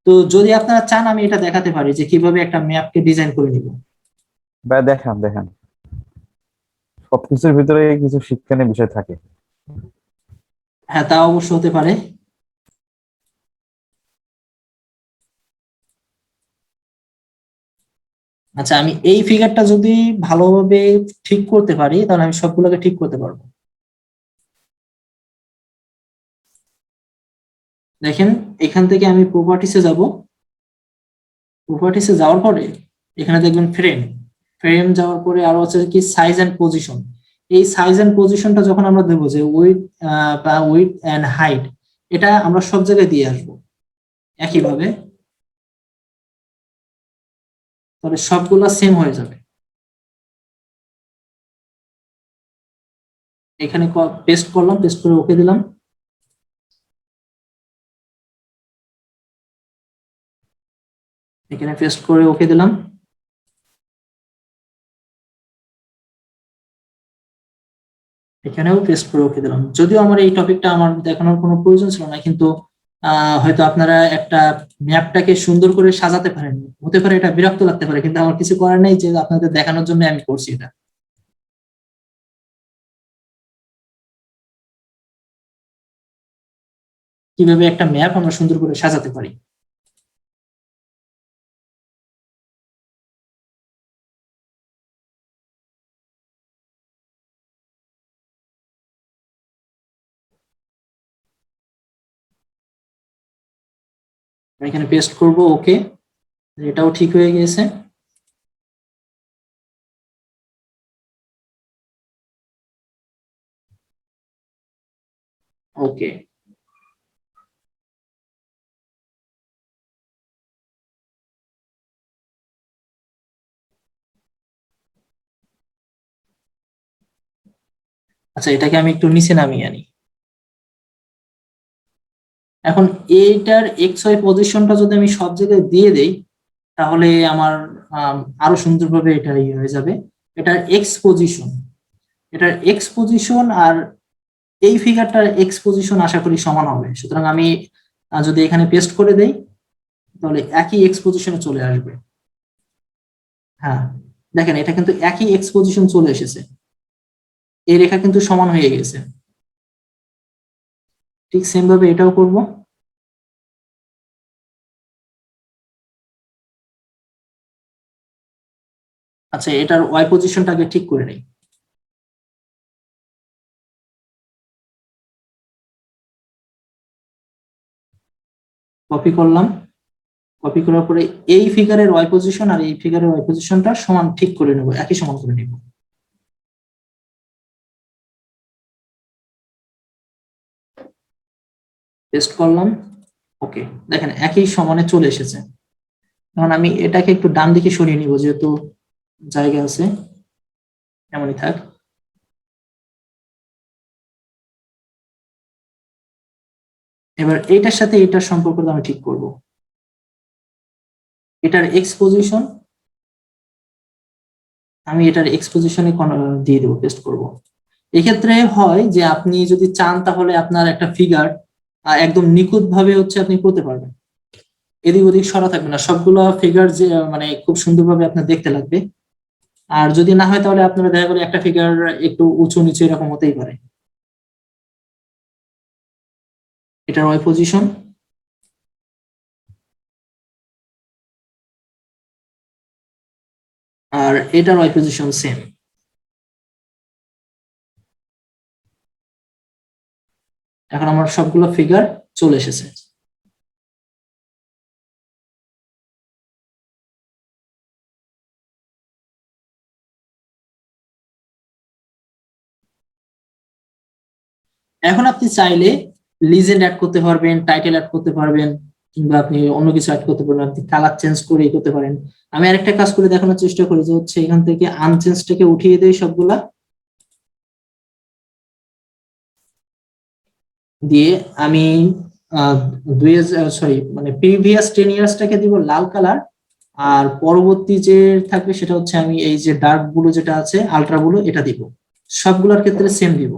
তো যদি আপনারা চান আমি এটা দেখাতে পারি যে কিভাবে একটা ম্যাপকে ডিজাইন করে নিব। ভাই দেখান দেখান, সবকিছুর ভিতরে কিছু শিক্ষণীয় বিষয় থাকে। হ্যাঁ, তা অবশ্য হতে পারে। আচ্ছা, আমি এই ফিগারটা যদি ভালোভাবে ঠিক করতে পারি তাহলে আমি সবগুলোকে ঠিক করতে পারবো। দেখেন, এখান থেকে আমি প্রপার্টিসে যাব। প্রপার্টিসে যাওয়ার পরে এখানে দেখবেন ফ্রেম, ফ্রেম যাওয়ার পরে আরো হচ্ছে কি সাইজ এন্ড পজিশন। এই সাইজ এন্ড পজিশনটা যখন আমরা দেবো যে উইডথ বা উইডথ এন্ড হাইট, এটা আমরা সব জায়গায় দিয়ে আসবো একইভাবে, তাহলে সবগুলা সেম হয়ে যাবে। এখানে পেস্ট করলাম, পেস্ট করে ওকে দিলাম। এখানে পেস্ট করে ওকে দিলাম। এখানেও পেস্ট করে ওকে দিলাম। যদিও আমার এই টপিকটা আমার দেখানোর কোনো প্রয়োজন ছিল না, কিন্তু হয়তো আপনারা একটা ম্যাপটাকে সুন্দর করে সাজাতে পারেন, হতে পারে এটা বিরক্ত লাগতে পারে, কিন্তু আমার কিছু করার নেই, যে আপনাদের দেখানোর জন্য আমি করছি এটা। কিভাবে একটা ম্যাপ আমরা সুন্দর করে সাজাতে পারি। আমি এখানে পেস্ট করব, ওকে, এটাও ঠিক হয়ে গেছে। ওকে, আচ্ছা এটাকে আমি একটু নিচে নামিয়ে আনি। এখন এইটার এক্স ওয়াই পজিশনটা যদি আমি সব জায়গায় দিয়ে দেই, তাহলে আমার আরো সুন্দরভাবে এটা ইয়ে হয়ে যাবে। এটার এক্স পজিশন, এটার এক্স পজিশন আর এই ফিগারটার এক্স পজিশন আশা করি সমান হবে। সুতরাং আমি যদি এখানে পেস্ট করে দেই, তাহলে একই এক্স পজিশনে চলে আসবে। হ্যাঁ, দেখেন এটা কিন্তু একই এক্স পজিশন চলে এসেছে, এই রেখা কিন্তু সমান হয়ে গেছে। ঠিক সেম ভাবে এটাও করব। আচ্ছা এটার ওয়াই পজিশনটাকে ঠিক করে নেই। কপি করলাম, কপি করার পরে এই ফিগারের ওয়াই পজিশন আর এই ফিগারের ওয়াই পজিশনটা সমান ঠিক করে নেব, একই সমান করে নেব। পেস্ট করলাম, ওকে, দেখেন একই সমানে চলে এসেছে। এখন আমি এটাকে একটু ডান দিকে সরিয়ে নিব, যেহেতু জায়গা আছে, এমনই থাক। এবার এইটার সাথে এটার সম্পর্কটা আমি ঠিক করব। এটার এক্স পজিশন আমি এটার এক্স পজিশনে দিয়ে দেবো, পেস্ট করব। এক্ষেত্রে হয় যে আপনি যদি চান তাহলে আপনার একটা ফিগার একদম নিখুঁত ভাবে হচ্ছে আপনি করতে পারবেন, এদিক ওদিক সরা থাকবে না, সবগুলো ফিগার যে মানে খুব সুন্দরভাবে আপনার দেখতে লাগবে। আর যদি না হয় তাহলে আপনারা দেখা করে একটা ফিগার একটু উঁচু নিচু এরকম হতেই পারে। এটার ওয়াই পজিশন আর এটার ওয়াই পজিশন সেম। এখন আমার সবগুলো ফিগার চলে এসেছে। এখন আপনি চাইলে লিজেন্ড অ্যাড করতে পারবেন, টাইটেল অ্যাড করতে পারবেন, কিংবা আপনি অন্য কিছু অ্যাড করতে পারবেন, আপনি কালার চেঞ্জ করে করতে পারেন। আমি আরেকটা কাজ করে দেখানোর চেষ্টা করি, যে হচ্ছে এখান থেকে আনচেঞ্জটাকে উঠিয়ে দেই সবগুলা, দিয়ে আমি আহ 2000 সরি মানে প্রিভিয়াস 10 ইয়ার্সটাকে দিব লাল কালার, আর পরবর্তী যে থাকবে সেটা হচ্ছে আমি এই যে ডার্ক ব্লু যেটা আছে আলট্রা ব্লু এটা দিব, সবগুলোর ক্ষেত্রে সেম দিব।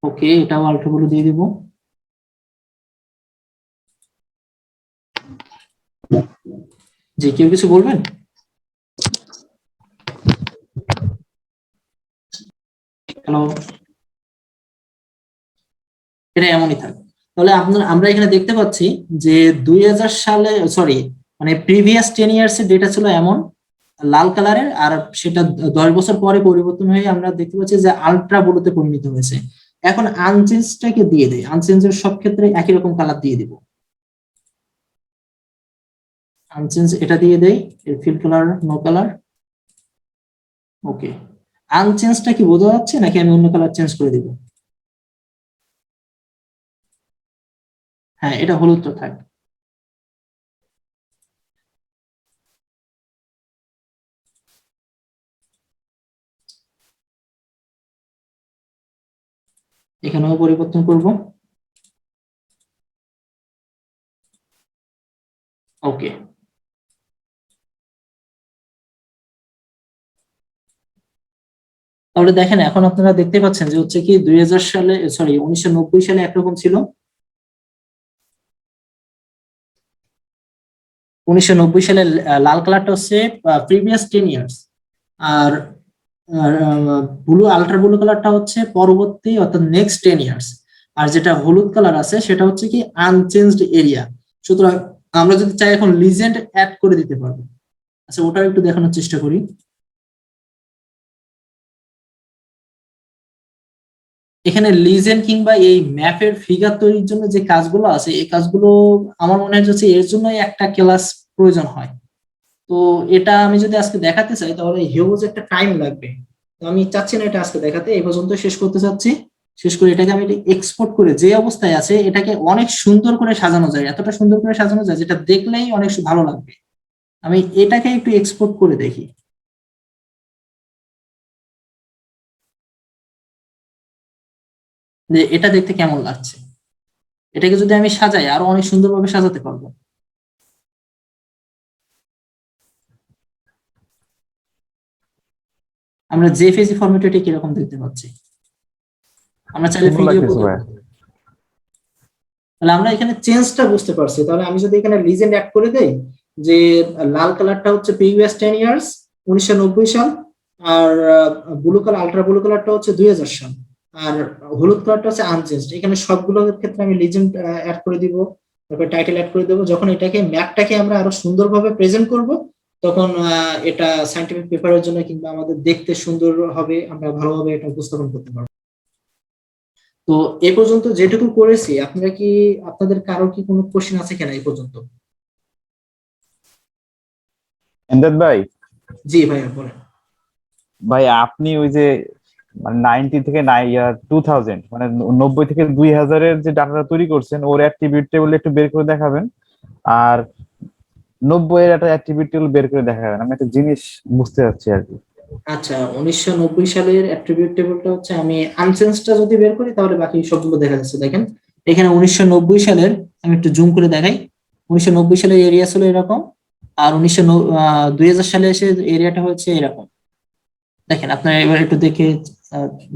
ওকে, এটাও আলট্রা ব্লু দিয়ে দিব। যে কেউ কিছু বলবেন? হ্যালো, এটা এমনই থাক। তাহলে আমরা এখানে দেখতে পাচ্ছি যে 2000 সালে সরি মানে প্রিভিয়াস 10 ইয়ার্স এর ডেটা ছিল এমন লাল কালারের, আর সেটা 10 বছর পরে পরিবর্তন হয়ে আমরা দেখতে পাচ্ছি যে আলট্রা ব্লুতে পরিণত হয়েছে। এখন আনচেঞ্জটাকে দিয়ে দেয়, আনচেঞ্জের সব ক্ষেত্রে একই রকম কালার দিয়ে দিব। আনচেঞ্জ এটা দিয়ে দেই, এর ফিল কালার নো কালার। ওকে, আনচেঞ্জটা কি বোঝা যাচ্ছে নাকি আমি অন্য কালার চেঞ্জ করে দিব? হ্যাঁ, এটা হলুদ তো থাক। এখানেও পরিবর্তন করব। ওকে, তাহলে দেখেন এখন আপনারা দেখতে পাচ্ছেন যে হচ্ছে কি 2000 সালে, সরি 1990 সালে একরকম ছিল, 1990 সালে লাল কালারটা হচ্ছে প্রিভিয়াস 10 ইয়ার্স, আর ব্লু, আলট্রা ব্লু কালারটা হচ্ছে পরবর্তী অর্থাৎ নেক্সট 10 ইয়ার্স, আর যেটা হলুদ কালার আছে সেটা হচ্ছে কি আনচেঞ্জড এরিয়া। সুতরাং আমরা যদি চাই এখন লিজেন্ড অ্যাড করে দিতে পারবো। আচ্ছা, ওটা একটু দেখানোর চেষ্টা করি। এখানে লিজেন্ড কিংবা এই ম্যাপের ফিগার তৈরির জন্য যে কাজগুলো আছে, এই কাজগুলো আমার মনে হয় হচ্ছে এর জন্যই একটা ক্লাস প্রয়োজন হয়। তো এটা আমি যদি আজকে দেখাতে চাই তাহলে হিউজ একটা টাইম লাগবে। তো আমি চাচ্ছি না এটা আজকে দেখাতে, এই পর্যন্ত শেষ করতে চাচ্ছি। শেষ করে এটাকে আমি এক্সপোর্ট করে যে অবস্থায় আছে এটাকে অনেক সুন্দর করে সাজানো যায়, এতটা সুন্দর করে সাজানো যায় যেটা দেখলেই অনেক ভালো লাগবে। আমি এটাকে একটু এক্সপোর্ট করে দেখি যে এটা দেখতে কেমন লাগছে। এটাকে যদি আমি সাজাই আরো অনেক সুন্দরভাবে সাজাতে পারবো। আমরা জেপিজি ফরম্যাটে এটা কিরকম দেখতে পাচ্ছি। আমরা চাইলে সুন্দর ভিডিও লাগতেছে ভাই। তাহলে আমরা এখানে চেঞ্জটা বুঝতে পারছি। তাহলে আমি যদি এখানে লিজেন্ড অ্যাড করে দেই যে লাল কালারটা হচ্ছে প্রিভিয়াস 10 ইয়ার্স 1990 সাল, আর ব্লু কালার, আলট্রা ব্লু কালারটা হচ্ছে 2000 সাল, আর হলুদ কালারটা হচ্ছে আনচেঞ্জড। এখানে সবগুলোর ক্ষেত্রে আমি লিজেন্ড অ্যাড করে দিব, তারপর টাইটেল অ্যাড করে দেবো। যখন এটাকে ম্যাপটাকে আমরা আরো সুন্দরভাবে প্রেজেন্ট করব তখন এটা সায়েন্টিফিক পেপারের জন্য কিংবা আমাদের দেখতে সুন্দর হবে, আমরা ভালোভাবে এটা উপস্থাপন করতে পারবো। তো এ পর্যন্ত যেটুকু করেছি, আপনারা কি, আপনাদের কারো কি কোনো কোশ্চেন আছে কিনা এই পর্যন্ত? এমদাদ ভাই, জি ভাইয়া বলেন। ভাই আপনি ওই যে মানে 90 থেকে 2000 মানে 90 থেকে 2000 এর যে ডাটাটা তৈরি করছেন ওর অ্যাট্রিবিউট টেবিল একটু বের করে দেখাবেন, আর 90 এর একটা অ্যাট্রিবিউট টেবিল বের করে দেখাবেন। আমি একটা জিনিস বুঝতে চাচ্ছি আর কি। আচ্ছা, 1990 সালের অ্যাট্রিবিউট টেবিলটা হচ্ছে, আমি আনসেন্সটা যদি বের করি তাহলে বাকি সবগুলো দেখা যাচ্ছে। দেখেন এখানে 1990 সালের, আমি একটু জুম করে দেখাই, 1990 সালের এরিয়া ছিল এরকম, আর 2000 সালে এসে এরিয়াটা হচ্ছে এরকম। দেখেন আপনারা এবার একটু দেখে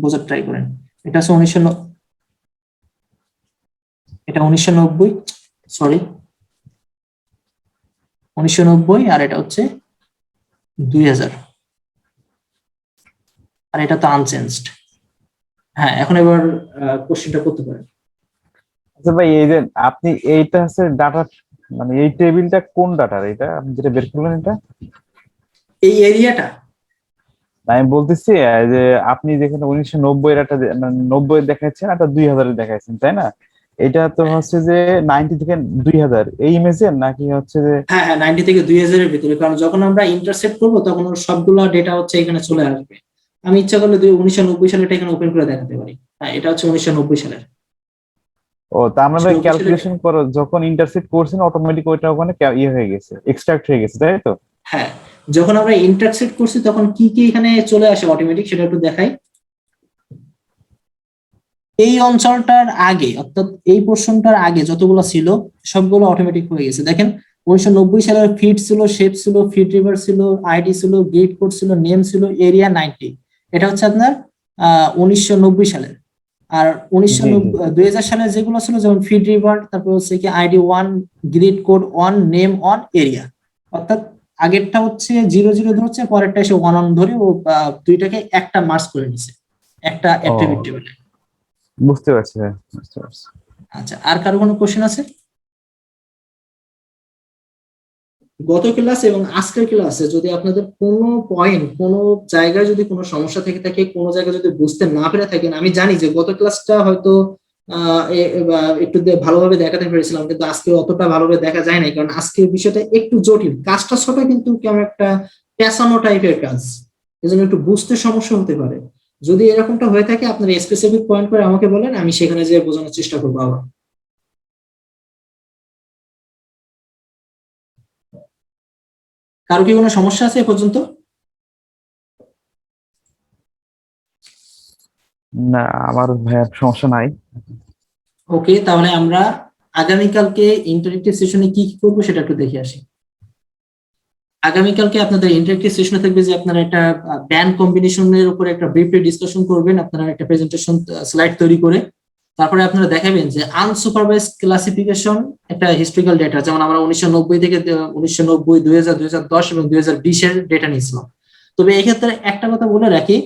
বোঝার ট্রাই করেন। এটা হচ্ছে 1990, সরি 1990, আর এটা হচ্ছে 2000, আর এটা তো আনচেঞ্জড। হ্যাঁ, এখন এবার কোশ্চেনটা করতে পারেন। আচ্ছা ভাই, এই যে আপনি এইটা হচ্ছে ডাটা, মানে এই টেবিলটা কোন ডাটার, এটা আপনি যেটা বের করলেন এটা? এই এরিয়াটা আমি বলতেছি যে আপনি যেখানে 1990 এর একটা 90 দেখাচ্ছেন, একটা 2000 দেখাচ্ছেন, তাই না? এটা তো হচ্ছে যে 90 থেকে 2000 এই ইমেজের, নাকি হচ্ছে যে? হ্যাঁ হ্যাঁ, 90 থেকে 2000 এর ভিতরে, কারণ যখন আমরা ইন্টারসেপ্ট করবো তখন ওর সবগুলো ডেটা হচ্ছে এখানে চলে আসবে। আমি ইচ্ছা করলে 1990 সালেটা এখানে ওপেন করে দেখাতে পারি। হ্যাঁ, এটা হচ্ছে 1990 সালের। ও, তার মানে 1990 সালের, ক্যালকুলেশন করো যখন ইন্টারসেপ্ট করছেন অটোমেটিক ওইটা ওখানে ইয়ে হয়ে গেছে, এক্সট্রাক্ট হয়ে গেছে, তাই তো? হ্যাঁ, যখন আমরা ইন্টারসেপ্ট করছি তখন কি কি এখানে চলে আসে অটোমেটিক সেটা একটু দেখাই। এই অঞ্চলটার আগে অর্থাৎ এই পোর্শনটার আগে যতগুলো ছিল সবগুলো অটোমেটিক হয়ে গেছে। দেখেন 1990 সালের ফিট ছিল, শেপ ছিল, ফিট রিভার ছিল, আইডি ছিল, গেট কোড ছিল, নেম ছিল, এরিয়া 90। এটা হচ্ছে আপনার 1990 সালের। আর জি জি 2000 সালের যেগুলো ছিল যেমন ফিট রিভার, তারপর হচ্ছে কি ID 1, grid code 1, name 1, area. অর্থাৎ আগেরটা হচ্ছে 00 ধরছে, পরেরটা এসে 1 ধরে ও দুইটাকে একটা মার্জ করে নিছে একটা ও, অ্যাট্রিবিউট টেবিলে। বুঝতে পারছি ভাই, বুঝতে পারছি। আচ্ছা, আর কারো কোনো কোশ্চেন আছে? গত ক্লাস এবং আজকের ক্লাসে যদি আপনাদের কোনো পয়েন্ট, কোনো জায়গায় যদি কোনো সমস্যা থেকে থাকে, কোনো জায়গায় যদি বুঝতে না পেরে থাকেন, আমি জানি যে গত ক্লাসটা হয়তো একটু ভালোভাবে দেখাতে পেরেছিলাম, কিন্তু আজকে অতটা ভালোভাবে দেখা যায় নাই, কারণ আজকের বিষয়টা একটু জটিল, কাজটা ছোট কিন্তু কেমন একটা পেঁচানো টাইপের কাজ, এজন্য একটু বুঝতে সমস্যা হতে পারে। যদি এরকমটা হয়ে থাকে আপনার স্পেসিফিক পয়েন্ট করে আমাকে বলেন, আমি সেখানে যেয়ে বোঝানোর চেষ্টা করবো আবার। কারো কি কোনো সমস্যা আছে এ পর্যন্ত? না, আমার ভাইয়া সমস্যা নাই। ওকে, তাহলে আমরা আগামীকালকে ইন্টারেক্টিভ সেশনে কি কি করবো সেটা একটু দেখে আসি। আগামীকালকে আপনাদের ইন্টারেক্টিভ সেশনে থাকবে যে আপনারা একটা ব্যান্ড কম্বিনেশনের উপরে একটা ব্রিফলি ডিসকাশন করবেন, আপনারা একটা প্রেজেন্টেশন স্লাইড তৈরি করে। তারপরে আপনারা দেখাবেন যে আনসুপারভাইজড ক্লাসিফিকেশন একটা হিস্ট্রিক্যাল ডেটা, যেমন আমরা 1990 থেকে 1990, 2000, 2010 এবং 2020 এর ডেটা নিয়েছিলাম। তবে এক্ষেত্রে একটা কথা বলে রাখি,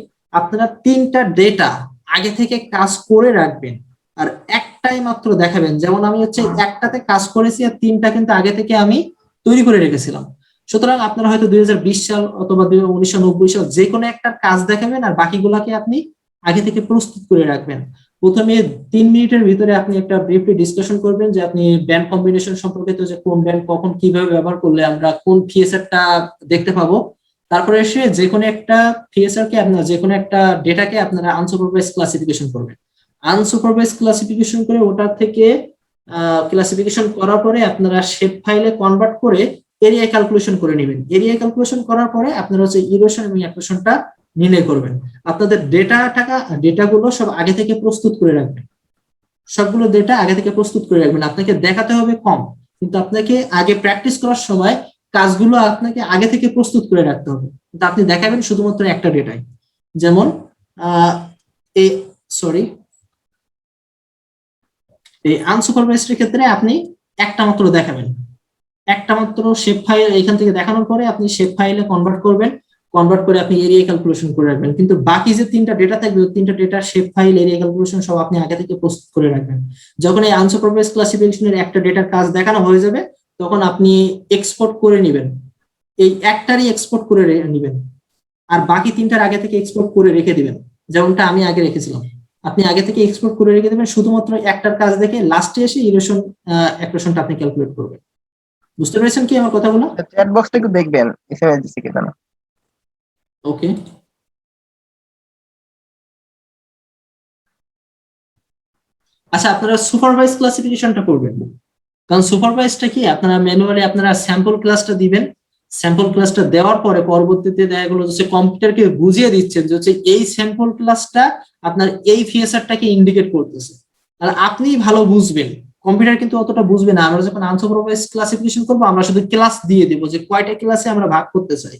আপনারা 3টা ডেটা আগে থেকে কাজ করে রাখবেন আর একটাই মাত্র দেখাবেন। যেমন আমি একটাতে কাজ করেছি আর 3টা কিন্তু আগে থেকে আমি তৈরি করে রেখেছিলাম। সুতরাং আপনারা হয়তো 2020 সাল অথবা 1990 সাল যে কোনো একটা কাজ দেখাবেন আর বাকিগুলাকে আপনি আগে থেকে প্রস্তুত করে রাখবেন। প্রথমে 3 মিনিটের ভিতরে আপনি একটা ব্রিফলি ডিসকাশন করবেন যে আপনি ব্যান্ড কম্বিনেশন সম্পর্কিত, যে কোন ব্যান্ড কখন কিভাবে ব্যবহার করলে আমরা কোন ফিএসআরটা দেখতে পাবো। তারপরে এসে যে কোনো একটা ফিএসআর কে আপনারা যে কোনো একটা ডেটাকে আপনারা আনসুপারভাইজ ক্লাসিফিকেশন করবেন। আনসুপারভাইজ ক্লাসিফিকেশন করে ওটা থেকে ক্লাসিফিকেশন করার পরে আপনারা শেপ ফাইলে কনভার্ট করে এরিয়া ক্যালকুলেশন করে নেবেন। এরিয়া ক্যালকুলেশন করার পরে আপনারা ইরোশন এবং অ্যাক্রেশনটা নির্ণয় করবেন। আপনাদের ডেটাগুলো সব আগে থেকে প্রস্তুত করে রাখবেন, সবগুলো ডেটা আগে থেকে প্রস্তুত করে রাখবেন। আপনাকে দেখাতে হবে কম, কিন্তু আপনাকে আগে প্র্যাকটিস করার সময় কাজগুলো আপনাকে আগে থেকে প্রস্তুত করে রাখতে হবে। কিন্তু আপনি দেখাবেন শুধুমাত্র একটা ডেটাই। যেমন এই আনসুপারভাইজড ক্ষেত্রে আপনি একটা মাত্র দেখাবেন, একটা মাত্র শেপ ফাইল এখান থেকে দেখানোর পরে আপনি শেপ ফাইলে কনভার্ট করবেন, কনভার্ট করে আপনি এরিয়া ক্যালকুলেশন করে রাখবেন। কিন্তু বাকি যে 3টা ডেটা থাকবে, 3টা ডেটার শেপ ফাইল, এরিয়া ক্যালকুলেশন সব আপনি আগে থেকে প্রস্তুত করে রাখবেন। যখন এই আনসুপারভাইজড ক্লাসিফিকেশনের একটা ডেটার কাজ দেখানো হয়ে যাবে তখন আপনি এক্সপোর্ট করে নেবেন, এই একটারই এক্সপোর্ট করে নেবেন আর বাকি 3টার আগে থেকে এক্সপোর্ট করে রেখে দিবেন, যেমনটা আমি আগে রেখেছিলাম। আপনি আগে থেকে এক্সপোর্ট করে রেখে দেবেন, শুধুমাত্র একটার কাজ দেখে লাস্টে এসে ইরোশন অ্যাক্রেশনটা আপনি ক্যালকুলেট করবেন। বুঝতে পেরেছেন কি আমার কথাগুলো? চ্যাট বক্সটা একটু দেখবেন এসএমএস দিছে কিনা না। ওকে, আচ্ছা, আপনারা সুপারভাইজ ক্লাসিফিকেশনটা করবেন, কারণ সুপারভাইজটা কি আপনারা ম্যানুয়ালি আপনারা স্যাম্পল ক্লাসটা দিবেন। স্যাম্পল ক্লাসটা দেওয়ার পরে পরবর্তীতে দেখা গেলো যে কম্পিউটারকে বুঝিয়ে দিচ্ছেন যে এই স্যাম্পল ক্লাসটা আপনার এই ফিচারটাকে ইন্ডিকেট করতেছে, তাহলে আপনি ভালো বুঝবেন, কম্পিউটার কিন্তু অতটা বুঝবে না। আমরা যখন আনসুপারভাইজ ক্লাসিফিকেশন করবো আমরা শুধু ক্লাস দিয়ে দেবো যে কয়টা ক্লাসে আমরা ভাগ করতে চাই,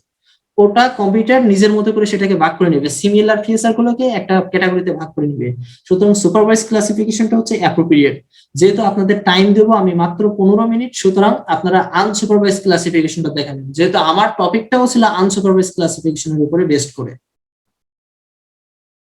ওটা কম্পিউটার নিজের মতো করে সেটাকে ভাগ করে নেবে, সিমিলার ফিচার গুলোকে একটা ক্যাটাগরিতে ভাগ করে নেবে। সুতরাং সুপারভাইজ ক্লাসিফিকেশনটা হচ্ছে অ্যাপ্রোপ্রিয়েট। যেহেতু আপনাদের টাইম দেবো আমি মাত্র 15 মিনিট, সুতরাং আপনারা আনসুপারভাইজ ক্লাসিফিকেশনটা দেখাবেন। যেহেতু আমার টপিকটাও ছিল আনসুপারভাইজ ক্লাসিফিকেশনের উপরে বেস্ট করে।